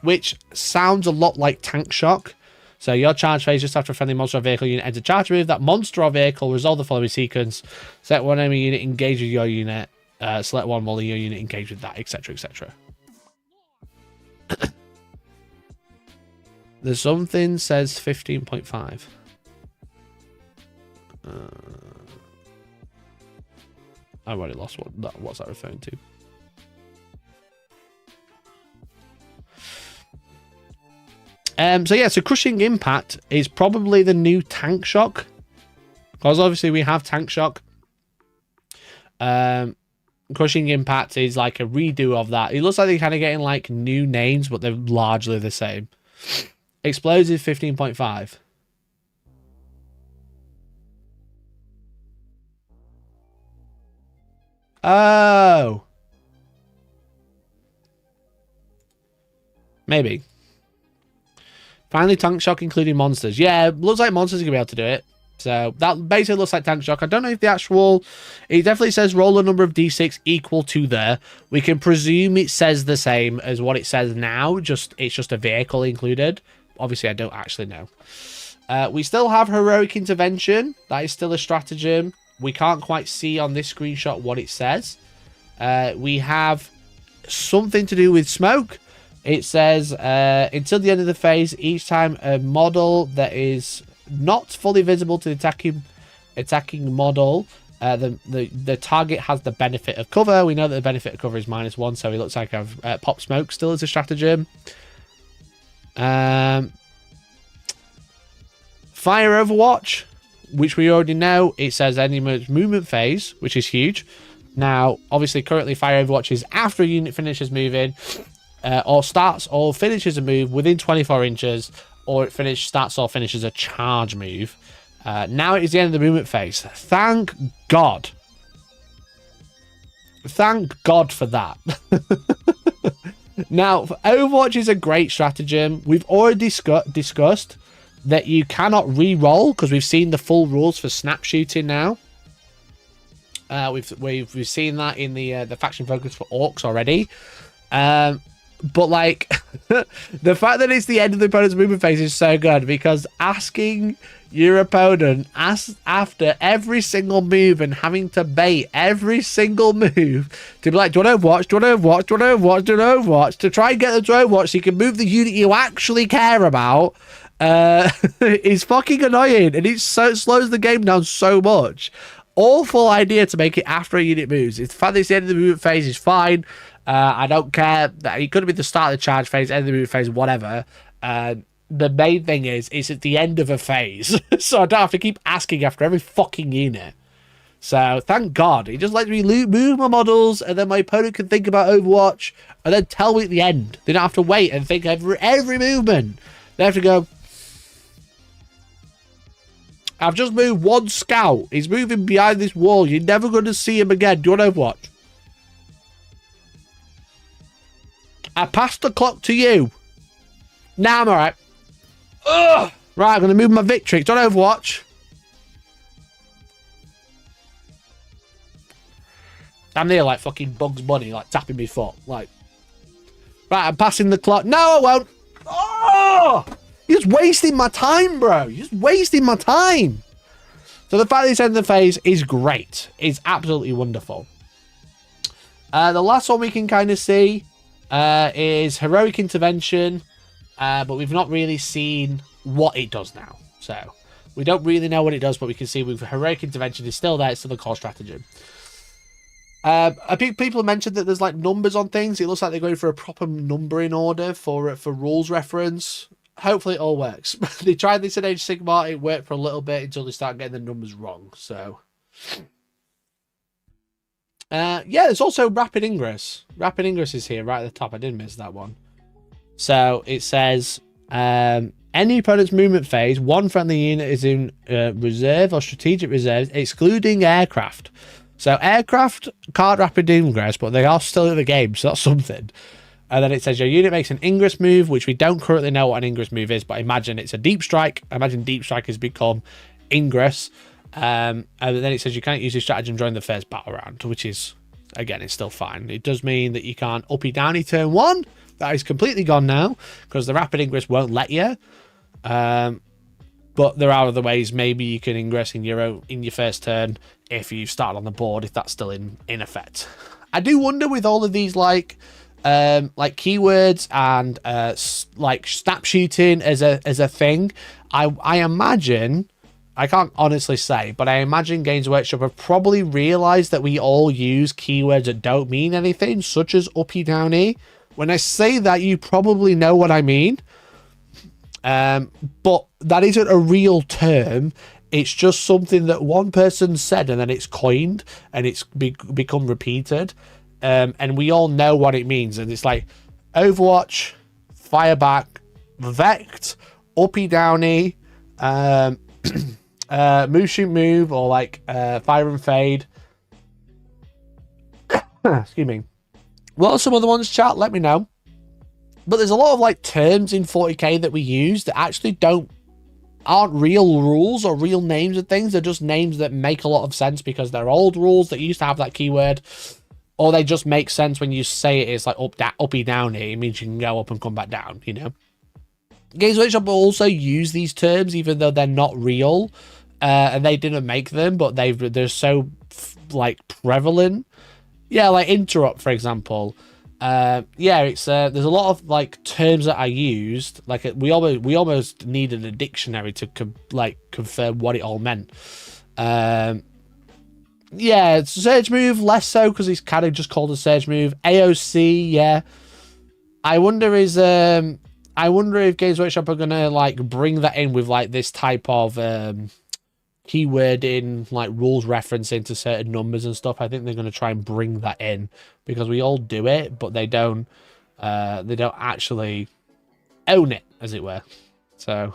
which sounds a lot like tank shock. So your charge phase just after a friendly monster or vehicle unit enter charge move. That monster or vehicle resolve the following sequence. Select one enemy unit engage with your unit. Select one while your unit engage with that, etc, etc. There's something says 15.5. I've already lost what's that referring to. So yeah, so crushing impact is probably the new tank shock, because obviously we have tank shock. Crushing impact is like a redo of that. It looks like they're kind of getting like new names, but they're largely the same. Explosive 15.5. Oh, maybe. Finally, tank shock including monsters. Yeah, looks like monsters are going to be able to do it. So that basically looks like tank shock. I don't know if the actual... It definitely says roll a number of d6 equal to there. We can presume it says the same as what it says now. It's just a vehicle included. Obviously, I don't actually know. We still have heroic intervention. That is still a stratagem. We can't quite see on this screenshot what it says. We have something to do with smoke. It says, until the end of the phase, each time a model that is not fully visible to the attacking model, the target has the benefit of cover. We know that the benefit of cover is -1, so it looks like I've pop smoke still as a stratagem. Fire Overwatch, which we already know. It says any movement phase, which is huge. Now, obviously, currently Fire Overwatch is after a unit finishes moving, or starts or finishes a move within 24 inches, or it starts or finishes a charge move. Now it is the end of the movement phase. Thank God. Thank God for that. Now, Overwatch is a great stratagem. We've already discussed that you cannot re-roll, because we've seen the full rules for snap shooting now. We've seen that in the faction focus for orcs already. But like the fact that it's the end of the opponent's movement phase is so good, because asking your opponent after every single move and having to bait every single move to be like, do you want to overwatch? Do you want to overwatch? Do you want to overwatch? Do you want to overwatch? To try and get them to overwatch so you can move the unit you actually care about is fucking annoying, and it slows the game down so much. Awful idea to make it after a unit moves. It's the fact that it's the end of the movement phase is fine. I don't care. It could have been the start of the charge phase, end of the movement phase, whatever. The main thing is, it's at the end of a phase. So I don't have to keep asking after every fucking unit. So thank God. It just lets me move my models, and then my opponent can think about Overwatch, and then tell me at the end. They don't have to wait and think every movement. They have to go, I've just moved one scout. He's moving behind this wall. You're never going to see him again. Do you want to Overwatch? I passed the clock to you. Nah, I'm alright. Ugh! Right, I'm going to move my victory. Do you want to Overwatch? I'm there like fucking Bugs Bunny, like tapping my foot. Like, right, I'm passing the clock. No, I won't. Oh! You're just wasting my time, bro. You're just wasting my time. So the fact that it's end of the phase is great. It's absolutely wonderful. The last one we can kind of see is Heroic Intervention. But we've not really seen what it does now. So we don't really know what it does, but we can see with Heroic Intervention is still there. It's still the core strategy. I think people have mentioned that there's like numbers on things. It looks like they're going for a proper numbering order for rules reference. Hopefully it all works. They tried this in Age of Sigmar. It worked for a little bit until they start getting the numbers wrong. So yeah, there's also Rapid Ingress. Rapid Ingress is here right at the top. I didn't miss that one. So it says any opponent's movement phase, one friendly unit is in reserve or strategic reserves, excluding aircraft. So aircraft can't rapid ingress, but they are still in the game, so that's something. And then it says your unit makes an ingress move, which we don't currently know what an ingress move is, but I imagine it's a deep strike. I imagine deep strike has become ingress. And then it says you can't use your stratagem during the first battle round, which is, again, it's still fine. It does mean that you can't uppy downy turn one. That is completely gone now because the rapid ingress won't let you. But there are other ways. Maybe you can ingress in your first turn if you start on the board, if that's still in effect. I do wonder with all of these like keywords and like snap shooting as a thing. I imagine, I can't honestly say, but I imagine Games Workshop have probably realized that we all use keywords that don't mean anything, such as uppy downy. When I say that, you probably know what I mean. But that isn't a real term. It's just something that one person said and then it's coined and it's become repeated. And we all know what it means. And it's like Overwatch, Fireback, Vect, Uppy Downy, Move Shoot Move, or like Fire and Fade. Excuse me. What are some other ones, chat? Let me know. But there's a lot of like terms in 40k that we use that actually aren't real rules or real names of things. They're just names that make a lot of sense because they're old rules that used to have that keyword, or they just make sense when you say it is like uppy downy. It means you can go up and come back down, you know. Games Workshop will also use these terms even though they're not real, and they didn't make them, but they're so like prevalent. Yeah, like interrupt, for example. Yeah, it's there's a lot of like terms that I used. Like we almost needed a dictionary to confirm what it all meant. Yeah, surge move less so because it's kind of just called a surge move. AOC, yeah. I wonder if Games Workshop are gonna like bring that in with like this type of keyword in like rules referencing to certain numbers and stuff. I think they're going to try and bring that in because we all do it, but they don't actually own it, as it were. So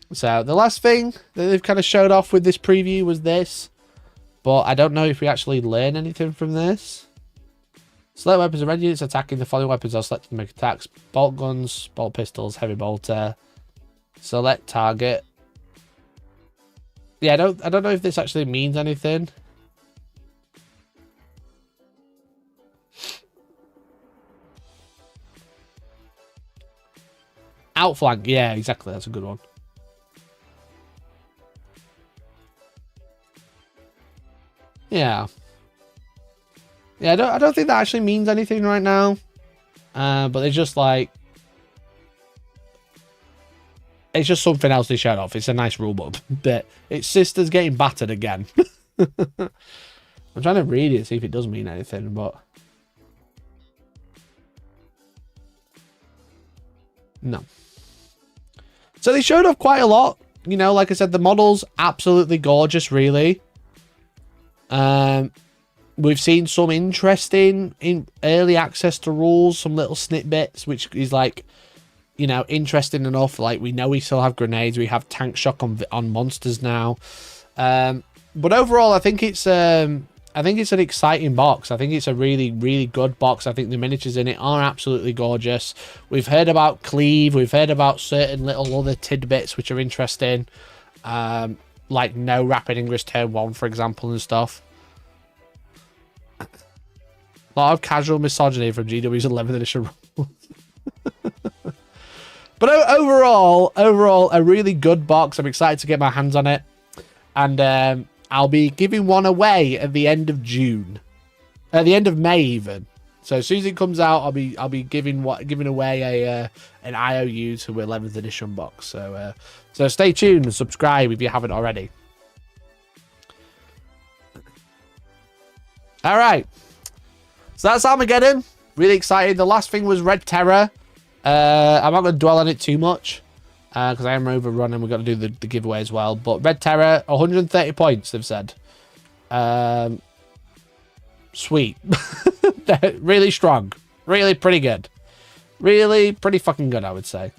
the last thing that they've kind of showed off with this preview was this, but I don't know if we actually learn anything from this. Select weapons and red units attacking the following weapons are selected to make attacks: bolt guns, bolt pistols, heavy bolter. Select target. Yeah, I don't know if this actually means anything. outflank. Yeah, exactly. That's a good one. Yeah. Yeah, I don't think that actually means anything right now. But it's just like... It's just something else they showed off. It's a nice rulebook. But its sister's getting battered again. I'm trying to read it, see if it does mean anything, but... No. So they showed off quite a lot. You know, like I said, the model's absolutely gorgeous, really. We've seen some interesting in early access to rules, some little snippets, which is like, you know, interesting enough. Like, we know we still have grenades, we have tank shock on monsters now. But overall, I think it's an exciting box. I think it's a really, really good box. I think the miniatures in it are absolutely gorgeous. We've heard about Cleave. We've heard about certain little other tidbits which are interesting. Like no rapid ingress turn 1, for example, and stuff. A lot of casual misogyny from GW's 11th edition rules. But overall, a really good box. I'm excited to get my hands on it. And I'll be giving one away at the end of June. At the end of May, even. So as soon as it comes out, I'll be giving away an IOU to 11th edition box. So so stay tuned and subscribe if you haven't already. All right. So that's Armageddon. Really excited. The last thing was Red Terror. I'm not going to dwell on it too much because I am overrun and we've got to do the giveaway as well. But Red Terror, 130 points, they've said. Sweet. Really strong. Really pretty good. Really pretty fucking good, I would say.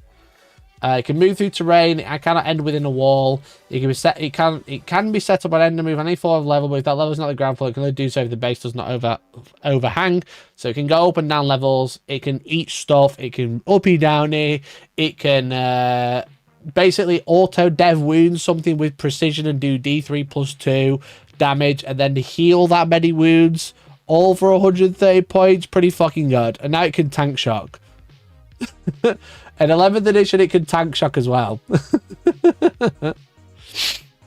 It can move through terrain. It cannot end within a wall. It can be set. It can be set up on end and move on any floor of level, but if that level is not the ground floor, it can only do so if the base does not overhang. So it can go up and down levels. It can eat stuff. It can uppy downy. It can basically auto dev wounds something with precision and do D3+2 damage, and then to heal that many wounds, all for 130 points. Pretty fucking good. And now it can tank shock. In 11th edition, it can tank shock as well.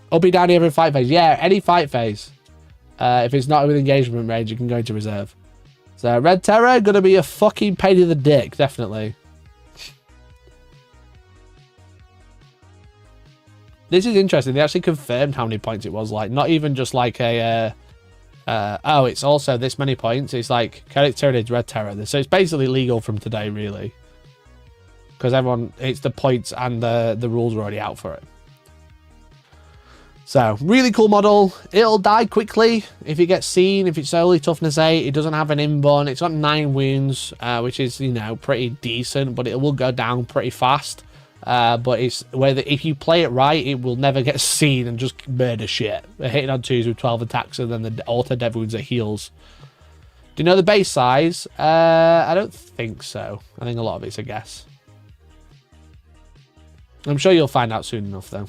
Uppy downy every fight phase. Yeah, any fight phase. If it's not with engagement range, you can go into reserve. So Red Terror, gonna be a fucking pain in the dick, definitely. This is interesting. They actually confirmed how many points it was. Like, not even just like a... oh, it's also this many points. It's like Tyranids, Red Terror. So it's basically legal from today, really. Because everyone, it's the points and the rules are already out for it. So, really cool model. It'll die quickly if it gets seen. If it's only toughness 8, it doesn't have an inborn. It's got 9 wounds, which is, you know, pretty decent. But it will go down pretty fast. But it's whether if you play it right, it will never get seen and just murder shit. They're hitting on 2s with 12 attacks and then the auto dev wounds are heals. Do you know the base size? I don't think so. I think a lot of it's a guess. I'm sure you'll find out soon enough, though.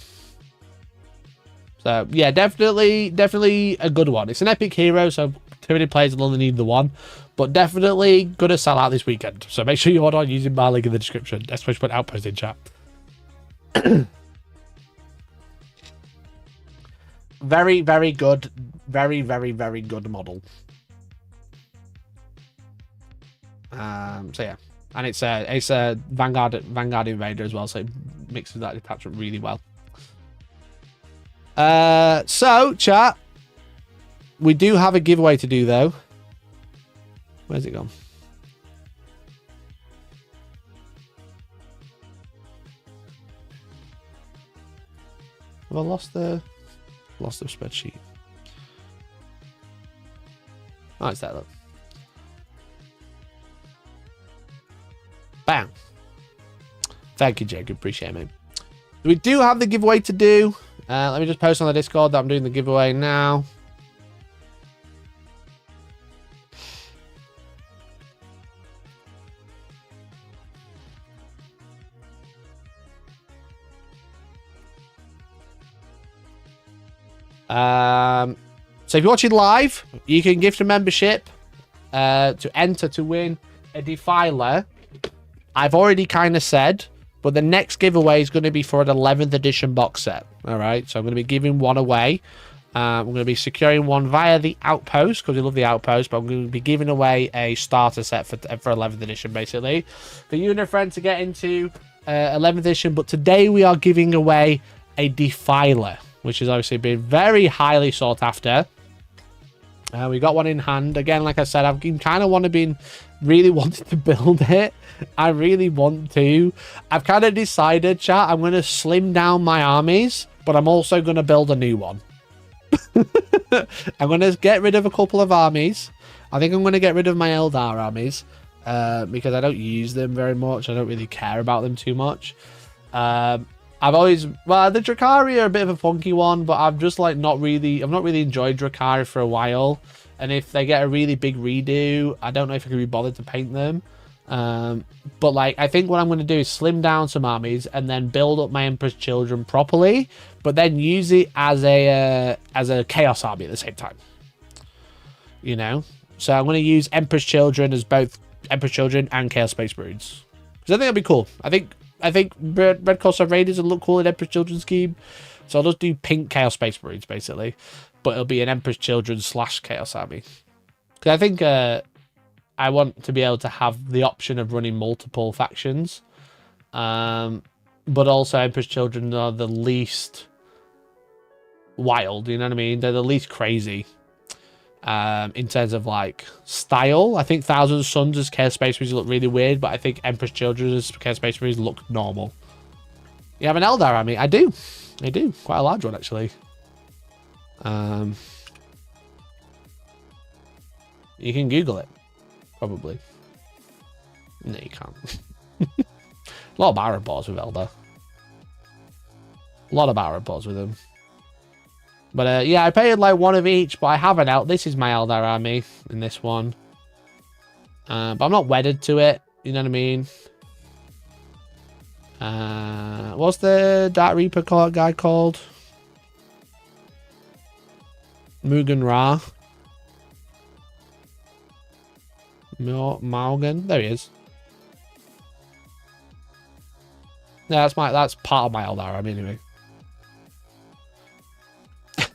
So, yeah, definitely a good one. It's an epic hero, so Tyranid players will only need the one. But definitely going to sell out this weekend. So make sure you order using my link in the description. That's where you put Outpost in chat. Very, very good. Very, very, very good model. So, yeah. And it's a Vanguard Invader as well, so it mixes that attachment really well. So, chat, we do have a giveaway to do, though. Where's it gone? Have I lost the spreadsheet? Oh, it's that, look. Bam. Thank you, Jacob. Appreciate it, mate. We do have the giveaway to do. Let me just post on the Discord that I'm doing the giveaway now. So if you're watching live, you can gift a membership to enter to win a Defiler. I've already kind of said, But the next giveaway is going to be for an 11th edition box set. All right, so I'm going to be giving one away. I'm going to be securing one via the Outpost, because we love the Outpost, but I'm going to be giving away a starter set for 11th edition, basically, for you and a friend to get into 11th edition. But today we are giving away a Defiler, which has obviously been very highly sought after. We got one in hand. Again, like I said, I've been kind of really wanted to build it. I really want to. I've kind of decided, chat, I'm going to slim down my armies, but I'm also going to build a new one. I'm going to get rid of a couple of armies. I think I'm going to get rid of my Eldar armies because I don't use them very much. I don't really care about them too much. The drukhari are a bit of a funky one, but I've not really enjoyed drukhari for a while. And if they get a really big redo, I don't know if I can be bothered to paint them. But like, I think what I'm going to do is slim down some armies and then build up my Emperor's Children properly, but then use it as a Chaos army at the same time. You know, so I'm going to use Emperor's Children as both Emperor's Children and Chaos Space Marines, because I think that'd be cool. I think Red Corsair Raiders would look cool in Emperor's Children scheme, so I'll just do pink Chaos Space Marines basically, but it'll be an Emperor's Children / Chaos army, because I think I want to be able to have the option of running multiple factions, but also Emperor's Children are the least wild, you know what I mean? They're the least crazy in terms of like style. I think Thousand Suns as Chaos Space Marines look really weird, but I think Emperor's Children as Chaos Space Marines look normal. You have an Eldar army? I do. Quite a large one, actually. You can Google it. Probably. No, you can't. A lot of Arab boards with Eldar. A lot of Arab boards with them. But yeah, I painted like one of each, but I have an This is my Eldar army in this one. But I'm not wedded to it. You know what I mean? What's the Dark Reaper guy called? Mugen Ra. Malgan. There he is. Yeah, that's part of my Eldar army anyway.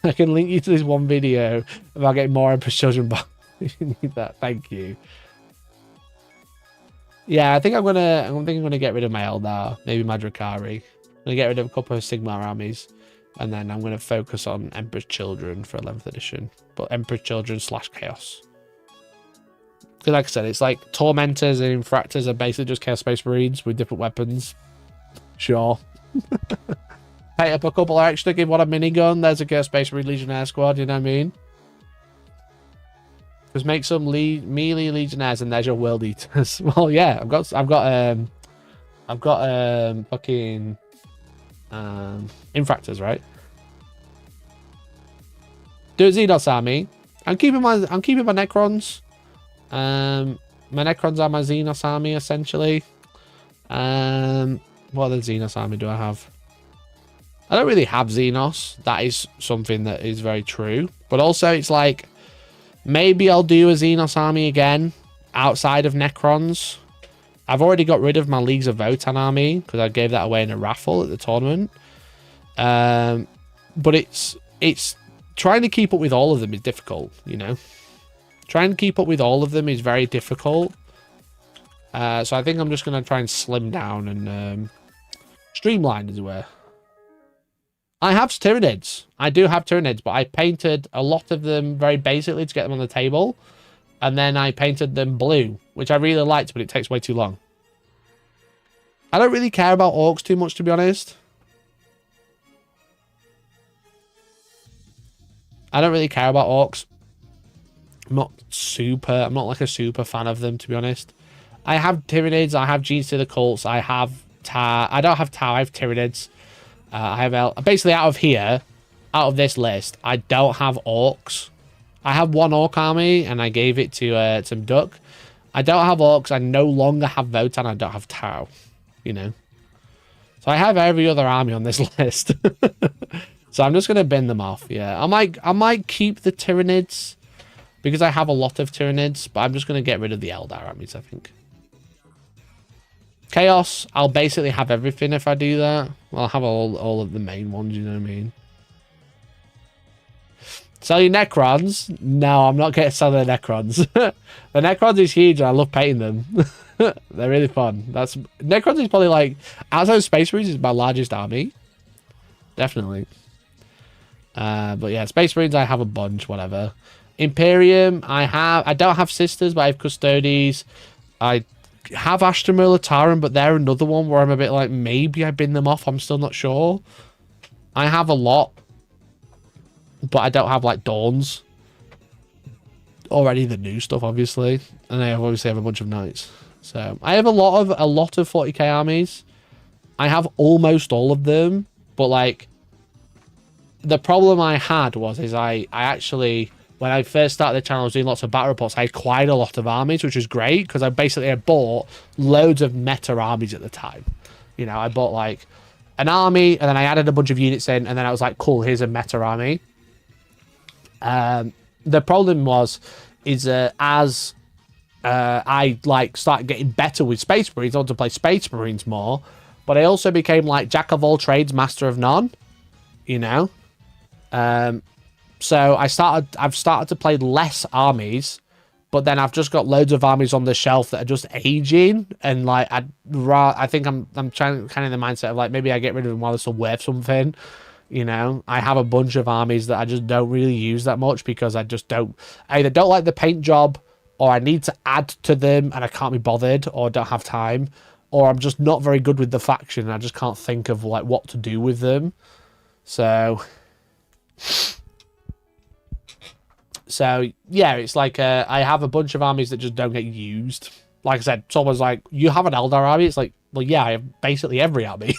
I can link you to this one video about getting more Emperor's Children back if you need that. Thank you. Yeah, I think I'm gonna get rid of my Eldar, maybe my drukhari. I'm gonna get rid of a couple of Sigmar armies, and then I'm gonna focus on Emperor's Children for 11th edition, but Emperor's Children / Chaos. Because like I said, it's like Tormentors and Infractors are basically just Chaos Space Marines with different weapons. Sure. Paint up a couple extra, give one a minigun. There's a Chaos Space Marine Legionnaire squad, you know what I mean? Just make some melee Legionnaires and there's your World Eaters. Well, yeah, I've got fucking Infractors, right? Do a Xenos army. I'm keeping my Necrons. My Necrons are my Xenos army, essentially. What other Xenos army do I have? I don't really have Xenos. That is something that is very true. But also, it's like, maybe I'll do a Xenos army again, outside of Necrons. I've already got rid of my Leagues of Votann army, because I gave that away in a raffle at the tournament. But it's trying to keep up with all of them is difficult, you know? Trying to keep up with all of them is very difficult. So I think I'm just going to try and slim down and streamline, as it were. I have tyranids. I do have tyranids, but I painted a lot of them very basically to get them on the table. And then I painted them blue, which I really liked, but it takes way too long. I don't really care about orcs too much, to be honest. I don't really care about orcs. I'm not like a super fan of them, to be honest. I have tyranids, I have Genes to the Cults, I have Tar. I don't have Tar, I have tyranids. I have basically out of this list, I don't have orcs. I have one orc army and I gave it to some duck. I don't have orcs. I no longer have Votann. I don't have Tau. You know. So I have every other army on this list. So I'm just gonna bin them off. Yeah, I might keep the Tyranids because I have a lot of Tyranids, but I'm just gonna get rid of the Eldar armies, I think. Chaos, I'll basically have everything if I do that. I'll have all of the main ones, you know what I mean? Sell your Necrons? No, I'm not going to sell the Necrons. The Necrons is huge and I love painting them. They're really fun. Necrons is probably like, outside of Space Marines, is my largest army. Definitely. But yeah, Space Marines, I have a bunch, whatever. Imperium, I don't have Sisters, but I have Custodes. I have Ashton Militarum, but they're another one where I'm a bit like, maybe I bin them off. I'm still not sure. I have a lot, but I don't have like Dawns. Or any of the new stuff, obviously. And I obviously have a bunch of Knights. So I have a lot of 40k armies. I have almost all of them, but like the problem I had is I actually, when I first started the channel, I was doing lots of battle reports. I acquired a lot of armies, which was great because I bought loads of meta armies at the time. You know, I bought like an army and then I added a bunch of units in, and then I was like, cool, here's a meta army. The problem is as I like started getting better with Space Marines, I wanted to play Space Marines more, but I also became like jack of all trades, master of none. You know, so I've started to play less armies, but then I've just got loads of armies on the shelf that are just aging, and like I think I'm trying kind of the mindset of like maybe I get rid of them while they're still worth something. You know, I have a bunch of armies that I just don't really use that much because I either don't like the paint job, or I need to add to them and I can't be bothered, or don't have time, or I'm just not very good with the faction and I just can't think of like what to do with them. So yeah, it's like I have a bunch of armies that just don't get used. Like I said, someone's like, you have an Eldar army? It's like, well, yeah, I have basically every army.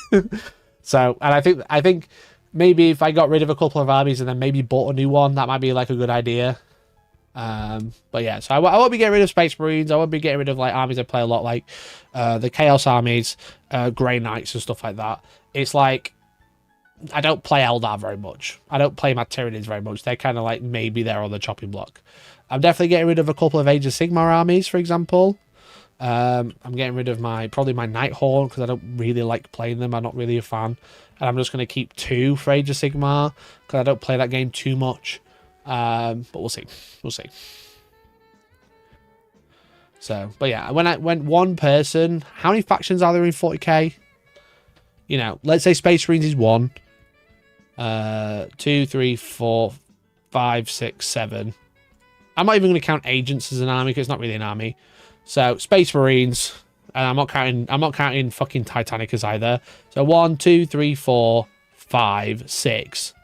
So, and I think maybe if I got rid of a couple of armies and then maybe bought a new one, that might be like a good idea. But yeah, so I won't be getting rid of Space Marines. I won't be getting rid of like armies I play a lot, like the Chaos armies, Grey Knights and stuff like that. It's like I don't play Eldar very much. I don't play my tyranids very much. They're kind of like maybe they're on the chopping block. I'm definitely getting rid of a couple of Age of Sigmar armies, for example. I'm getting rid of probably my Nighthorn because I don't really like playing them. I'm not really a fan. And I'm just going to keep 2 for Age of Sigmar because I don't play that game too much. But we'll see. We'll see. So, but yeah, when one person, how many factions are there in 40k? You know, let's say Space Marines is 1. 2, 3, 4, 5, 6, 7. I'm not even going to count agents as an army because it's not really an army. So Space Marines, and I'm not counting fucking Titanicus either. So 1, 2, 3, 4, 5, 6,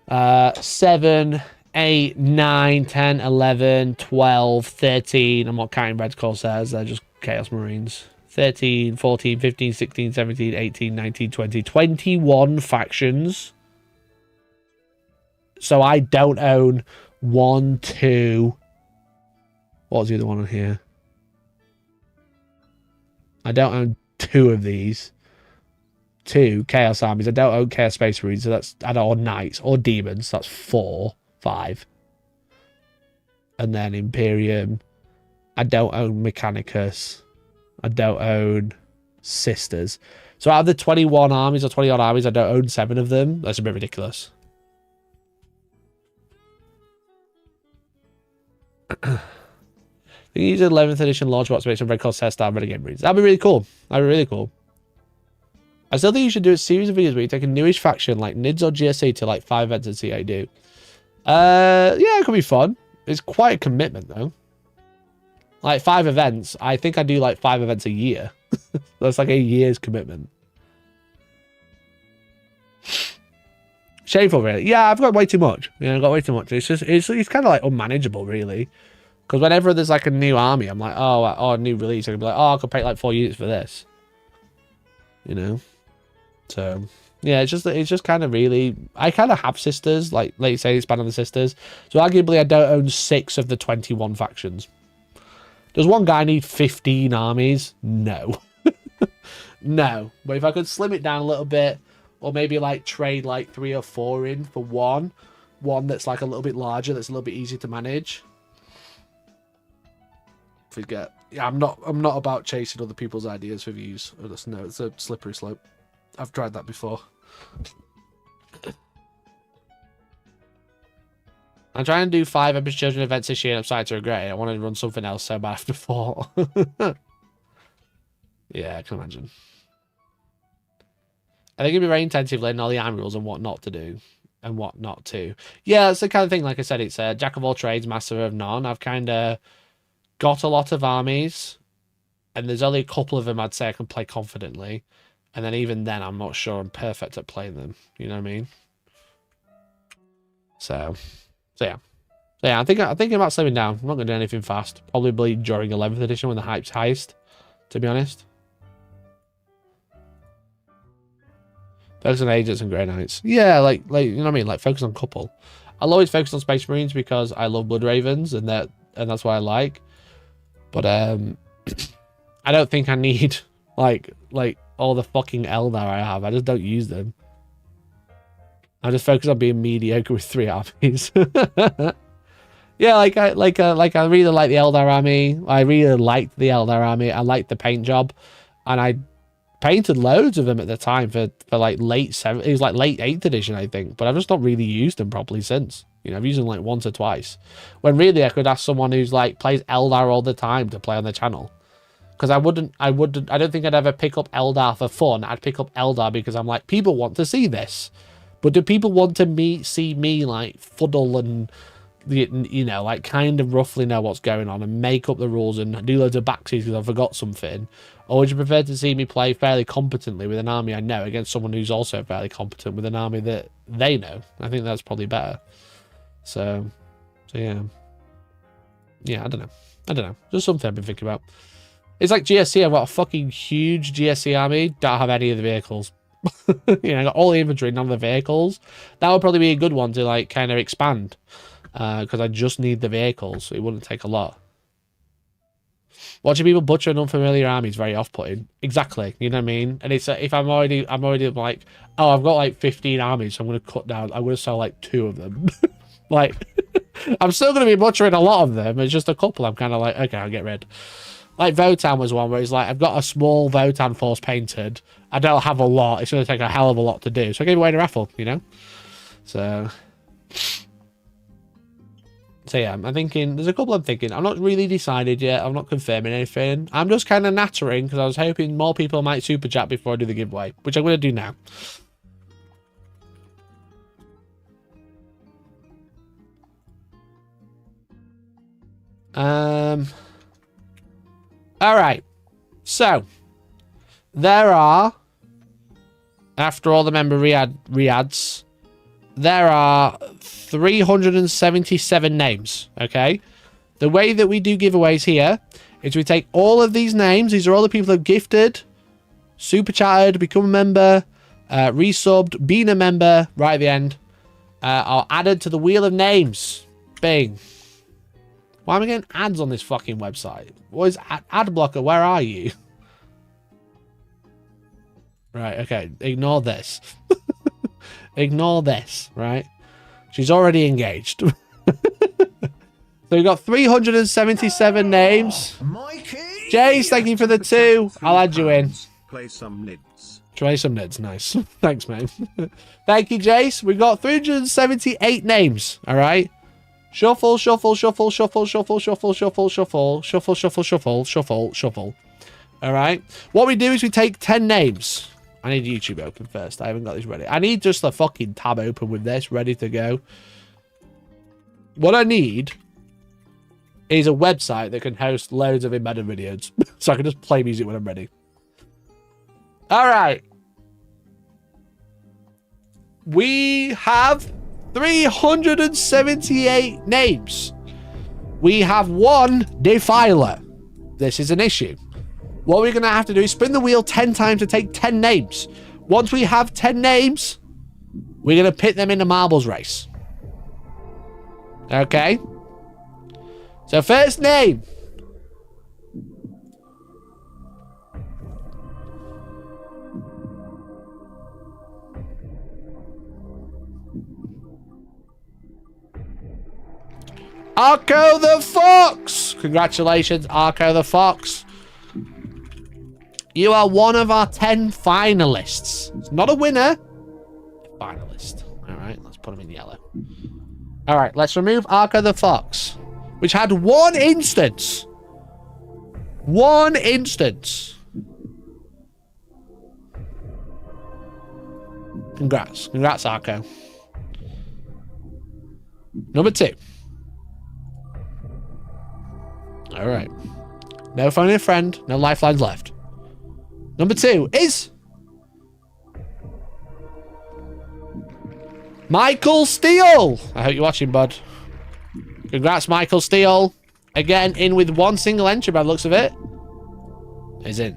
7, 8, 9, 10, 11, 12, 13. I'm not counting Red Corsairs. They're just Chaos Marines. 13, 14, 15, 16, 17, 18, 19, 20, 21 factions. So I don't own 1, 2. What was the other one on here? I don't own 2 of these. 2 Chaos armies. I don't own Chaos Space Marines, so that's, I don't own Knights or Demons. That's 4, 5. And then Imperium. I don't own Mechanicus. I don't own Sisters. So out of the 21 armies or 20 odd armies, I don't own 7 of them. That's a bit ridiculous. I think use an 11th edition launch box based on Red Corsair style Renegade Marines. That'd be really cool. That'd be really cool. I still think you should do a series of videos where you take a newish faction like NIDS or GSC to like 5 events and see how you do. Yeah, it could be fun. It's quite a commitment though. Like 5 events. I think I do like 5 events a year. That's like a year's commitment. Shameful, really. Yeah, I've got way too much. Yeah, I've got way too much. It's just, it's kind of like unmanageable, really. Because whenever there's like a new army, I'm like, oh, a new release. I can be like, oh, I could pay like 4 units for this. You know? So, yeah, it's just kind of really... I kind of have sisters, like you say, expand on the sisters. So arguably, I don't own 6 of the 21 factions. Does one guy need 15 armies? No. No. But if I could slim it down a little bit, or maybe like trade like 3 or 4 in for one that's like a little bit larger, that's a little bit easier to manage. Yeah, I'm not about chasing other people's ideas for views. No, it's a slippery slope. I've tried that before. I'm trying to do 5 Epic Children events this year and I'm starting to regret it. I wanted to run something else so bad before. Yeah, I can imagine. I think it'd be very intensive learning all the army rules and what not to do and what not to. Yeah, it's the kind of thing, like I said, it's a jack of all trades, master of none. I've kind of got a lot of armies and there's only a couple of them I'd say I can play confidently. And then even then, I'm not sure I'm perfect at playing them. You know what I mean? So yeah. I'm thinking about slimming down. I'm not going to do anything fast. Probably during 11th edition when the hype's highest, to be honest. Focus on agents and Grey Knights. Yeah, like you know what I mean? Like focus on couple. I'll always focus on Space Marines because I love Blood Ravens and that's what I like. But I don't think I need like all the fucking Eldar I have. I just don't use them. I just focus on being mediocre with 3 armies. Yeah, I really like the Eldar army. I really liked the Eldar army. I liked the paint job, and I painted loads of them at the time for like late 7th. It was like late 8th edition, I think. But I've just not really used them properly since. You know, I've used them like once or twice. When really I could ask someone who's like plays Eldar all the time to play on the channel. Because I don't think I'd ever pick up Eldar for fun. I'd pick up Eldar because I'm like, people want to see this. But do people want to see me like fuddle and, you know, like kind of roughly know what's going on and make up the rules and do loads of backsies because I forgot something? Or would you prefer to see me play fairly competently with an army I know against someone who's also fairly competent with an army that they know? I think that's probably better. So yeah. Yeah, I don't know. Just something I've been thinking about. It's like GSC. I've got a fucking huge GSC army. Don't have any of the vehicles. You know, I got all the infantry, none of the vehicles. That would probably be a good one to like kind of expand. Because I just need the vehicles. So it wouldn't take a lot. Watching people butcher an unfamiliar army is very off-putting. Exactly. You know what I mean? And it's if I'm already like, oh, I've got like 15 armies, so I'm going to cut down. I'm going to sell like 2 of them. Like, I'm still going to be butchering a lot of them. It's just a couple I'm kind of like, okay, I'll get rid. Like Votan was one where it's like, I've got a small Votan force painted. I don't have a lot. It's going to take a hell of a lot to do. So I gave away in a raffle, you know? So yeah, I'm thinking, there's a couple I'm thinking. I'm not really decided yet. I'm not confirming anything. I'm just kind of nattering because I was hoping more people might super chat before I do the giveaway, which I'm going to do now. All right. So there are, after all the member reads, there are 377 names. Okay. The way that we do giveaways here is we take all of these names. These are all the people who have gifted, super chatted, become a member, resubbed, been a member right at the end, are added to the wheel of names. Bing. Why am I getting ads on this fucking website? What is ad blocker? Where are you? Right, okay. Ignore this. Ignore this, right? She's already engaged. So we've got 377 names. Jace, thank you for the 2. I'll add you in. Play some nids. Play some nids, nice. Thanks, mate. Thank you, Jace. We've got 378 names, all right? Shuffle, shuffle, shuffle, shuffle, shuffle, shuffle, shuffle, shuffle, shuffle, shuffle, shuffle, shuffle, shuffle. All right. What we do is we take 10 names. I need YouTube open first. I haven't got this ready. I need just a fucking tab open with this ready to go. What I need is a website that can host loads of embedded videos. So I can just play music when I'm ready. All right. We have 378 names. We have 1 defiler. This is an issue. What we're going to have to do is spin the wheel 10 times to take 10 names. Once we have 10 names, we're going to pit them in a marbles race. Okay? So first name. Arco the Fox! Congratulations, Arco the Fox. You are one of our 10 finalists. It's not a winner. Finalist. Alright, let's put him in yellow. Alright, let's remove Arco the Fox, which had one instance. One instance. Congrats. Congrats, Arco. Number 2. Alright. No phoning a friend. No lifelines left. Number 2 is... Michael Steele. I hope you're watching, bud. Congrats, Michael Steele. Again, in with one single entry by the looks of it. He's in.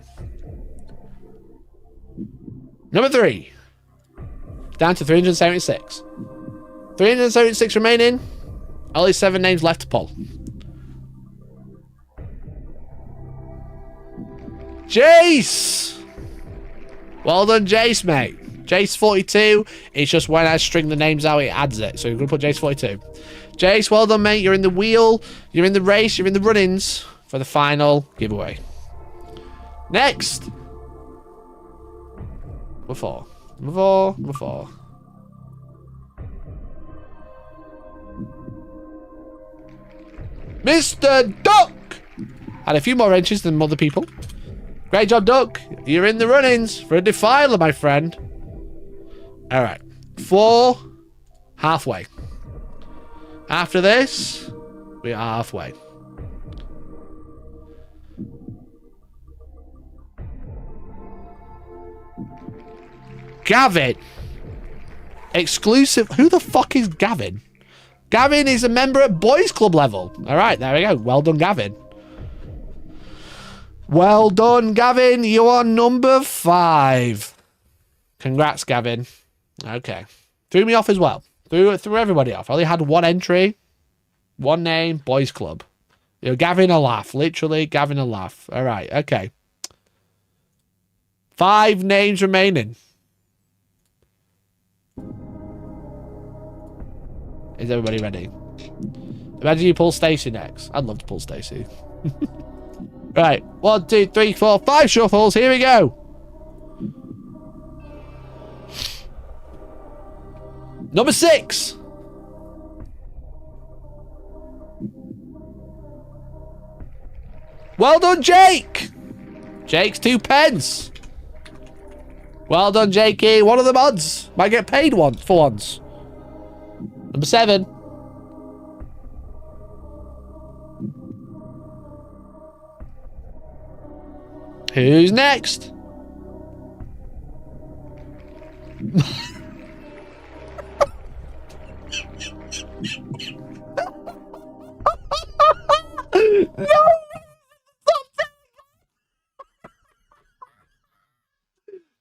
Number 3. Down to 376. 376 remaining. Only 7 names left to pull. Jace! Well done, Jace, mate. Jace 42. It's just when I string the names out, it adds it. So you're going to put Jace 42. Jace, well done, mate. You're in the wheel. You're in the race. You're in the run-ins for the final giveaway. Next. Number 4. Number 4. Number 4. Mr. Duck! Had a few more entries than other people. Great job, Duck. You're in the run-ins for a defiler, my friend. Alright. 4. Halfway. After this, we are halfway. Gavin. Exclusive. Who the fuck is Gavin? Gavin is a member at Boys Club level. Alright, there we go. Well done, Gavin. Well done, Gavin. You are number 5. Congrats, Gavin. Okay. Threw me off as well. Threw everybody off. I only had one entry. One name. Boys Club. You know, Gavin a laugh. Literally, Gavin a laugh. Alright, okay. 5 names remaining. Is everybody ready? Imagine you pull Stacey next. I'd love to pull Stacey. Right. 1, 2, 3, 4, 5 shuffles. Here we go. Number 6. Well done, Jake. Jake's 2 pence. Well done, Jakey. One of the mods. Might get paid for once. Number 7. Who's next? No!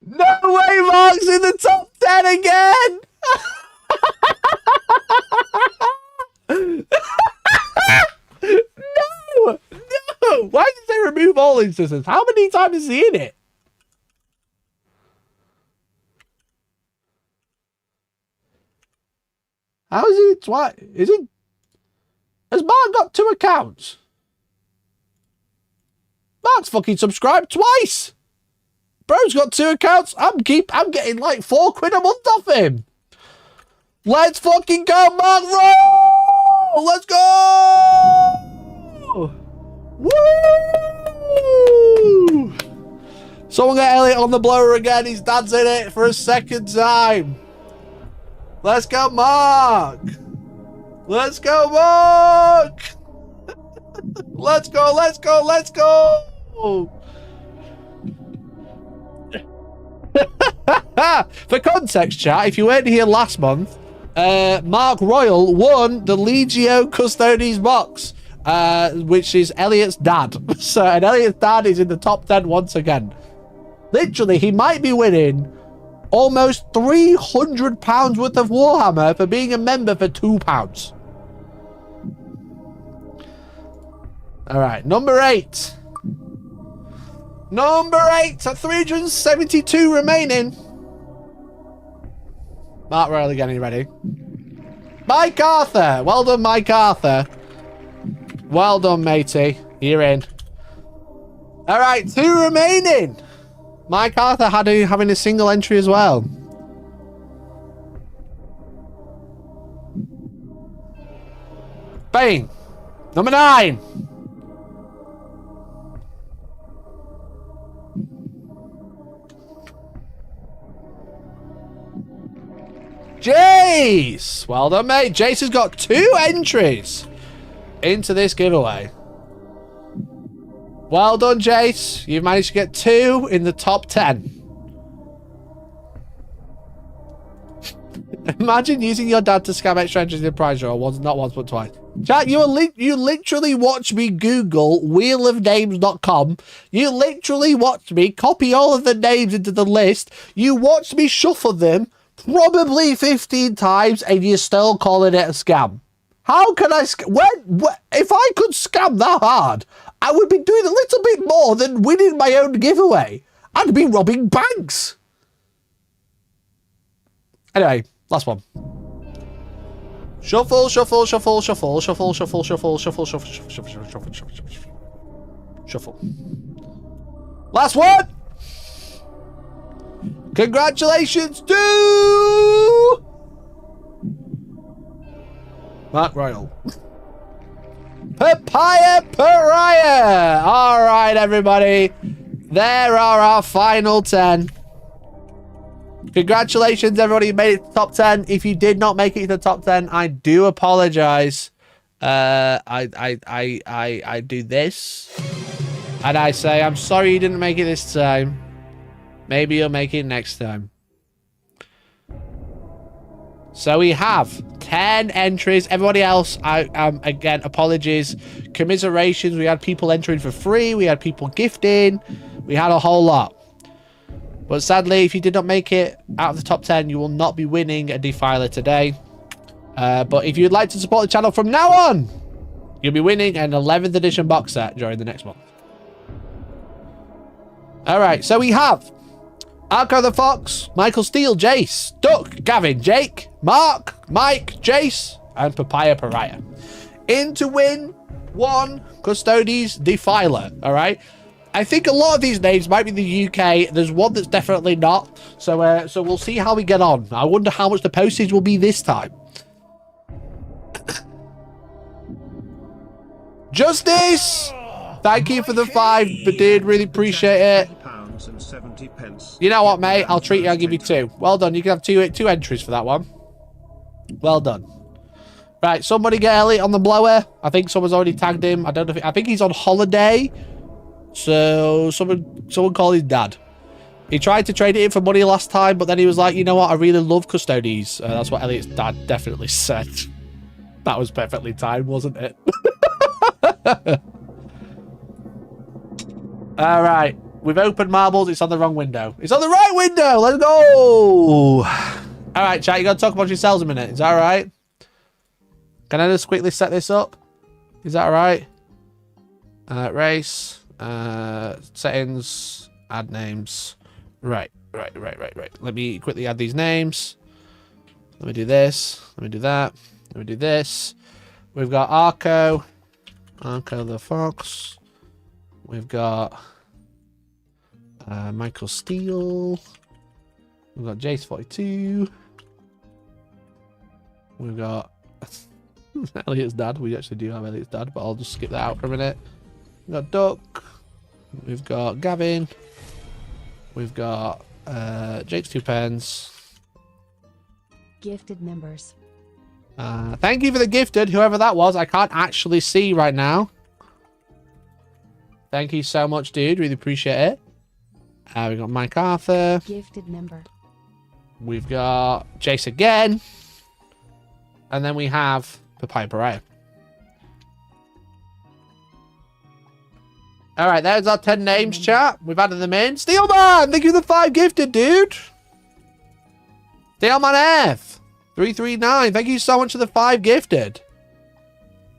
No way, Mark's in the top 10 again! No! No! Why did they remove all instances? How many times is he in it? How is he twice? Is it? Has Mark got 2 accounts? Mark's fucking subscribed twice. Bro's got 2 accounts. I'm getting like 4 quid a month off him. Let's fucking go, Mark. Roll! Let's go! Woo! Someone get Elliot on the blower again. His dad's in it for a 2nd time. Let's go, Mark. Let's go, Mark. Let's go, let's go, let's go. For context, chat, if you weren't here last month, Mark Royal won the Legio Custodes box, which is Elliot's dad. So, and Elliot's dad is in the top 10 once again. Literally, he might be winning almost £300 worth of Warhammer for being a member for £2. Alright, number 8. Number 8 at 372 remaining. Mark Royal again, are you ready? Mike Arthur. Well done, Mike Arthur. Well done, matey. You're in. All right, 2 remaining. Mike Arthur having a single entry as well. Bang. Number 9. Jace! Well done, mate. Jace has got 2 entries into this giveaway. Well done, Jace. You've managed to get 2 in the top 10. Imagine using your dad to scam extra entries in the prize draw. Not once, but twice. Chat, you literally watch me Google wheelofnames.com. You literally watched me copy all of the names into the list. You watched me shuffle them probably 15 times, and you're still calling it a scam. How can I if I could scam that hard, I would be doing a little bit more than winning my own giveaway. I'd be robbing banks. Anyway, last one. Shuffle, shuffle, shuffle, shuffle, shuffle, shuffle, shuffle, shuffle, shuffle, shuffle, shuffle, shuffle, shuffle, shuffle, shuffle. Last one. Congratulations to Mark Royal. Papaya Pariah. All right, everybody. There are our final 10. Congratulations, everybody. You made it to the top 10. If you did not make it to the top 10, I do apologize. I do this. And I say, I'm sorry you didn't make it this time. Maybe you'll make it next time. So we have 10 entries. Everybody else, again, apologies. Commiserations. We had people entering for free. We had people gifting. We had a whole lot. But sadly, if you did not make it out of the top 10, you will not be winning a Defiler today. But if you'd like to support the channel from now on, you'll be winning an 11th edition box set during the next month. All right, so we have Arco the Fox, Michael Steele, Jace, Duck, Gavin, Jake, Mark, Mike, Jace, and Papaya Pariah. In to win 1 Custodes Defiler, all right? I think a lot of these names might be the UK. There's one that's definitely not. So we'll see how we get on. I wonder how much the postage will be this time. Justice! Thank you for the 5, but dude, really appreciate it. You know what, mate? I'll treat you. I'll give you 2. Well done. You can have two entries for that one. Well done. Right, somebody get Elliot on the blower. I think someone's already tagged him. I don't know if I think he's on holiday. So someone call his dad. He tried to trade it in for money last time, but then he was like, you know what? I really love Custodes. That's what Elliot's dad definitely said. That was perfectly timed, wasn't it? All right. We've opened marbles. It's on the wrong window. It's on the right window. Let's go. All right, chat. You got to talk about yourselves a minute. Is that all right? Can I just quickly set this up? Is that all right? Race. Settings. Add names. Right. Let me quickly add these names. Let me do this. Let me do that. Let me do this. We've got Arco the Fox. We've got Michael Steele. We've got Jace 42. We've got Elliot's dad. We actually do have Elliot's dad, but I'll just skip that out for a minute. We've got Duck. We've got Gavin. We've got Jake's 2 pens. Gifted members. Thank you for the gifted, whoever that was. I can't actually see right now. Thank you so much, dude. Really appreciate it. We've got Mike Arthur. Gifted member. We've got Jace again. And then we have Papaya Pariah. All right, there's our 10 names, chat. We've added them in. Steelman, thank you for the 5 gifted, dude. Steelman F. 339, thank you so much for the 5 gifted.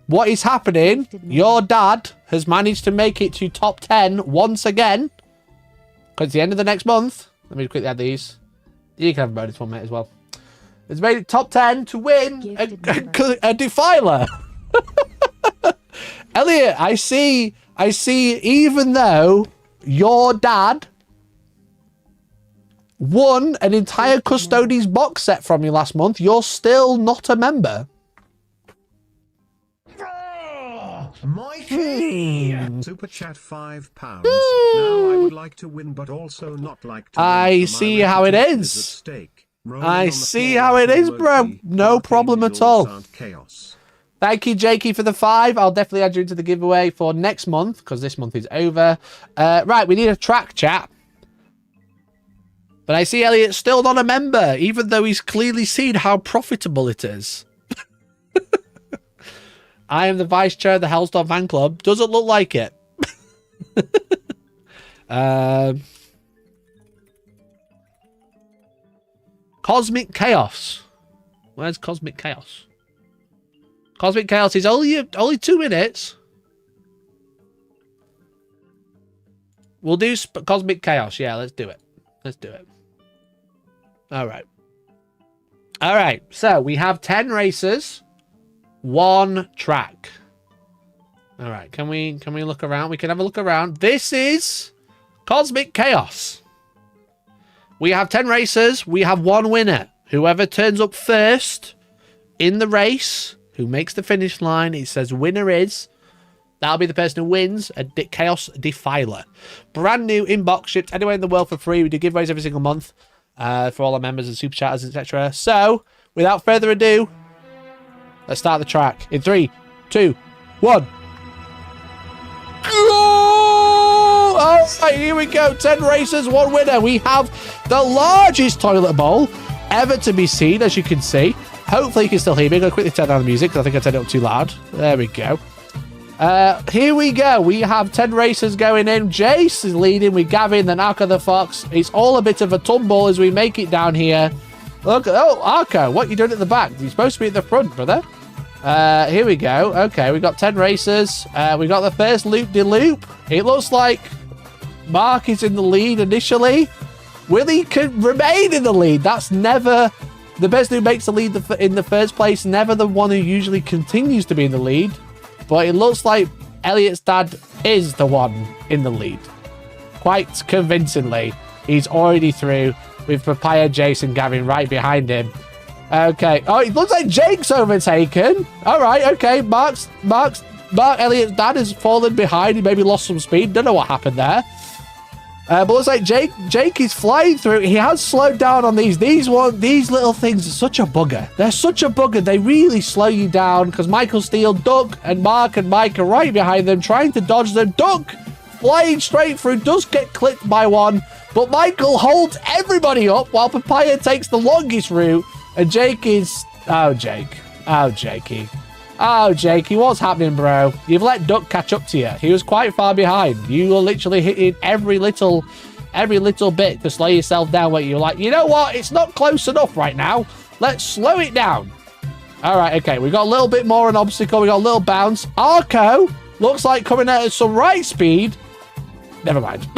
What is happening? Your dad has managed to make it to top 10 once again. Because it's the end of the next month. Let me quickly add these. You can have a bonus one, mate, as well. It's made it top 10 to win a Defiler. Elliot, I see, even though your dad won an entire Custodes box set from you last month, you're still not a member. Mikey! Super chat £5. Now I would like to win, but also not like to. I see how it is. I see how it is, bro. No problem at all. Thank you, Jakey, for the 5. I'll definitely add you into the giveaway for next month, because this month is over. Right, we need a track, chat. But I see Elliot's still not a member, even though he's clearly seen how profitable it is. I am the vice chair of the Hellstorm fan club. Doesn't look like it. Cosmic Chaos. Where's Cosmic Chaos? Cosmic Chaos is only 2 minutes. We'll do Cosmic Chaos. Yeah, let's do it. Let's do it. All right. All right. So we have 10 races, 1 track. All right. Can we look around? We can have a look around. This is Cosmic Chaos. We have 10 races. We have 1 winner. Whoever turns up first in the race, who makes the finish line, it says winner is. That'll be the person who wins a Chaos Defiler. Brand new inbox, shipped anywhere in the world for free. We do giveaways every single month for all our members and super chatters, etc. So, without further ado, let's start the track in 3, 2, 1. All right, here we go. 10 races, 1 winner. We have the largest toilet bowl ever to be seen, as you can see. Hopefully you can still hear me. I'm going to quickly turn down the music because I think I turned it up too loud. There we go. Here we go. We have 10 races going in. Jace is leading with Gavin, then Arco the Fox. It's all a bit of a tumble as we make it down here. Look, oh, Arco, what are you doing at the back? You're supposed to be at the front, brother. Here we go. Okay, we got 10 races. We got the first loop-de-loop. It looks like Mark is in the lead initially. Will he remain in the lead? That's never the person who makes the lead in the first place, never the one who usually continues to be in the lead. But it looks like Elliot's dad is the one in the lead. Quite convincingly. He's already through with Papaya, Jason, Gavin right behind him. Okay. Oh, it looks like Jake's overtaken. All right. Okay. Mark Elliot's dad has fallen behind. He maybe lost some speed. Don't know what happened there. But looks like Jake is flying through. He has slowed down on these. These little things are such a bugger. They're such a bugger. They really slow you down because Michael Steele, Duck, and Mark and Mike are right behind them, trying to dodge them. Duck flying straight through, does get clipped by one, but Michael holds everybody up while Papaya takes the longest route. And Jake is... Oh, Jake. Oh, Jakey. Oh, Jakey, what's happening, bro? You've let Duck catch up to you. He was quite far behind. You were literally hitting every little bit to slow yourself down where you're like, you know what? It's not close enough right now. Let's slow it down. All right, okay. We got a little bit more an obstacle. We got a little bounce. Arco looks like coming out at some right speed. Never mind.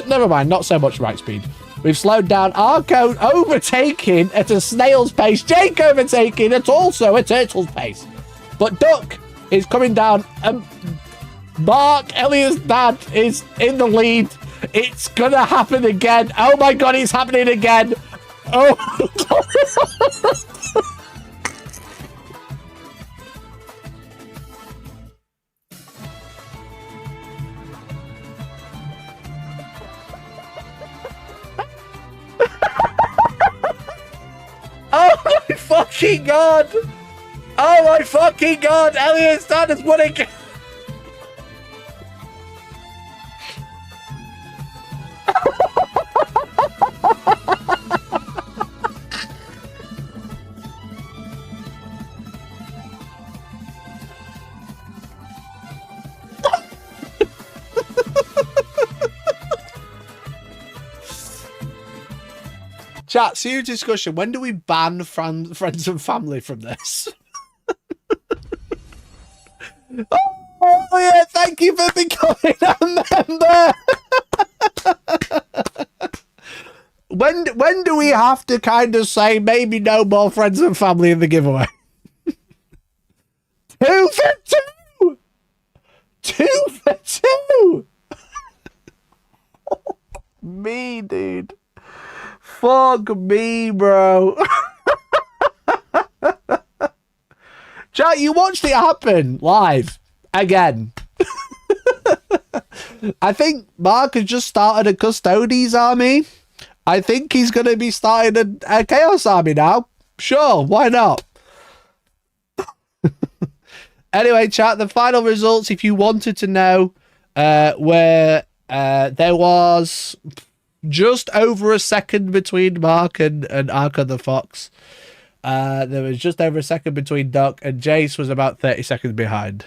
Never mind. Not so much right speed. We've slowed down. Arco overtaking at a snail's pace. Jake overtaking at also a turtle's pace. But Duck is coming down. Mark, Elliot's dad, is in the lead. It's going to happen again. Oh, my God, it's happening again. Oh, oh, my fucking God. Oh my fucking God! Elliot's dad has won again! Chat, serious discussion. When do we ban friends and family from this? Oh yeah, thank you for becoming a member. When do we have to kind of say maybe no more friends and family in the giveaway? 2 for 2. 2 for 2. Me, dude. Fuck me, bro. Chat, you watched it happen live again. I think Mark has just started a Custodes army. I think he's going to be starting a Chaos army now. Sure, why not? Anyway, chat, the final results, if you wanted to know, where there was just over a second between Mark and Arca the Fox. There was just over a second between Doc, and Jace was about 30 seconds behind.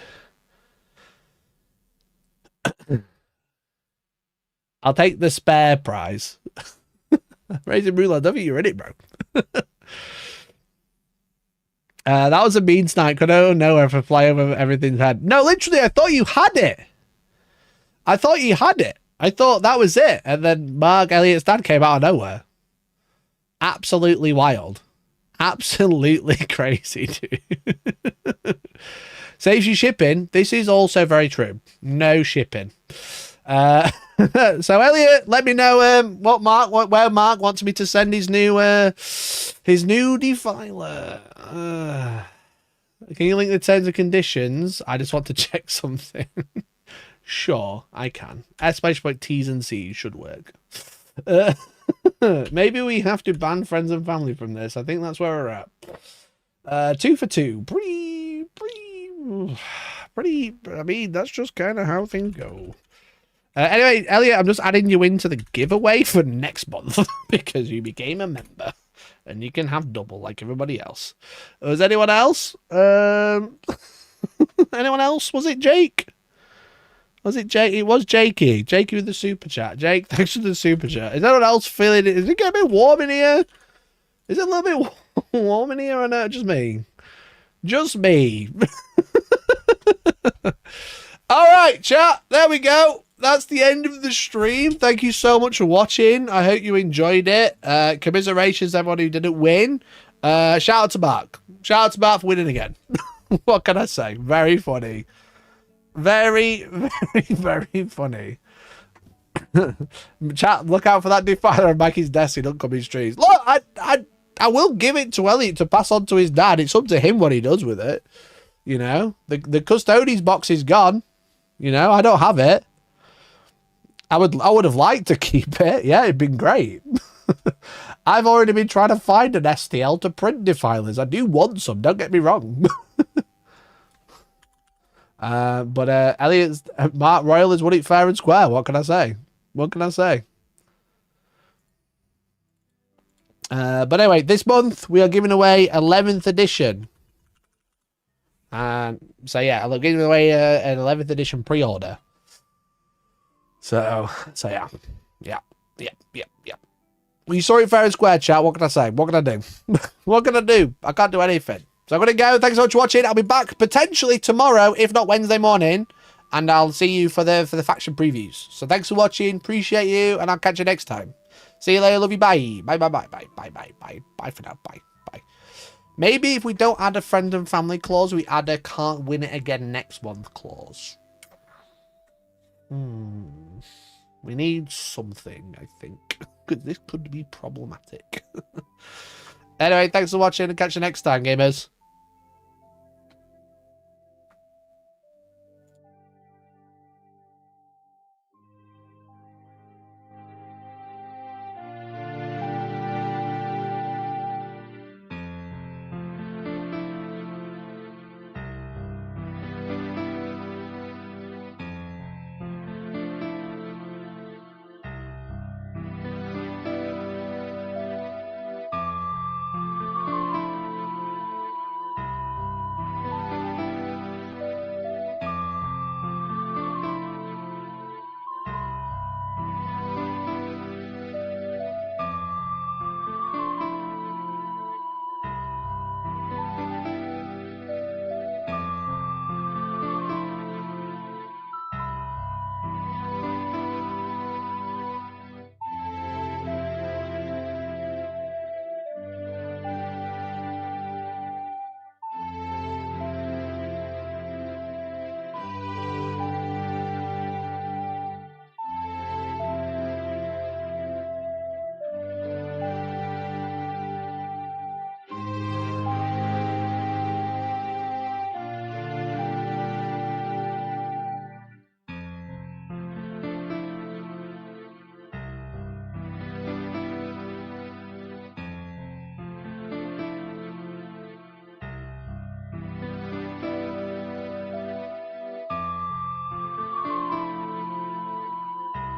I'll take the spare prize. Raising Rule, I don't think you're in it, bro. That was a mean snipe. I don't know if I fly over everything's head. No, literally, I thought you had it. I thought you had it. I thought that was it. And then Mark Elliott's dad came out of nowhere. Absolutely wild. Absolutely crazy, dude. Saves you shipping. This is also very true. No shipping. So Elliot, let me know where Mark wants me to send his new defiler. Can you link the terms and conditions? I just want to check something. Sure, I can. ! T's and C's should work. Maybe we have to ban friends and family from this. I think that's where we're at. 2 for 2. Pretty. I mean, that's just kind of how things go. Anyway, Elliot, I'm just adding you into the giveaway for next month because you became a member and you can have double like everybody else. Was anyone else? Anyone else? Was it Jake? Was it Jake? It was Jakey. Jakey with the super chat. Jake, thanks for the super chat. Is anyone else feeling it? Is it getting a bit warm in here? Is it a little bit warm in here or not? Just me. Just me. All right, chat. There we go. That's the end of the stream. Thank you so much for watching. I hope you enjoyed it. Commiserations to everyone who didn't win. Shout out to Mark. Shout out to Mark for winning again. What can I say? Very funny. Very, very, very funny. Chat, look out for that defiler on Mikey's desk in upcoming streams. Look, I will give it to Elliot to pass on to his dad. It's up to him what he does with it. You know, the Custodes box is gone. You know, I don't have it. I would have liked to keep it. Yeah, it'd been great. I've already been trying to find an STL to print defilers. I do want some, don't get me wrong. But Elliot's Mark Royal has won it fair and square. What can I say? What can I say? But anyway, this month we are giving away 11th edition. So yeah, I'm giving away an 11th edition pre-order. So yeah. Well, you saw it fair and square, chat. What can I say? What can I do? What can I do? I can't do anything. So I'm going to go. Thanks so much for watching. I'll be back potentially tomorrow, if not Wednesday morning. And I'll see you for the faction previews. So thanks for watching. Appreciate you. And I'll catch you next time. See you later. Love you. Bye. Bye for now. Bye. Maybe if we don't add a friend and family clause, we add a can't win it again next month clause. We need something, I think. Because this could be problematic. Anyway, thanks for watching and catch you next time, gamers.